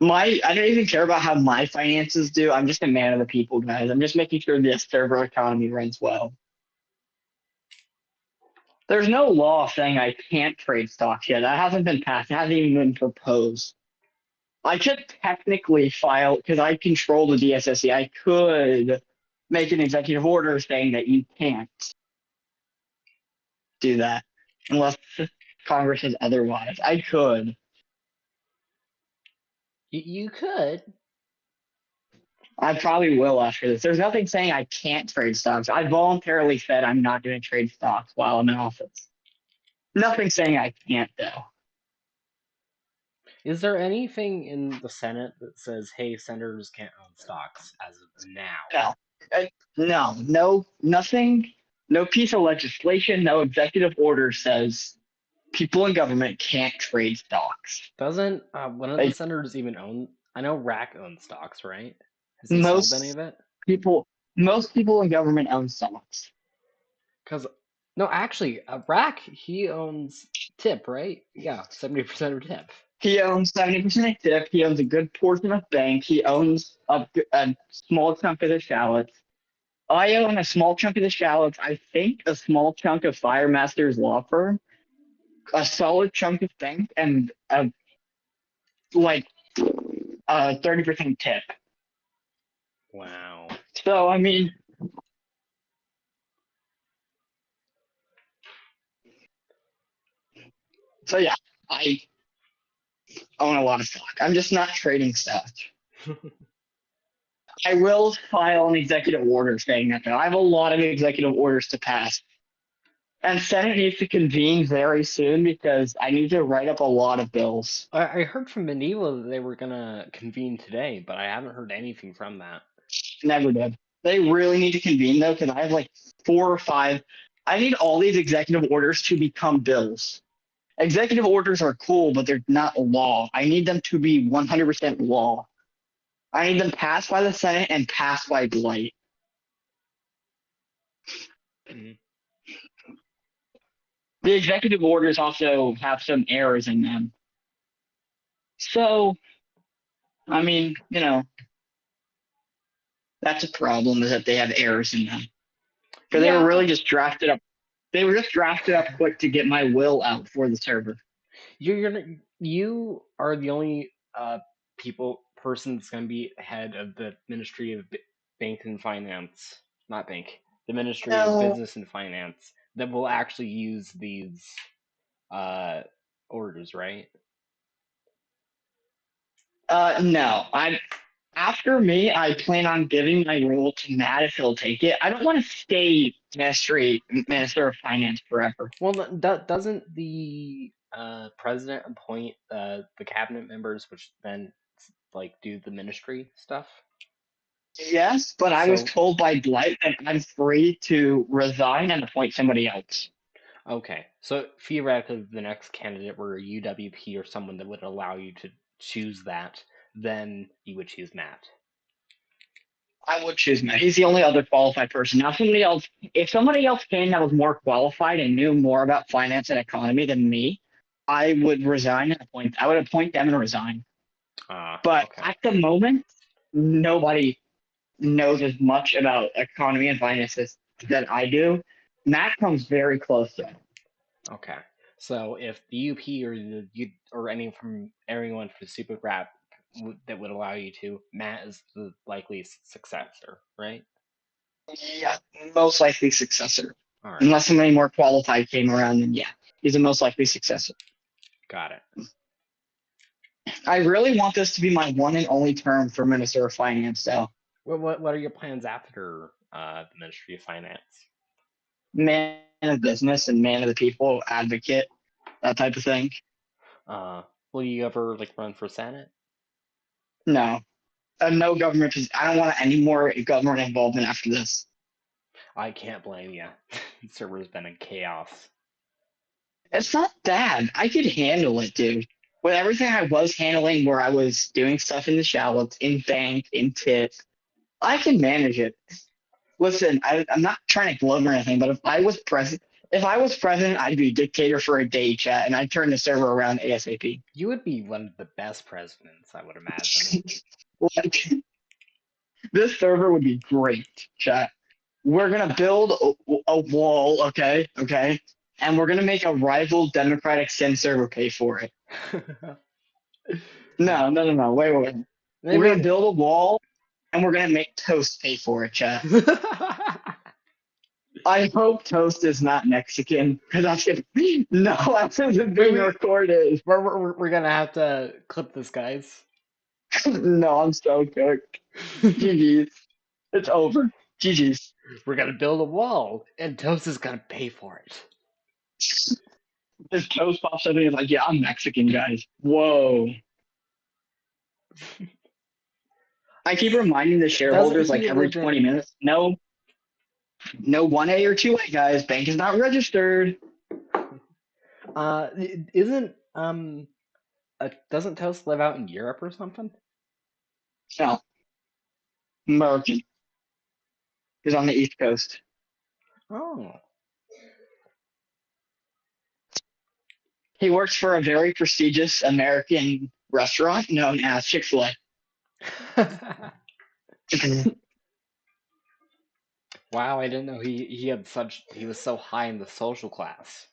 S2: I don't even care about how my finances do. I'm just a man of the people, guys. I'm just making sure the server economy runs well. There's no law saying I can't trade stocks yet. That hasn't been passed. It hasn't even been proposed. I could technically file, because I control the DSSC, I could make an executive order saying that you can't do that unless Congress says otherwise. I could.
S1: You could.
S2: I probably will after this. There's nothing saying I can't trade stocks. I voluntarily said I'm not going to trade stocks while I'm in office. Nothing saying I can't, though.
S1: Is there anything in the Senate that says, hey, senators can't own stocks as of now?
S2: No, nothing. No piece of legislation, no executive order says people in government can't trade stocks.
S1: Doesn't one of the senators even own? I know Rack owns stocks, right? Has he sold any of it?
S2: Most people in government own stocks.
S1: No, actually, Rack, he owns TIP, right? Yeah, 70% of TIP.
S2: He owns 70% of TIP. He owns a good portion of bank. He owns a small chunk of the shallots. I own a small chunk of the Shallows. I think a small chunk of Firemaster's law firm, a solid chunk of bank, and like a 30% tip.
S1: Wow.
S2: So I mean, so yeah, I own a lot of stock. I'm just not trading stock. I will file an executive order saying that though. I have a lot of executive orders to pass. And Senate needs to convene very soon because I need to write up a lot of bills.
S1: I heard from Medieval that they were gonna convene today, but I haven't heard anything from that.
S2: Never did. They really need to convene though, because I have like 4 or 5. I need all these executive orders to become bills. Executive orders are cool, but they're not law. I need them to be 100% law. I need them passed by the Senate and passed by Blight.
S1: Mhm.
S2: The executive orders also have some errors in them. So, I mean, that's a problem is that they have errors in them. Because they were
S1: Yeah,
S2: really just drafted up. They were just drafted up quick to get my will out for the server.
S1: you are the only person that's gonna be head of the Ministry of Bank and Finance, not bank, the Ministry of
S2: No,
S1: Business and Finance that will actually use these uh orders, right?
S2: no. I'm after me. I plan on giving my role to Matt if he'll take it. I don't want to stay minister of finance forever.
S1: Well, doesn't the president appoint the cabinet members, which then like do the ministry stuff?
S2: Yes, but I was
S1: So
S2: told by Blight that I'm free to resign and appoint somebody else.
S1: okay, so theoretically, if the next candidate were a UWP or someone that would allow you to choose that, then you would choose Matt.
S2: I would choose Matt. He's the only other qualified person. Now, if somebody else came that was more qualified and knew more about finance and economy than me, I would resign and appoint. I would appoint them and resign. But
S1: Okay,
S2: at the moment, nobody knows as much about economy and finances that I do. Matt comes very close to it.
S1: okay. So if the UP or anyone from Super Grab that would allow you to, Matt is the likely successor, right?
S2: Yeah, most likely successor.
S1: All right,
S2: Unless somebody more qualified came around, then yeah, he's the most likely successor.
S1: got it.
S2: I really want this to be my one and only term for Minister of Finance, though.
S1: What are your plans after the Ministry of Finance?
S2: Man of business and man of the people, advocate, that type of thing.
S1: Uh, will you ever like run for Senate?
S2: No, no government. I don't want any more government involvement after this.
S1: I can't blame you. Server's been in chaos.
S2: It's not bad. I could handle it, dude. With everything I was handling, where I was doing stuff in the shallows, in bank, in tip, I can manage it. Listen, I'm not trying to gloat or anything, but if I was president, I'd be dictator for a day, chat, and I'd turn the server around ASAP.
S1: You would be one of the best presidents, I would imagine.
S2: Like, this server would be great, chat. We're gonna build a wall, okay, and we're gonna make a rival Democratic Sin server pay for it. No. Wait. We're gonna build a wall, and we're gonna make Toast pay for it, chat. I hope Toast is not Mexican, because that's gonna be no, that's being recorded.
S1: We're gonna have to clip this, guys.
S2: No, I'm so cooked. GG's. It's over. GG's.
S1: We're gonna build a wall, and Toast is gonna pay for it.
S2: If Toast pops up and he's like, yeah, I'm Mexican, guys. Whoa. I keep reminding the shareholders
S1: Doesn't
S2: like
S1: he
S2: every
S1: live
S2: 20
S1: in?
S2: minutes. No 1A or 2A, guys. Bank is not registered.
S1: Isn't doesn't Toast live out in Europe or something?
S2: No. American. He's on the East Coast.
S1: Oh.
S2: He works for a very prestigious American restaurant known as Chick-fil-A.
S1: Wow, I didn't know he was so high in the social class.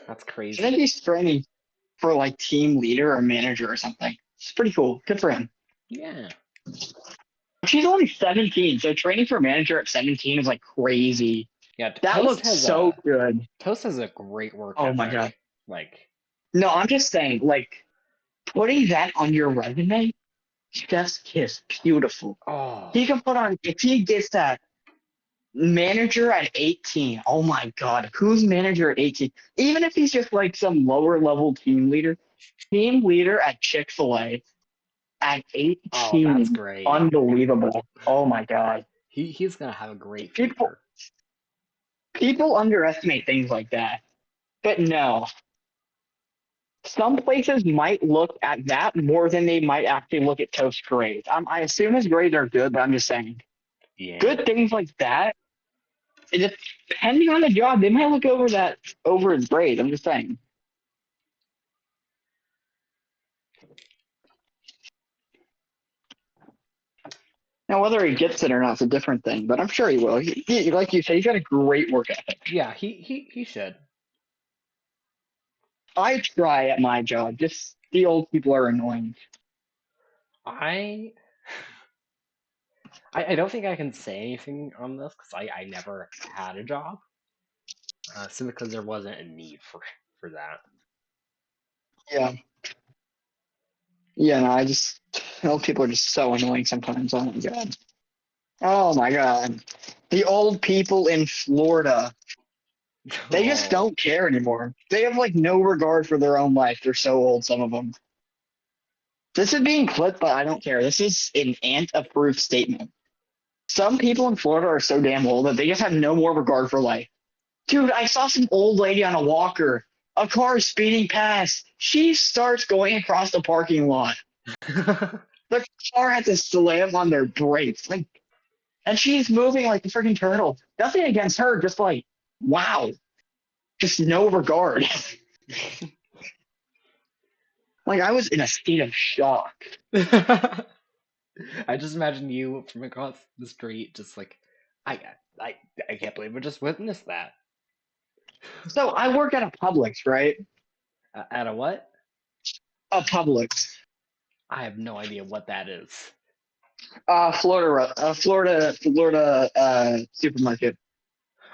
S1: That's
S2: I
S1: crazy.
S2: think he's training for like team leader or manager or something. It's pretty cool. Good for him.
S1: Yeah.
S2: She's only 17, so training for manager at 17 is like crazy.
S1: Yeah,
S2: That looks so good.
S1: Toast has a great work
S2: Oh
S1: ethic.
S2: my god.
S1: Like,
S2: No, I'm just saying, like, putting that on your resume, chef's kiss, beautiful.
S1: oh,
S2: He can put on, if he gets that manager at 18, oh my god, who's manager at 18? Even if he's just like some lower level team leader at Chick-fil-A at
S1: oh, that's
S2: 18,
S1: great.
S2: unbelievable. Oh my god.
S1: He's gonna have a great
S2: People
S1: future.
S2: people underestimate things like that. But no, some places might look at that more than they might actually look at Toast's grades. I assume his grades are good, but I'm just saying,
S1: Yeah.
S2: good things like that, depending on the job, they might look over his grades. I'm just saying. Now, whether he gets it or not is a different thing, but I'm sure he will. Like you said, he's got a great work ethic.
S1: Yeah, he should.
S2: I try at my job. Just the old people are annoying.
S1: I don't think I can say anything on this because I never had a job. Simply because there wasn't a need for that.
S2: Yeah. Yeah, no, old people are just so annoying sometimes. Oh my god. Oh my god. The old people in Florida, they just
S1: Oh,
S2: don't care anymore. They have like no regard for their own life. They're so old, some of them. This is being clipped, but I don't care. This is an ant-approved statement. Some people in Florida are so damn old that they just have no more regard for life. Dude, I saw some old lady on a walker. A car is speeding past. She starts going across the parking lot. The car had to slam on their brakes. Like, and she's moving like a freaking turtle. Nothing against her, just like, wow. Just no regard. Like, I was in a state of shock.
S1: I just imagine you from across the street, just like, I I I can't believe I just witnessed that.
S2: So I work at a Publix, right?
S1: At a what?
S2: A Publix.
S1: I have no idea what that is.
S2: Florida supermarket.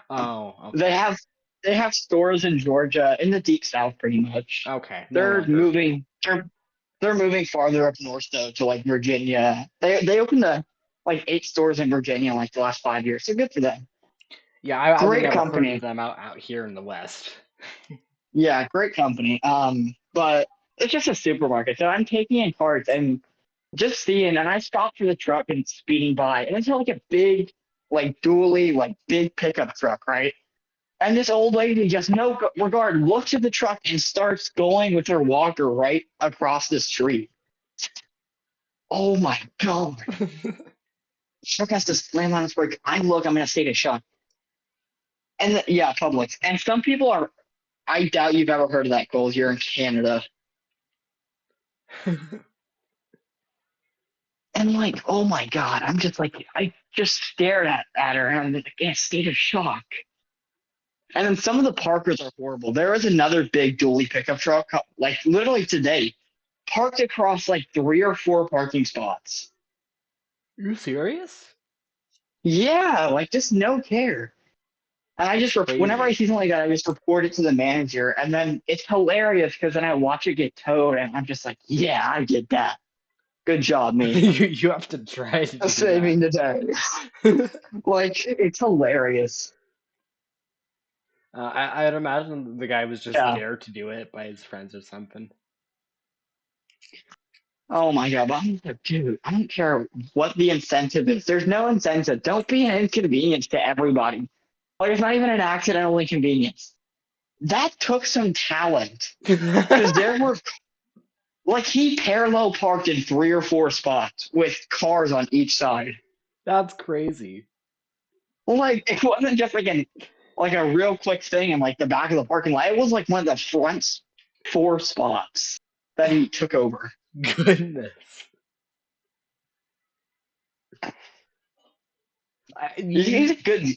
S1: Oh, okay.
S2: They have stores in Georgia, in the deep south, pretty much.
S1: Okay, no
S2: They're
S1: wonder.
S2: moving. They're moving farther up north though, to like Virginia. They opened like 8 stores in Virginia in like the last 5 years. So good for them.
S1: Yeah, I would
S2: Great
S1: never heard
S2: company.
S1: of them out here in the West.
S2: Yeah, great company. But it's just a supermarket. So I'm taking in carts and just seeing, and I stopped for the truck and it's speeding by, and it's like a big, like dually, like big pickup truck, right? And this old lady, just no regard, looks at the truck and starts going with her walker right across the street. Oh my god! Truck has to slam on its brake. I'm in a state of shock. And yeah, Publix. And some people are. I doubt you've ever heard of that, Cole. You're in Canada. And like, oh my god, I'm just like, I just stared at her and I'm like in a state of shock. And then some of the parkers are horrible. There was another big dually pickup truck, like literally today, parked across like 3 or 4 parking spots.
S1: Are you serious?
S2: Yeah, like just no care. And I just, whenever I
S1: Crazy.
S2: see something like that, I just report it to the manager. And then it's hilarious because then I watch it get towed and I'm just like, yeah, I get that. Good job, me.
S1: you have to try to do
S2: Saving the day.
S1: that.
S2: Like, it's hilarious.
S1: I'd imagine the guy was just
S2: Yeah.
S1: dared to do it by his friends or something.
S2: Oh my god, but I'm like, dude, I don't care what the incentive is. There's no incentive. Don't be an inconvenience to everybody. Like, it's not even an accidental inconvenience. That took some talent. Because there were, like, he parallel parked in 3 or 4 spots with cars on each side.
S1: That's crazy.
S2: Like, it wasn't just like a real quick thing in like the back of the parking lot. It was like one of the front 4 spots that he took over.
S1: Goodness.
S2: He's a good.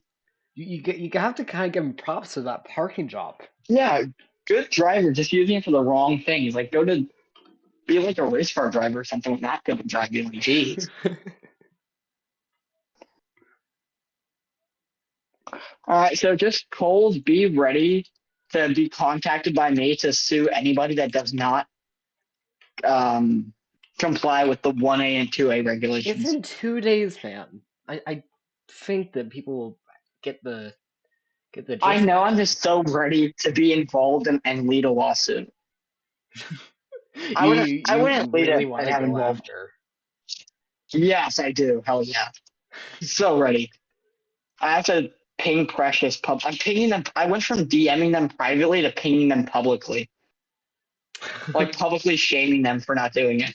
S1: You have to kind of give him props for that parking job.
S2: Yeah, good driver, just using it for the wrong things. Like, go to be like a race car driver or something, not good at driving. Jeez. All right, so just Coles, be ready to be contacted by me to sue anybody that does not comply with the 1A and 2A
S1: It's
S2: regulations.
S1: in 2 days, man. I think that people will get the gist
S2: I know,
S1: by
S2: I'm
S1: then.
S2: just so ready to be involved and lead a lawsuit. I wouldn't lead
S1: really
S2: it
S1: want
S2: and
S1: to
S2: have
S1: go
S2: involved.
S1: after.
S2: Yes, I do. Hell yeah. So ready. I have to ping Precious I'm pinging them. I went from DMing them privately to pinging them publicly. Like publicly shaming them for not doing it.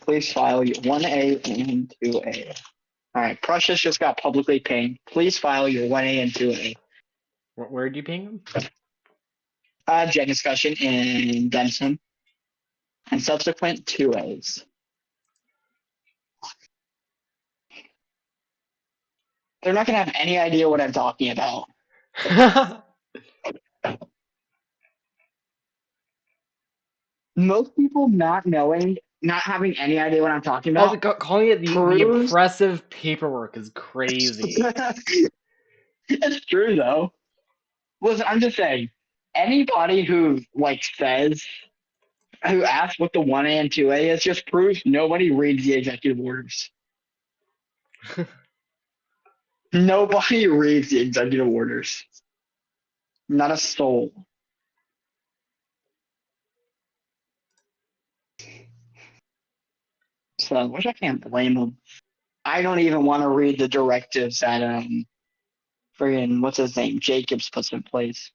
S2: Please file your 1A and 2A. All right, Precious just got publicly pinged. Please file your 1A and 2A.
S1: Where'd you ping him?
S2: Gen discussion in Denson. And subsequent 2As. They're not going to have any idea what I'm talking about. Most people not having any idea what I'm talking about.
S1: Calling it the
S2: proves-
S1: oppressive paperwork is crazy.
S2: It's true though. Listen, I'm just saying, anybody who asks what the 1A and 2A is just proves nobody reads the executive orders. Nobody reads the executive orders. Not a soul. So, which I can't blame them. I don't even want to read the directives that friggin' what's his name, Jacobs puts in place.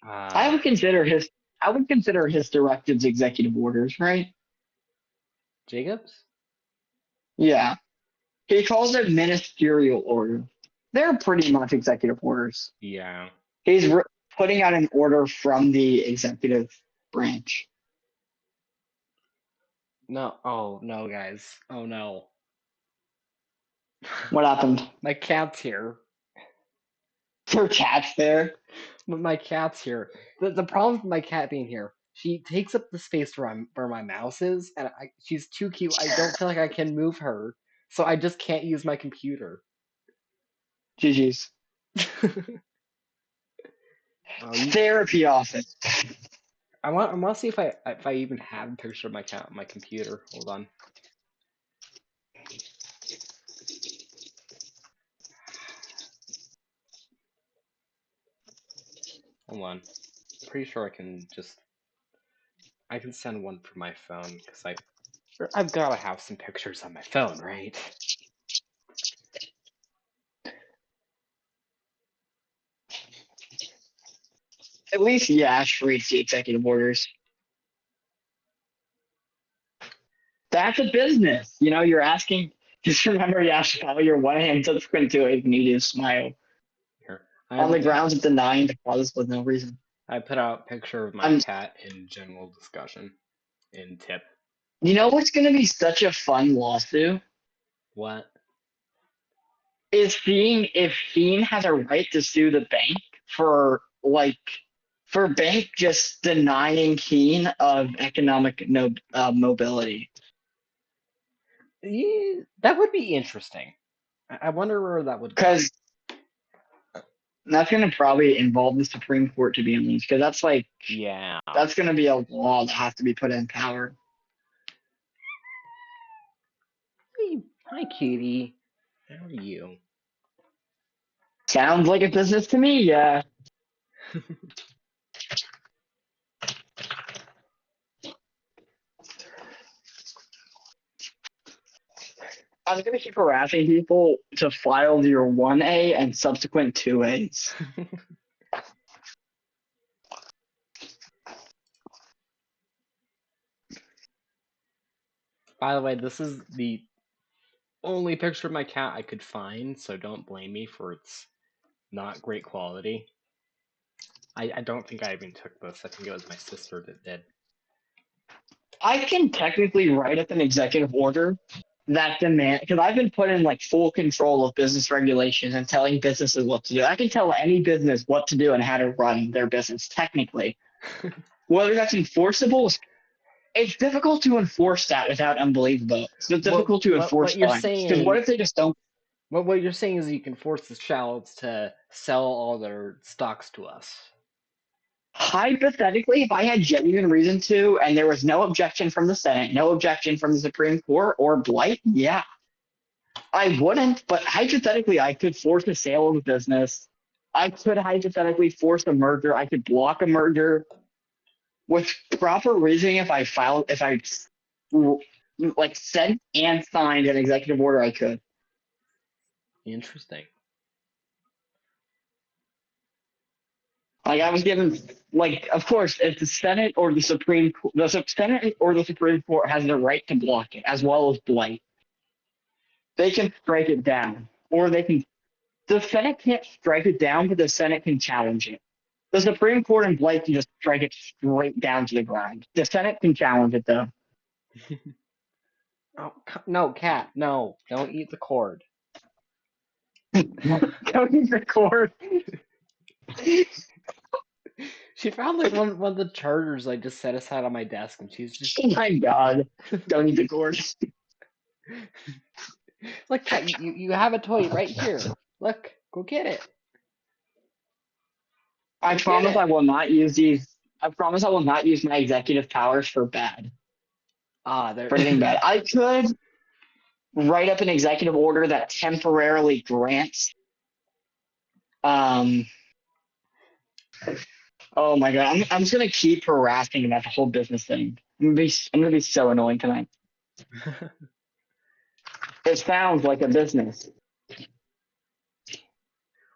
S2: I would consider his directives executive orders, right?
S1: Jacobs?
S2: Yeah. He calls it ministerial order. They're pretty much executive orders.
S1: Yeah.
S2: He's putting out an order from the executive branch.
S1: No. Oh no, guys. Oh no.
S2: What happened?
S1: My cat's here.
S2: Your cat's there?
S1: My cat's here. The problem with my cat being here, she takes up the space where my mouse is, and she's too cute. I don't feel like I can move her, so I just can't use my computer.
S2: GG's.
S1: Oh,
S2: Therapy office.
S1: I want to see if I even have a picture of my cat on my computer. Hold on. Hold on. Pretty sure I can send one from my phone because I've got to have some pictures on my phone, right?
S2: At least Yash reads the executive orders. That's a business. You know, you're asking. Just remember, Yash, follow your 1A and subsequent 2A and you to smile.
S1: Here.
S2: On the grounds of denying the cause with no reason.
S1: I put out a picture of my cat in general discussion in tip.
S2: You know what's going to be such a fun lawsuit?
S1: What?
S2: Is seeing if Fiend has a right to sue the bank for bank just denying Keen of economic mobility.
S1: Yeah, that would be interesting. I wonder where that would go.
S2: Because that's going to probably involve the Supreme Court, to be honest. Because that's that's going to be a law that has to be put in power.
S1: Hi, cutie. How are you?
S2: Sounds like a business to me, yeah. I'm going to keep harassing people to file your 1A and subsequent 2As.
S1: By the way, this is the only picture of my cat I could find, so don't blame me for its not great quality. I don't think I even took this. I think it was my sister that did.
S2: I can technically write up an executive order that demand, because I've been put in like full control of business regulations and telling businesses what to do. I can tell any business what to do and how to run their business technically. Whether that's enforceable, it's difficult to enforce that without unbelievable. It's difficult to enforce
S1: what you're
S2: fines. Because
S1: saying,
S2: what if they just don't?
S1: what you're saying is you can force the shallots to sell all their stocks to us.
S2: Hypothetically, if I had genuine reason to, and there was no objection from the Senate, no objection from the Supreme Court or Blight, yeah, I wouldn't. But hypothetically, I could force a sale of a business. I could hypothetically force a merger. I could block a merger with proper reasoning. If I like sent and signed an executive order, I could.
S1: Interesting.
S2: Like I was given, like of course, if the Senate or the Supreme Court has the right to block it, as well as Blight, they can strike it down, or they can. The Senate can't strike it down, but the Senate can challenge it. The Supreme Court and Blight can just strike it straight down to the ground. The Senate can challenge it though.
S1: Oh no, cat! No, don't eat the cord.
S2: Don't use the cord.
S1: She found like one of the chargers I just set aside on my desk, and she's just
S2: Oh my god! Don't use the cord.
S1: look, cat. You have a toy right here. Look, go get it.
S2: I promise I will not use these. I promise I will not use my executive powers for bad.
S1: There.
S2: For anything bad. I could write up an executive order that temporarily grants. Oh my god! I'm just gonna keep harassing about the whole business thing. I'm gonna be so annoying tonight. It sounds like a business.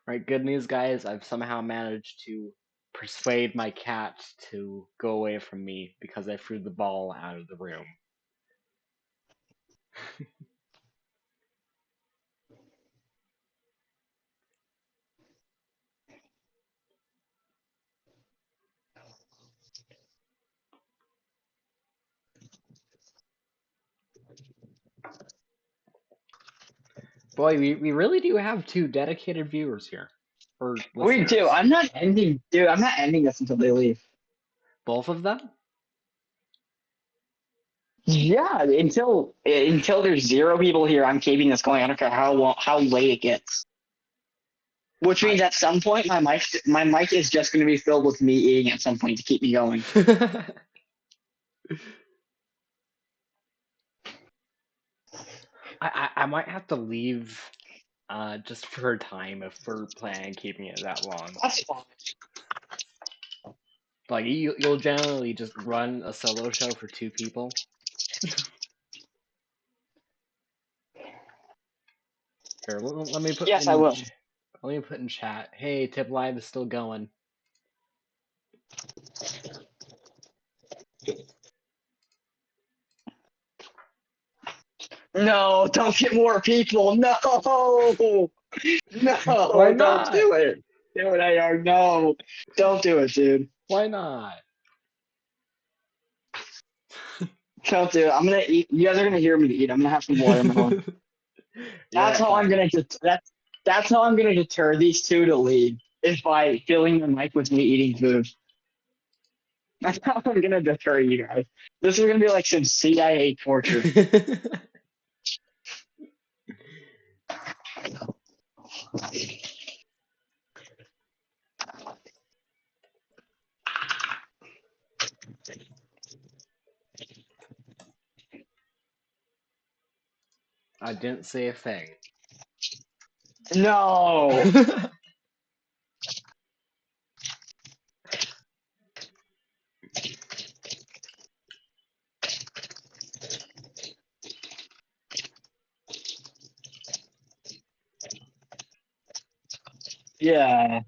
S1: Right, good news, guys. I've somehow managed to persuade my cat to go away from me because I threw the ball out of the room. Boy, we really do have two dedicated viewers here. Or
S2: We
S1: listeners.
S2: do. I'm not ending this until they leave.
S1: Both of them?
S2: Yeah, until there's 0 people here, I'm keeping this going. I don't care how late it gets. Which means at some point my mic is just going to be filled with me eating at some point to keep me going.
S1: I might have to leave just for a time if we're planning on keeping it that long.
S2: That's fine.
S1: Like you'll generally just run a solo show for 2 people. Here, let me put.
S2: Yes, I will.
S1: Let me put in chat. Hey, Tip Live is still going.
S2: No, don't get more people. No,
S1: Why
S2: don't
S1: not?
S2: do it. Do it, AR. No, don't do it, dude.
S1: Why not?
S2: Don't do it. I'm gonna eat. You guys are gonna hear me eat. I'm gonna have some watermelon. That's how I'm gonna. That's how I'm gonna deter these 2 to leave. Is by filling the mic with me eating food. That's how I'm gonna deter you guys. This is gonna be like some CIA torture.
S1: I didn't say a thing.
S2: No. Yeah.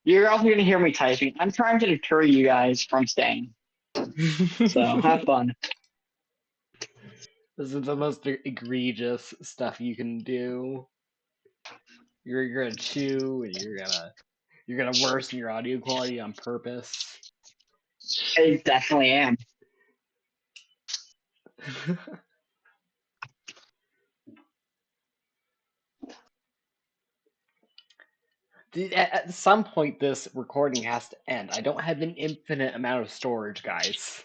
S2: You're also going to hear me typing. I'm trying to deter you guys from staying. So have fun.
S1: This is the most egregious stuff you can do. You're gonna chew and you're gonna worsen your audio quality on purpose.
S2: I definitely am.
S1: At some point, this recording has to end. I don't have an infinite amount of storage, guys.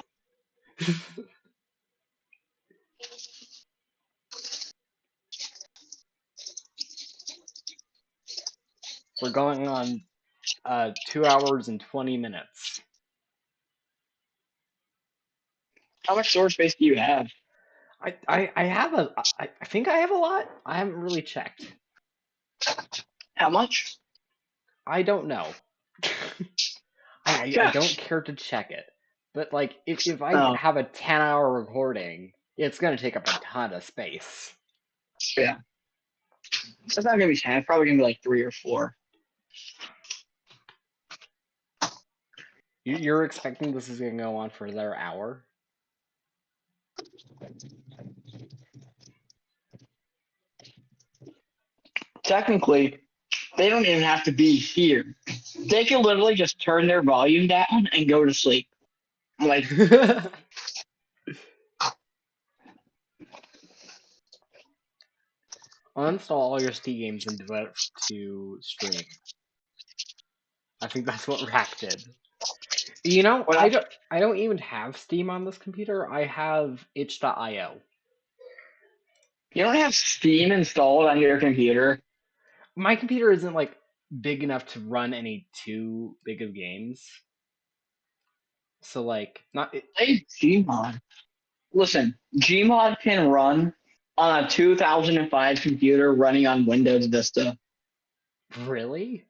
S1: We're going on 2 hours and 20 minutes.
S2: How much storage space do you have?
S1: I have I think I have a lot. I haven't really checked.
S2: How much?
S1: I don't know. I don't care to check it. But like if I have a 10-hour recording, it's gonna take up a ton of space.
S2: Yeah. It's not gonna be 10. It's probably gonna be like 3 or 4.
S1: You're expecting this is gonna go on for another hour?
S2: Technically, they don't even have to be here. They can literally just turn their volume down and go to sleep. Like,
S1: uninstall all your Steam games and devote to stream. I think that's what Rack did. You know, I don't even have Steam on this computer. I have itch.io.
S2: you don't have Steam installed on your computer.
S1: My computer isn't like big enough to run any too big of games. So like not
S2: Play Gmod. Listen, Gmod can run on a 2005 computer running on Windows Vista.
S1: really?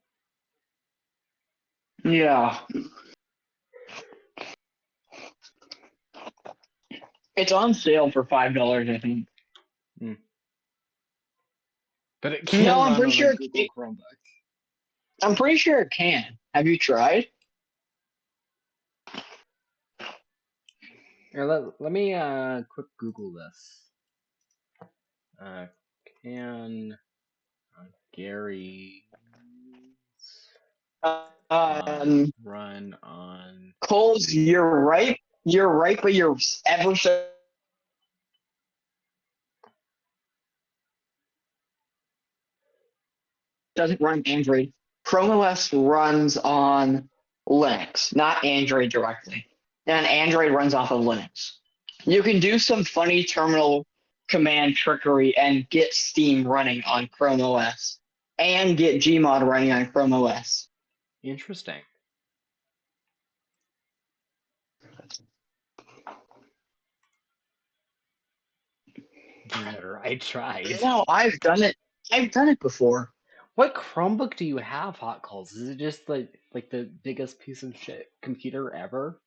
S2: Yeah. It's on sale for $5, I think.
S1: But it can
S2: No,
S1: run
S2: I'm pretty
S1: on
S2: sure
S1: a Google Chromebook.
S2: I'm pretty sure it can. Have you tried?
S1: Here, let me quick Google this. Can Gary run on?
S2: Coles, you're right. You're right, but you're ever so doesn't run Android. Chrome OS runs on Linux, not Android directly. And Android runs off of Linux. You can do some funny terminal command trickery and get Steam running on Chrome OS and get Gmod running on Chrome OS.
S1: Interesting. Better. I tried.
S2: No, I've done it. I've done it before.
S1: What Chromebook do you have, Hot Calls? Is it just like the biggest piece of shit computer ever?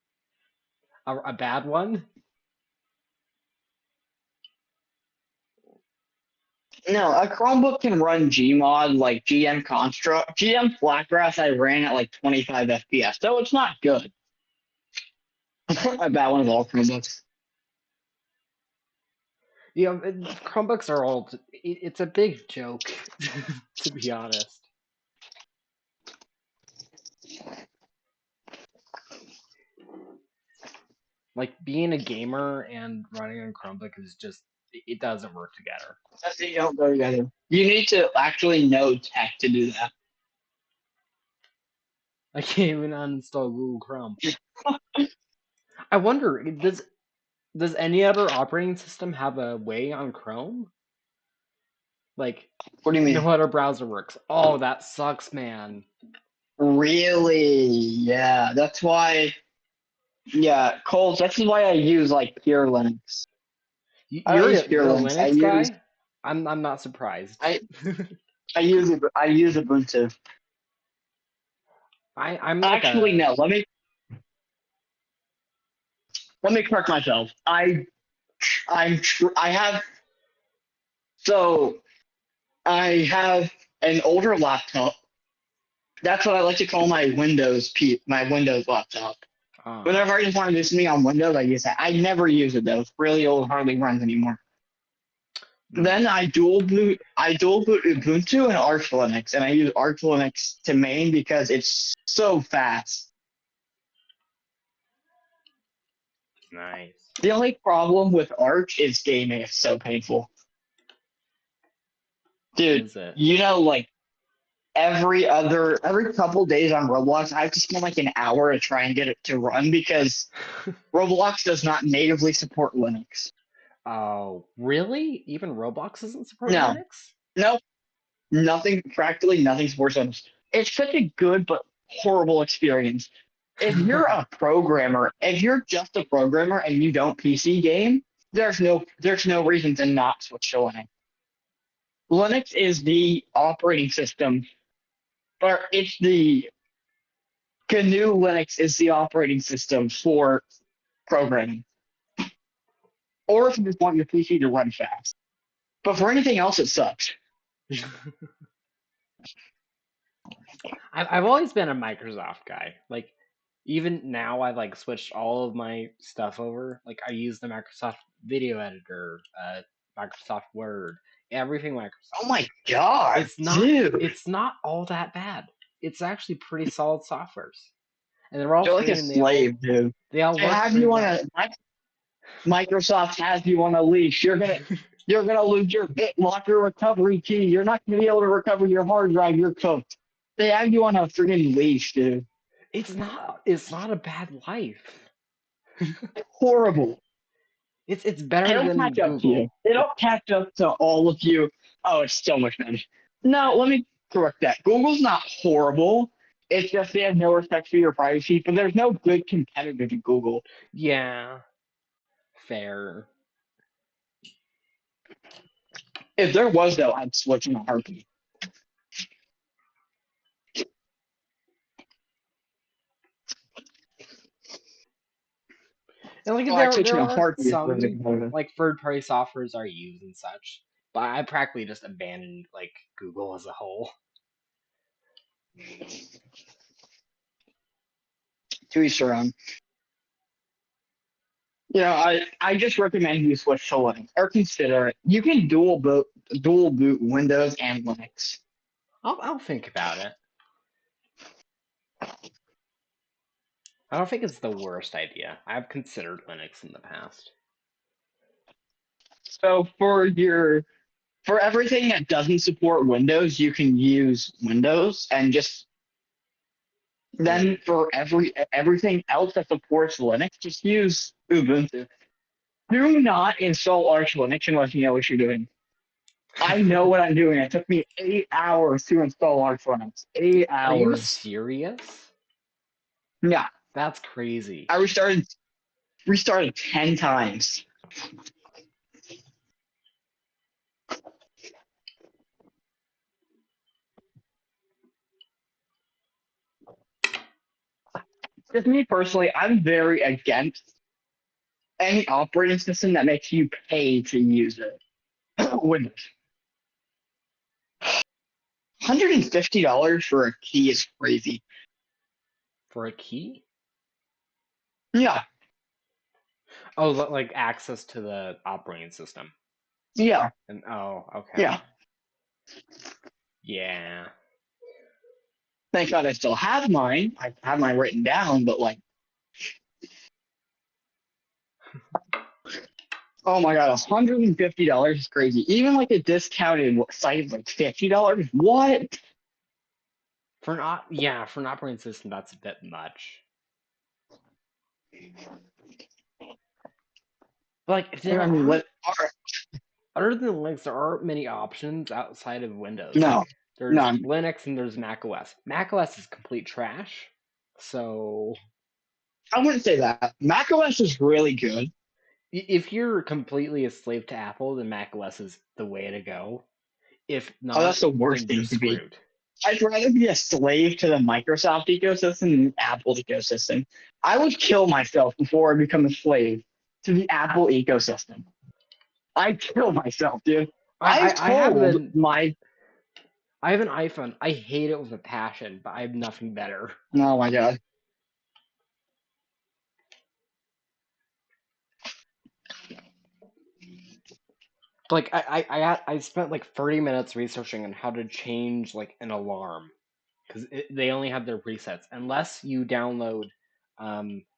S1: A bad one?
S2: No, a Chromebook can run Gmod like GM Construct. GM Flatgrass I ran at like 25 FPS, so it's not good. A bad one of all Chromebooks.
S1: Yeah, Chromebooks are all. It's a big joke, to be honest. Like being a gamer and running on Chromebook is just it doesn't work together.
S2: They don't go together. You need to actually know tech to do that.
S1: I can't even uninstall Google Chrome. I wonder, does any other operating system have a way on Chrome? Like,
S2: What do you mean?
S1: no other browser works. Oh, that sucks, man.
S2: Really? Yeah, that's why. Yeah, Coles. That's why I use like pure Linux.
S1: You're
S2: use
S1: a
S2: pure Linux.
S1: Linux guy? I'm not surprised.
S2: I use Ubuntu.
S1: I'm like
S2: Actually no. Let me correct myself. I have an older laptop. That's what I like to call my my Windows laptop. Whenever I just want to do something on Windows, I use that. I never use it though. It's really old, hardly runs anymore. Then I dual boot Ubuntu and Arch Linux, and I use Arch Linux to main because it's so fast.
S1: Nice.
S2: The only problem with Arch is gaming is so painful. Dude,
S1: Is it?
S2: like every couple days on Roblox, I have to spend like an hour to try and get it to run because Roblox does not natively support Linux.
S1: Oh, really? Even Roblox doesn't support
S2: No,
S1: Linux?
S2: nope, practically nothing supports Linux. It's such a good but horrible experience. If you're just a programmer and you don't PC game, there's no reason to not switch to Linux. Linux is the operating system, or it's the GNU Linux is the operating system for programming, or if you just want your PC to run fast. But for anything else, it sucks.
S1: I've always been a Microsoft guy. Like, even now, I've like switched all of my stuff over. Like, I use the Microsoft Video Editor, Microsoft Word, everything Microsoft.
S2: Oh my god,
S1: It's not.
S2: dude!
S1: It's not all that bad. It's actually pretty solid softwares, and they're all
S2: You're like
S1: free
S2: a
S1: and
S2: slave, dude.
S1: they all
S2: They
S1: work
S2: have
S1: pretty
S2: you on
S1: well.
S2: Microsoft has you on a leash. You're gonna lose your BitLocker recovery key. You're not gonna be able to recover your hard drive. You're cooked. They have you on a friggin' leash, dude.
S1: It's not. It's not a bad life.
S2: Horrible.
S1: It's
S2: They
S1: better
S2: don't
S1: than
S2: catch up to
S1: Google.
S2: you. They don't catch up to all of you. Oh, it's so much better. No, let me correct that. Google's not horrible. It's just they have no respect for your privacy, but there's no good competitor to Google.
S1: Yeah, fair.
S2: If there was, though, I'd switch in a heartbeat.
S1: And like
S2: Oh, I'd
S1: there
S2: switch
S1: there
S2: in a
S1: are
S2: heartbeat if there was a
S1: some
S2: competitor.
S1: like third party softwares are used and such, but I practically just abandoned like Google as a whole.
S2: To each their own. I just recommend you switch to Linux or consider it. You can dual boot Windows and Linux.
S1: I'll think about it. I don't think it's the worst idea. I've considered Linux in the past.
S2: So for everything that doesn't support Windows, you can use Windows, and just then for everything else that supports Linux, just use Ubuntu. Do not install Arch Linux unless you know what you're doing. I know what I'm doing. It took me 8 hours to install Arch Linux. 8
S1: Are you
S2: hours.
S1: serious?
S2: Yeah,
S1: That's crazy.
S2: I restarted 10 times. Just me personally, I'm very against any operating system that makes you pay to use it. Windows. $150 for a key is crazy.
S1: For a key?
S2: Yeah,
S1: Oh, like access to the operating system.
S2: yeah,
S1: And oh, okay.
S2: yeah.
S1: Yeah.
S2: Thank God I still have mine. I have mine written down, but like, oh my God, $150 is crazy. Even like a discounted site is like $50. What?
S1: For an operating system, that's a bit much. But like, if
S2: I mean,
S1: other than Linux, there aren't many options outside of Windows.
S2: no,
S1: Like, there's
S2: none.
S1: Linux and there's Mac OS. Mac OS is complete trash. So
S2: I wouldn't say that. macOS is really good.
S1: if you're completely a slave to Apple, then Mac OS is the way to go. If not,
S2: Oh, that's the worst
S1: then you're
S2: thing to be.
S1: screwed.
S2: I'd rather be a slave to the Microsoft ecosystem than the Apple ecosystem. I would kill myself before I become a slave to the Apple ecosystem. I'd kill myself, dude.
S1: I have
S2: told
S1: an
S2: my
S1: I have an iPhone. I hate it with a passion, but I have nothing better.
S2: oh my God.
S1: Like I spent like 30 minutes researching on how to change like an alarm because they only have their presets unless you download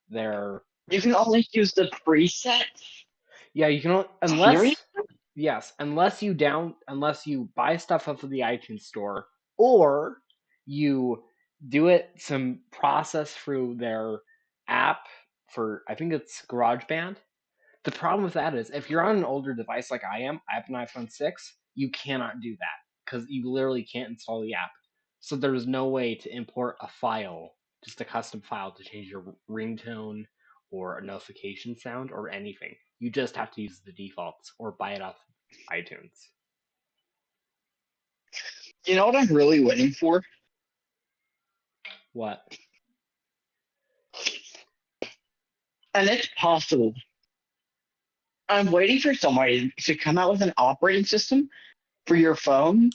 S1: their
S2: You can only use the preset.
S1: Yeah, you can
S2: Serious?
S1: unless you buy stuff off of the iTunes store, or you do it some process through their app for, I think it's GarageBand. The problem with that is if you're on an older device like I am, I have an iPhone 6, you cannot do that because you literally can't install the app. So there's no way to import a file, just a custom file to change your ringtone or a notification sound or anything. You just have to use the defaults or buy it off iTunes.
S2: You know what I'm really waiting for?
S1: What?
S2: And it's possible. I'm waiting for somebody to come out with an operating system for your phone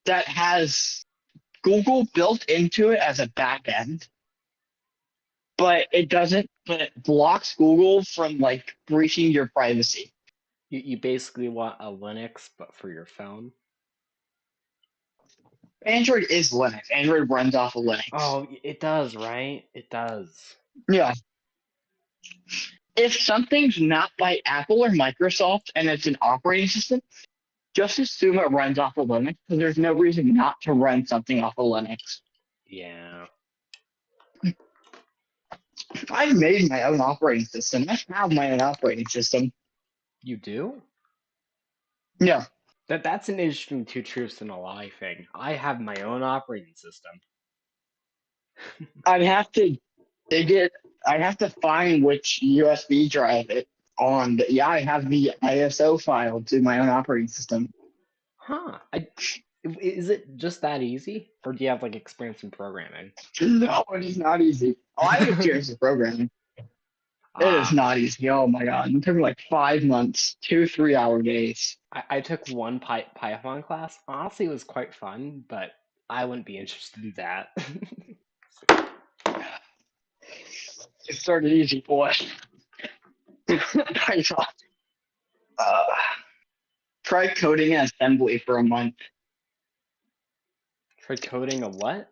S2: that has Google built into it as a backend, but it blocks Google from like breaching your privacy.
S1: You basically want a Linux, but for your phone?
S2: Android is Linux. Android runs off of Linux.
S1: Oh, it does, right? It does.
S2: Yeah. If something's not by Apple or Microsoft and it's an operating system, just assume it runs off of Linux because there's no reason not to run something off of Linux.
S1: Yeah.
S2: I've made my own operating system. I have my own operating system.
S1: You do?
S2: Yeah.
S1: That's an interesting two truths and a lie thing. I have my own operating system.
S2: I'd have to dig it. I'd have to find which USB drive it on. But yeah, I have the ISO file to my own operating system.
S1: Huh. Is it just that easy? Or do you have like experience in programming?
S2: No, it is not easy. Oh, I have experience with programming. It is not easy. Oh my god. It took me like 5 months, 2 3-hour days.
S1: I took one Python class. Honestly, it was quite fun, but I wouldn't be interested in that.
S2: It started easy, boy. Python. Try coding and assembly for a month.
S1: Try coding a what?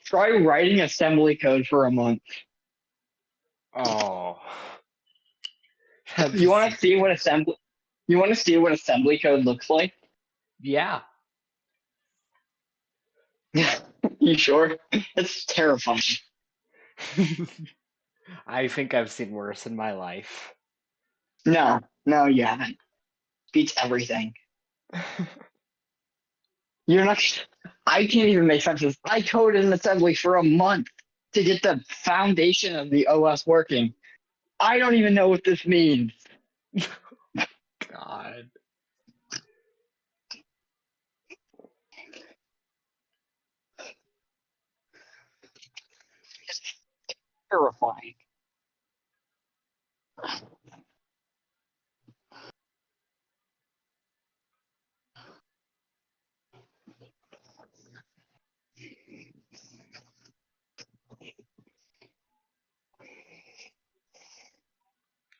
S2: Try writing assembly code for a month.
S1: Oh.
S2: You want to see what assembly? You want to see what assembly code looks like?
S1: Yeah.
S2: You sure? It's terrifying.
S1: I think I've seen worse in my life.
S2: No, you haven't. Beats everything. You're not. I can't even make sense of this. I coded an assembly for a month to get the foundation of the OS working. I don't even know what this means.
S1: God.
S2: Terrifying.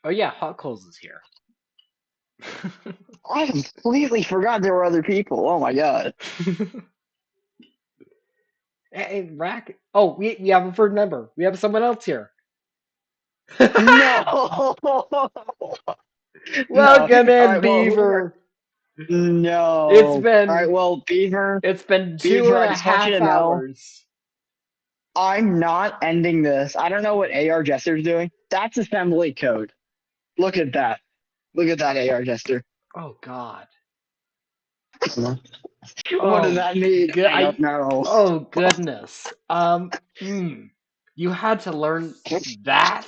S1: Oh yeah, Hot Coals is here.
S2: I completely forgot there were other people. Oh my god.
S1: Hey, Rack. Oh, we have a third member. We have someone else here.
S2: No.
S1: Welcome
S2: No. All
S1: in,
S2: right, well,
S1: Beaver.
S2: no.
S1: It's
S2: All
S1: been
S2: right, well, Beaver,
S1: it's been
S2: Beaver, I
S1: 2.5
S2: just want you to know,
S1: hours.
S2: I'm not ending this. I don't know what ARJester's doing. That's assembly code. Look at that. Look at that, ARJester.
S1: Oh God.
S2: What does that mean? I don't know.
S1: Oh goodness. You had to learn that.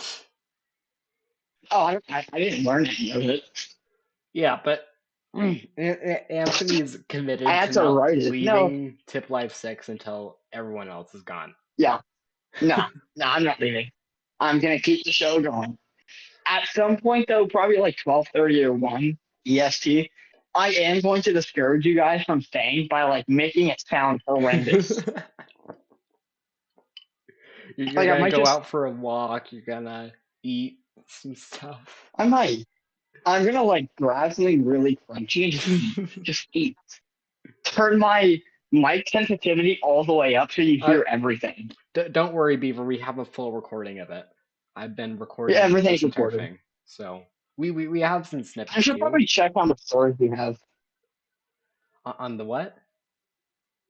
S2: Oh, I didn't learn any of it.
S1: Yeah, but Anthony's committed
S2: I had
S1: to
S2: to
S1: not
S2: write it. No.
S1: leaving Tip Life 6 until everyone else is gone.
S2: Yeah. No, I'm not leaving. I'm going to keep the show going. At some point, though, probably like 12:30 or 1 EST, I am going to discourage you guys from staying by like making it sound horrendous.
S1: You're
S2: Like I
S1: gonna
S2: might
S1: go
S2: just,
S1: out for a walk, you're gonna eat some stuff.
S2: I might. I'm gonna like grab something really crunchy and just eat. Turn my mic sensitivity all the way up so you hear everything.
S1: Don't worry, Beaver. We have a full recording of it. I've been recording
S2: Everything's
S1: this entire
S2: recorded.
S1: thing, so we have some
S2: I
S1: snippets
S2: should
S1: too.
S2: probably check on the storage we have.
S1: On the what?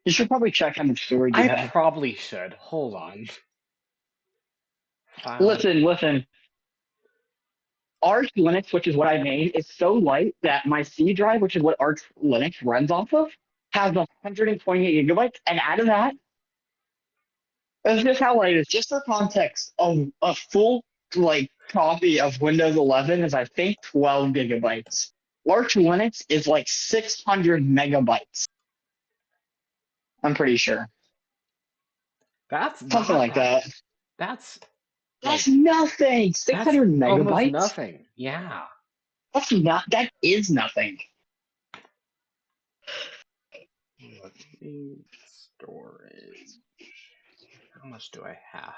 S2: You should probably check on the storage you
S1: I
S2: have.
S1: probably should. Hold on. File.
S2: Listen. Arch Linux, which is what I made, is so light that my C drive, which is what Arch Linux runs off of, has 128 gigabytes, and out of that, that's just how light it is. Just for context, a full copy of Windows 11 is I think 12 gigabytes. Arch Linux is like 600 megabytes. I'm pretty sure.
S1: That's
S2: Something
S1: not
S2: like
S1: that.
S2: that.
S1: That's
S2: That's
S1: like
S2: nothing. 600
S1: that's almost
S2: megabytes.
S1: nothing. Yeah.
S2: That's not. That is nothing.
S1: Let's see. Storage. How much do I have?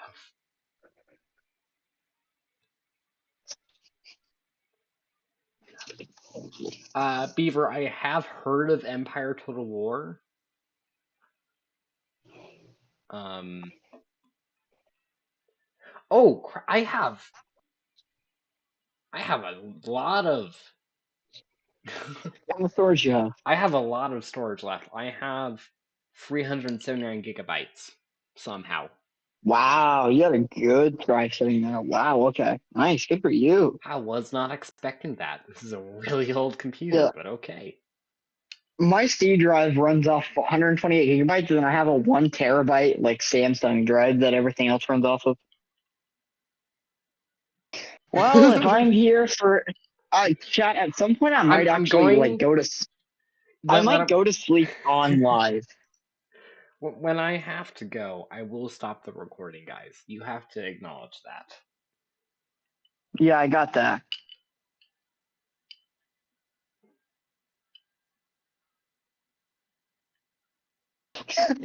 S1: Beaver, I have heard of Empire Total War. Oh, I have a lot of.
S2: How much storage you have?
S1: I have a lot of storage left. I have 379 gigabytes somehow.
S2: Wow, you had a good drive sitting there. Wow, okay. Nice, good for you.
S1: I was not expecting that. This is a really old computer,
S2: Yeah.
S1: but okay.
S2: My C drive runs off 128 gigabytes, and then I have a 1 terabyte Samsung drive that everything else runs off of. Well, if I'm here for chat at some point, I might
S1: I'm
S2: actually
S1: going
S2: go to. I might go to sleep on live.
S1: When I have to go, I will stop the recording, guys. You have to acknowledge that.
S2: Yeah, I got that.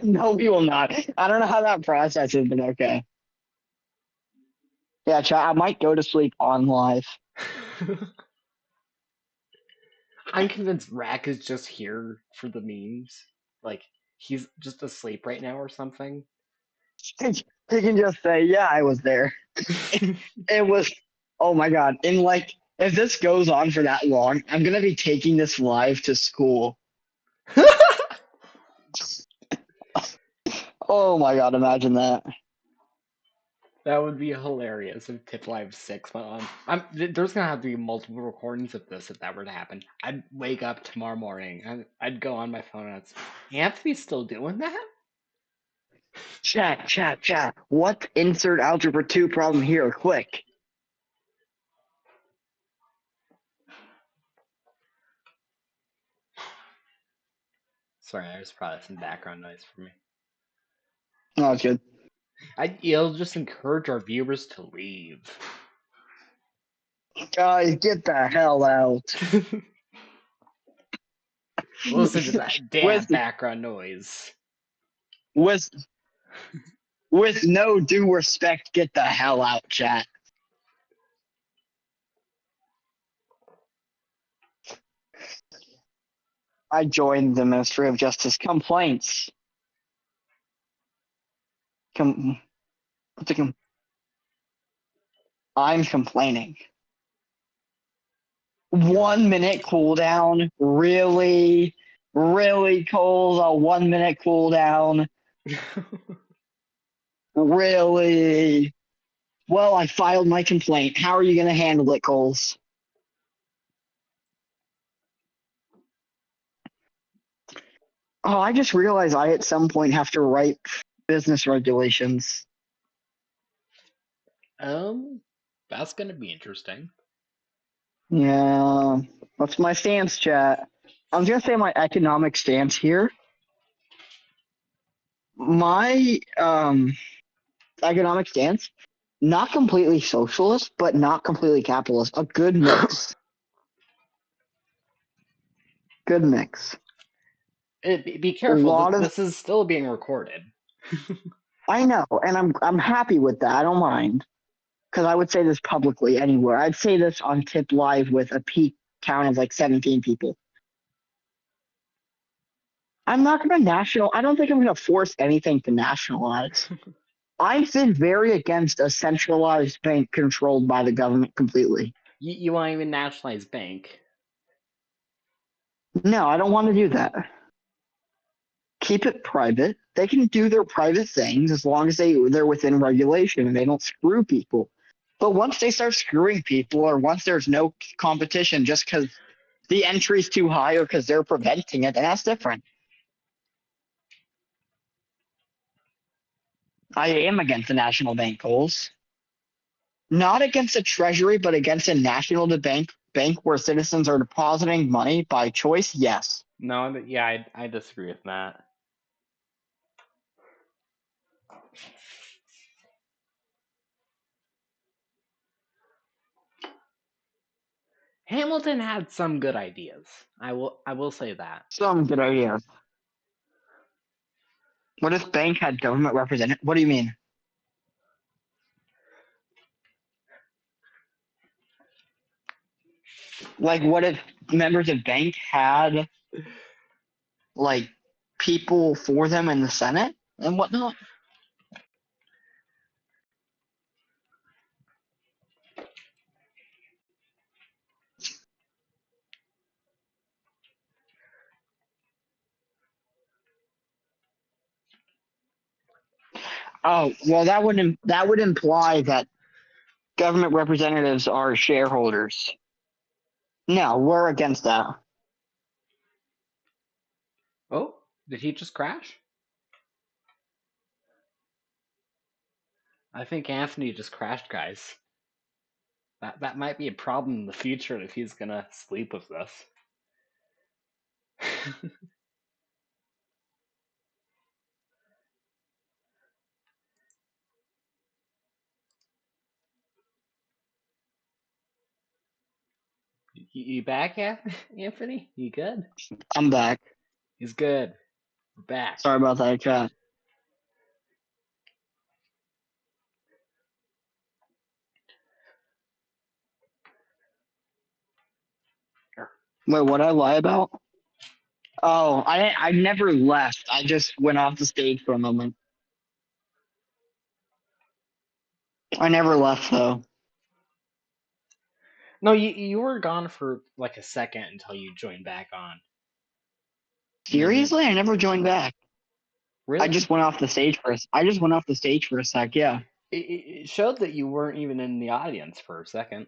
S2: No, we will not. I don't know how that process is, but okay. Yeah, chat. I might go to sleep on live.
S1: I'm convinced Rack is just here for the memes. Like, he's just asleep right now or something.
S2: He can just say, "Yeah, I was there." It was. Oh my god! And if this goes on for that long, I'm gonna be taking this live to school. Oh my god! Imagine that.
S1: That would be hilarious if Tip Live 6 went on. There's gonna have to be multiple recordings of this if that were to happen. I'd wake up tomorrow morning and I'd go on my phone and it's Anthony's still doing that?
S2: Chat. What insert algebra 2 problem here? Quick.
S1: Sorry, there's probably some background noise for me.
S2: Oh, it's good.
S1: It'll just encourage our viewers to leave.
S2: Guys, get the hell out.
S1: Listen to that damn
S2: with
S1: background noise.
S2: with no due respect, get the hell out, chat. I joined the Ministry of Justice complaints. I'm complaining. 1 minute cooldown? Really? Really, Coles? A 1 minute cooldown? Really? Well, I filed my complaint. How are you going to handle it, Coles? Oh, I just realized I at some point have to write business regulations.
S1: That's gonna be interesting.
S2: Yeah. What's my stance, chat? I was going to say my economic stance here. My economic stance, not completely socialist, but not completely capitalist. A good mix. Good mix.
S1: Be careful.
S2: lot of
S1: This is still being recorded.
S2: I know, and I'm happy with that. I don't mind, because I would say this publicly anywhere. I'd say this on Tip Live with a peak count of 17 people. I'm not going to national. I don't think I'm going to force anything to nationalize. I've been very against a centralized bank controlled by the government completely.
S1: You want to even nationalize bank?
S2: No, I don't want to do that. Keep it private. They can do their private things as long as they're within regulation and they don't screw people. But once they start screwing people, or once there's no competition just because the entry's too high or because they're preventing it, then that's different. I am against the national bank goals. Not against the treasury, but against a national bank where citizens are depositing money by choice, yes.
S1: No, yeah, I disagree with that. Hamilton had some good ideas. I will say that.
S2: Some good ideas. What if bank had government representative? What do you mean? Like, what if members of bank had, like, people for them in the Senate and whatnot? Oh, well, that would imply that government representatives are shareholders. No, we're against that.
S1: Oh, did he just crash? I think Anthony just crashed, guys. That might be a problem in the future if he's gonna sleep with this. You back, Anthony? You good?
S2: I'm back.
S1: He's good. We're back.
S2: Sorry about that, chat. Wait, what I lie about? Oh, I never left. I just went off the stage for a moment. I never left though.
S1: No, you were gone for like a second until you joined back on.
S2: Seriously, I never joined back.
S1: Really?
S2: I just went off the stage for a sec. Yeah.
S1: It showed that you weren't even in the audience for a second.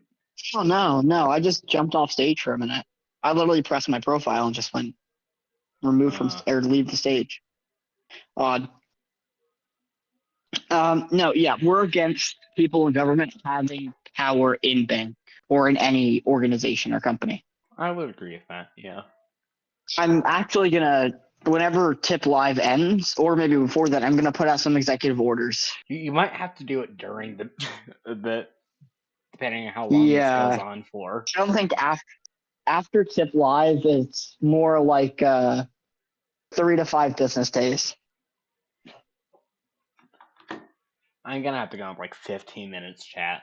S2: Oh no! I just jumped off stage for a minute. I literally pressed my profile and just went remove from or leave the stage. Odd. No, yeah, we're against people in government having power in bank or in any organization or company.
S1: I would agree with that. Yeah.
S2: I'm actually gonna, whenever Tip Live ends, or maybe before that, I'm gonna put out some executive orders.
S1: You might have to do it during the depending on how long this goes on for.
S2: I don't think after Tip Live, it's more like 3 to 5 business days.
S1: I'm gonna have to go on for like 15 minutes, chat.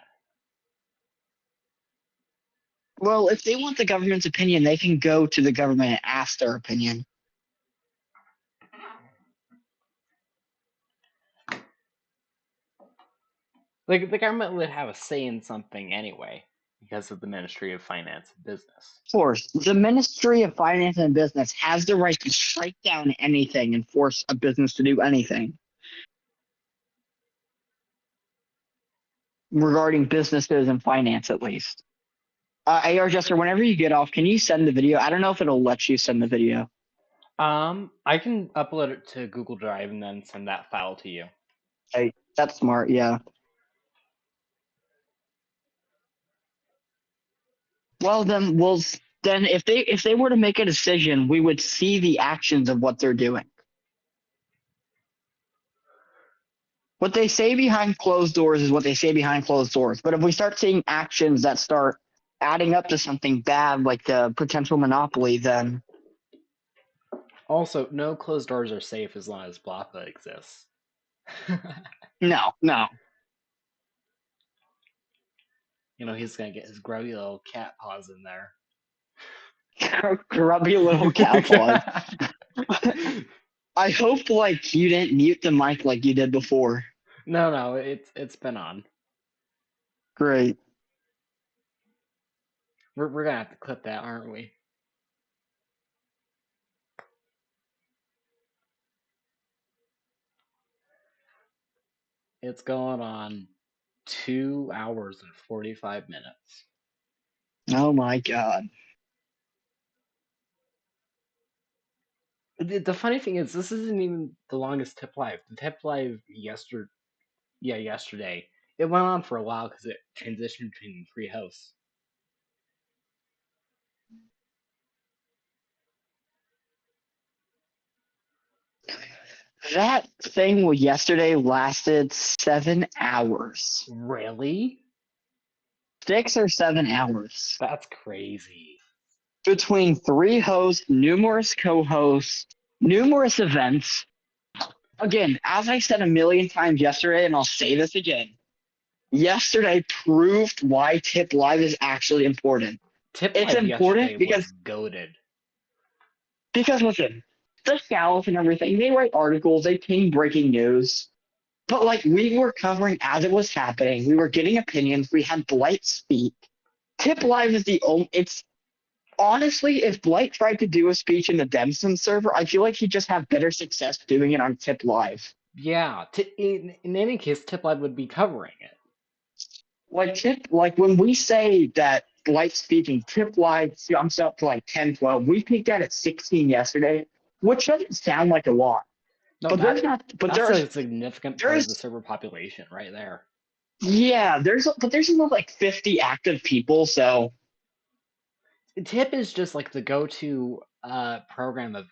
S2: Well, if they want the government's opinion, they can go to the government and ask their opinion.
S1: Like the government would have a say in something anyway, because of the Ministry of Finance and Business.
S2: Of course, the Ministry of Finance and Business has the right to strike down anything and force a business to do anything. Regarding businesses and finance, at least. ARJester, whenever you get off, can you send the video? I don't know if it'll let you send the video.
S1: I can upload it to Google Drive and then send that file to you.
S2: Hey, that's smart, yeah. Well, then if they were to make a decision, we would see the actions of what they're doing. What they say behind closed doors is what they say behind closed doors. But if we start seeing actions that start adding up to something bad, like the potential monopoly, then...
S1: Also, no closed doors are safe as long as Blotha exists.
S2: No.
S1: You know, he's gonna get his grubby little cat paws in there.
S2: Grubby little cat paws. I hope, like, you didn't mute the mic like you did before.
S1: No, it's been on.
S2: Great.
S1: We're gonna have to clip that, aren't we? It's going on 2 hours and 45 minutes.
S2: Oh my god.
S1: The funny thing is, this isn't even the longest tip live. The tip live yesterday, it went on for a while because it transitioned between 3 hosts.
S2: That thing yesterday lasted 7 hours.
S1: Really?
S2: 6 or 7 hours.
S1: That's crazy.
S2: Between 3 hosts, numerous co-hosts, numerous events. Again, as I said a million times yesterday, and I'll say this again, yesterday proved why Tip Live is actually important.
S1: Tip
S2: It's
S1: live yesterday
S2: important
S1: was goated.
S2: because listen, the South and everything, they write articles, they ping breaking news. But like we were covering as it was happening, we were getting opinions, we had Blight speak. Tip Live is the only it's honestly, if Blight tried to do a speech in the Demson server, I feel like he'd just have better success doing it on Tip Live.
S1: Yeah, in any case, Tip live would be covering it.
S2: Like when we say that Blight speaking, Tip Live jumps up to like 10, 12. We peaked at 16 yesterday, which doesn't sound like a lot.
S1: No,
S2: But there's not but
S1: that's
S2: there's
S1: a significant part of the
S2: there's
S1: server population right there.
S2: yeah, there's about like 50 active people, so
S1: Tip is just like the go-to program of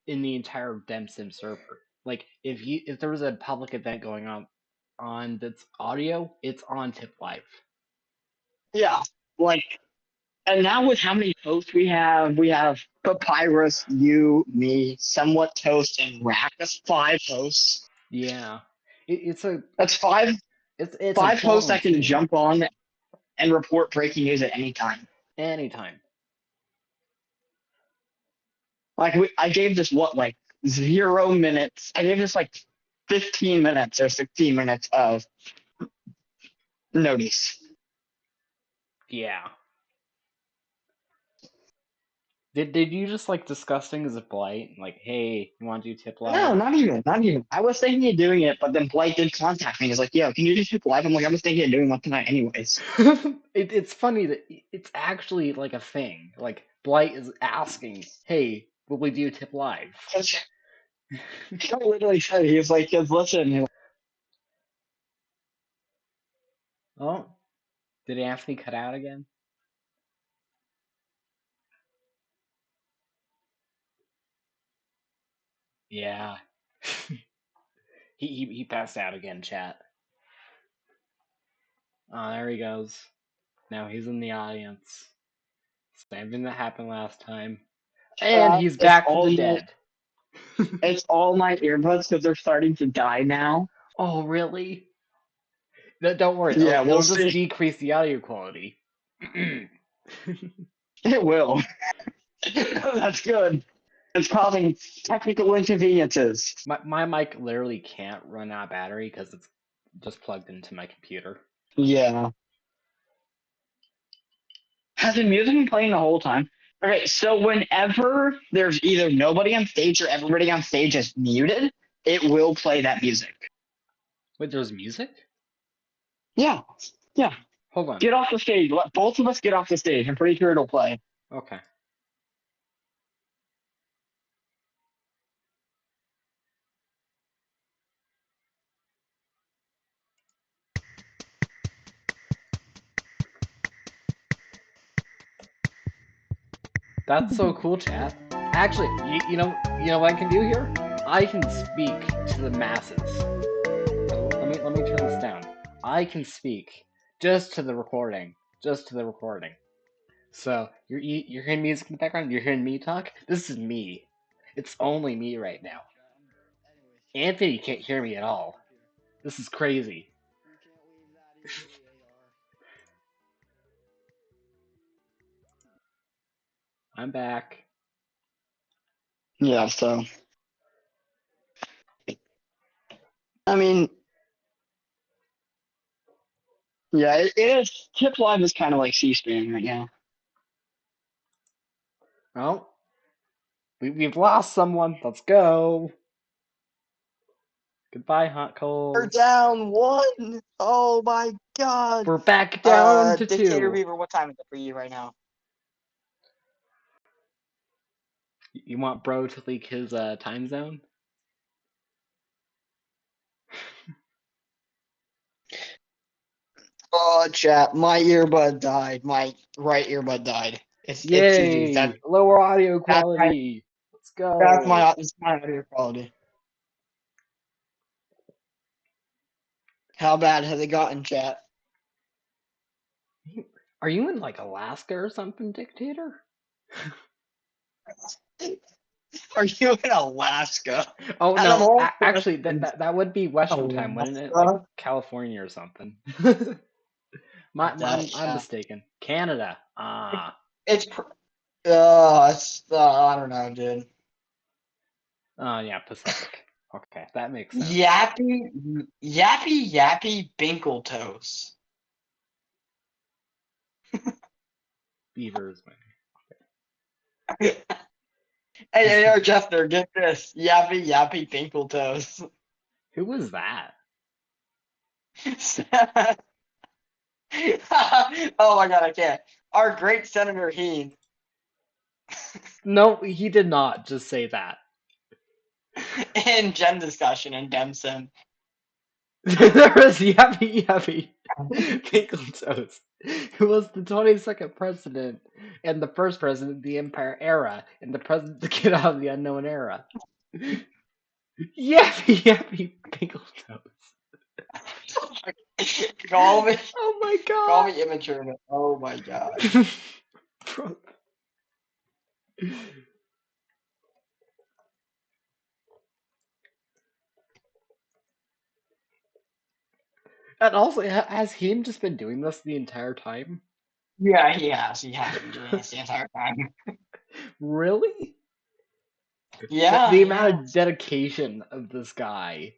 S1: in the entire DemSim server. Like if there was a public event going on that's audio, it's on Tip Live.
S2: yeah. Like and now with how many hosts we have Papyrus, you, me, Somewhat Toast, and Rack. That's 5 hosts.
S1: Yeah, it's a
S2: That's five
S1: it's a
S2: five hosts
S1: quality
S2: that can
S1: team
S2: jump on and report breaking news at any time.
S1: anytime.
S2: Like I gave this like 0 minutes. I gave this like 15 minutes or 16 minutes of notice.
S1: Yeah. Did you just like discuss things with Blight? Like, hey, you want to do Tip
S2: No,
S1: Live?
S2: not even. I was thinking of doing it, but then Blake did contact me. He's like, "Yo, can you just hit live?" I'm like, "I was thinking of doing one tonight, anyways."
S1: It's funny that it's actually like a thing. Like Blight is asking, "Hey, will we do Tip Live?"
S2: He literally said he was like, "Cause listen,
S1: Oh, did Anthony cut out again? Yeah, he passed out again. Chat. Oh, there he goes. Now he's in the audience. Same thing that happened last time. And he's
S2: it's
S1: back from the dead.
S2: it's all my earbuds because they're starting to die now."
S1: Oh, really? No, don't worry.
S2: Yeah, we'll
S1: It'll just
S2: see.
S1: decrease the audio quality.
S2: It will. That's good. It's causing technical inconveniences.
S1: My mic literally can't run out of battery because it's just plugged into my computer.
S2: Yeah. Has the music been playing the whole time? Okay, so whenever there's either nobody on stage or everybody on stage is muted, it will play that music.
S1: Wait, there's music?
S2: Yeah. Yeah.
S1: Hold on.
S2: Get off the stage. Let both of us get off the stage. I'm pretty sure it'll play.
S1: Okay. That's so cool, chat. Actually, you know what I can do here? I can speak to the masses. So let me turn this down. I can speak just to the recording, just to the recording. So you're hearing music in the background. You're hearing me talk. This is me. It's only me right now. Anthony can't hear me at all. This is crazy. I'm back.
S2: Yeah, so I mean Yeah, it is. Tip Live is kind of like C-SPAN right now.
S1: Well, we've lost someone. Let's go. Goodbye, hot
S2: We're
S1: coals.
S2: down 1. Oh my god.
S1: We're back down to
S2: Dictator
S1: 2.
S2: Beaver, what time is it for you right now?
S1: You want bro to leak his time zone?
S2: Oh, chat, my earbud died. My right earbud died. It's GG's.
S1: Yay! Lower audio
S2: That's
S1: quality. Let's
S2: that's
S1: go.
S2: my audio quality. How bad has it gotten, chat?
S1: Are you in like Alaska or something, Dictator?
S2: Are you in Alaska?
S1: Oh
S2: Out of
S1: no,
S2: all
S1: actually,
S2: questions,
S1: that would be Western time, wouldn't it? Like
S2: Alaska?
S1: California or something. I'm
S2: Yeah.
S1: mistaken. Canada. Ah.
S2: It's I don't know, dude.
S1: Oh yeah, Pacific. Okay, that makes sense.
S2: Yappy Binkletoes.
S1: Beavers.
S2: Hey, ARJester, get this. Yappy Binkletoes.
S1: Who was that?
S2: Oh my god, I can't. Our great Senator Heen.
S1: No, he did not just say that.
S2: In Gen discussion in Demson.
S1: There was Yappy Pinkle Toast, who was the 22nd president and the first president of the Empire era, and the president to get out of the unknown era. Yappy Pinkle Toast.
S2: Call me
S1: Oh my
S2: call
S1: god.
S2: me immature. Oh my god.
S1: Bro. And also, has him just been doing this the entire time?
S2: Yeah, he has. He has been doing this the entire time.
S1: Really?
S2: Yeah,
S1: The
S2: he
S1: amount of
S2: has.
S1: dedication of this guy.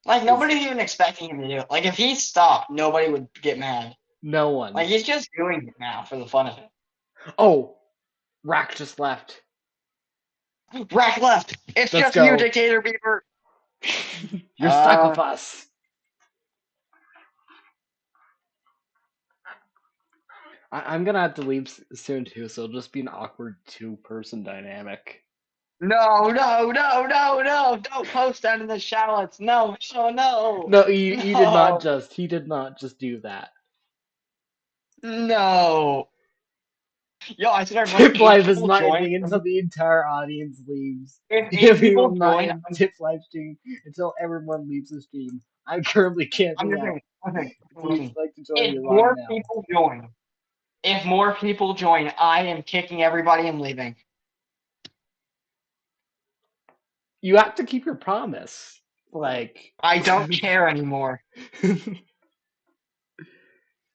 S2: Like nobody's even expecting him to do it. Like if he stopped, nobody would get mad.
S1: No one.
S2: Like he's just doing it now for the fun of it.
S1: Oh, Rack just left.
S2: Rack left. It's
S1: Let's
S2: just you,
S1: go.
S2: Dictator Beaver.
S1: You're stuck with us. I'm gonna have to leave soon too, so it'll just be an awkward two-person dynamic.
S2: No! Don't post that in the shallots. No.
S1: No, he did not
S2: No.
S1: just. He did not just do that.
S2: No. Yo, I said
S1: Tip
S2: everyone, 8
S1: Live is
S2: people
S1: not
S2: join.
S1: ending until the entire audience leaves.
S2: If 8
S1: We will
S2: people
S1: not
S2: join,
S1: end Tip Live stream until everyone leaves the stream. I'm currently
S2: I'm
S1: camping
S2: just
S1: out.
S2: saying.
S1: If you'd like to join
S2: If
S1: me live
S2: more
S1: now.
S2: people join, I am kicking everybody and leaving.
S1: You have to keep your promise. Like
S2: I don't care anymore.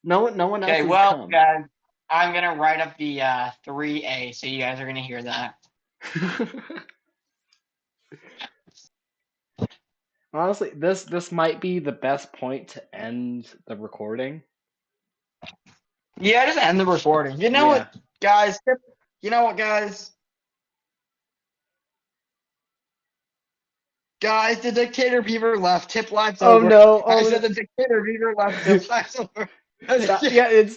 S1: no one else
S2: Okay,
S1: has
S2: well,
S1: come.
S2: guys, I'm gonna write up the 3A, so you guys are gonna hear that.
S1: Honestly, this might be the best point to end the recording.
S2: Yeah, just end the recording. You know what, guys? You know what, guys? Guys, the Dictator Beaver left. Tip Live's
S1: Oh
S2: over.
S1: no!
S2: I
S1: Oh
S2: said
S1: no.
S2: the Dictator Beaver left. Tip Live's over.
S1: Yeah, it's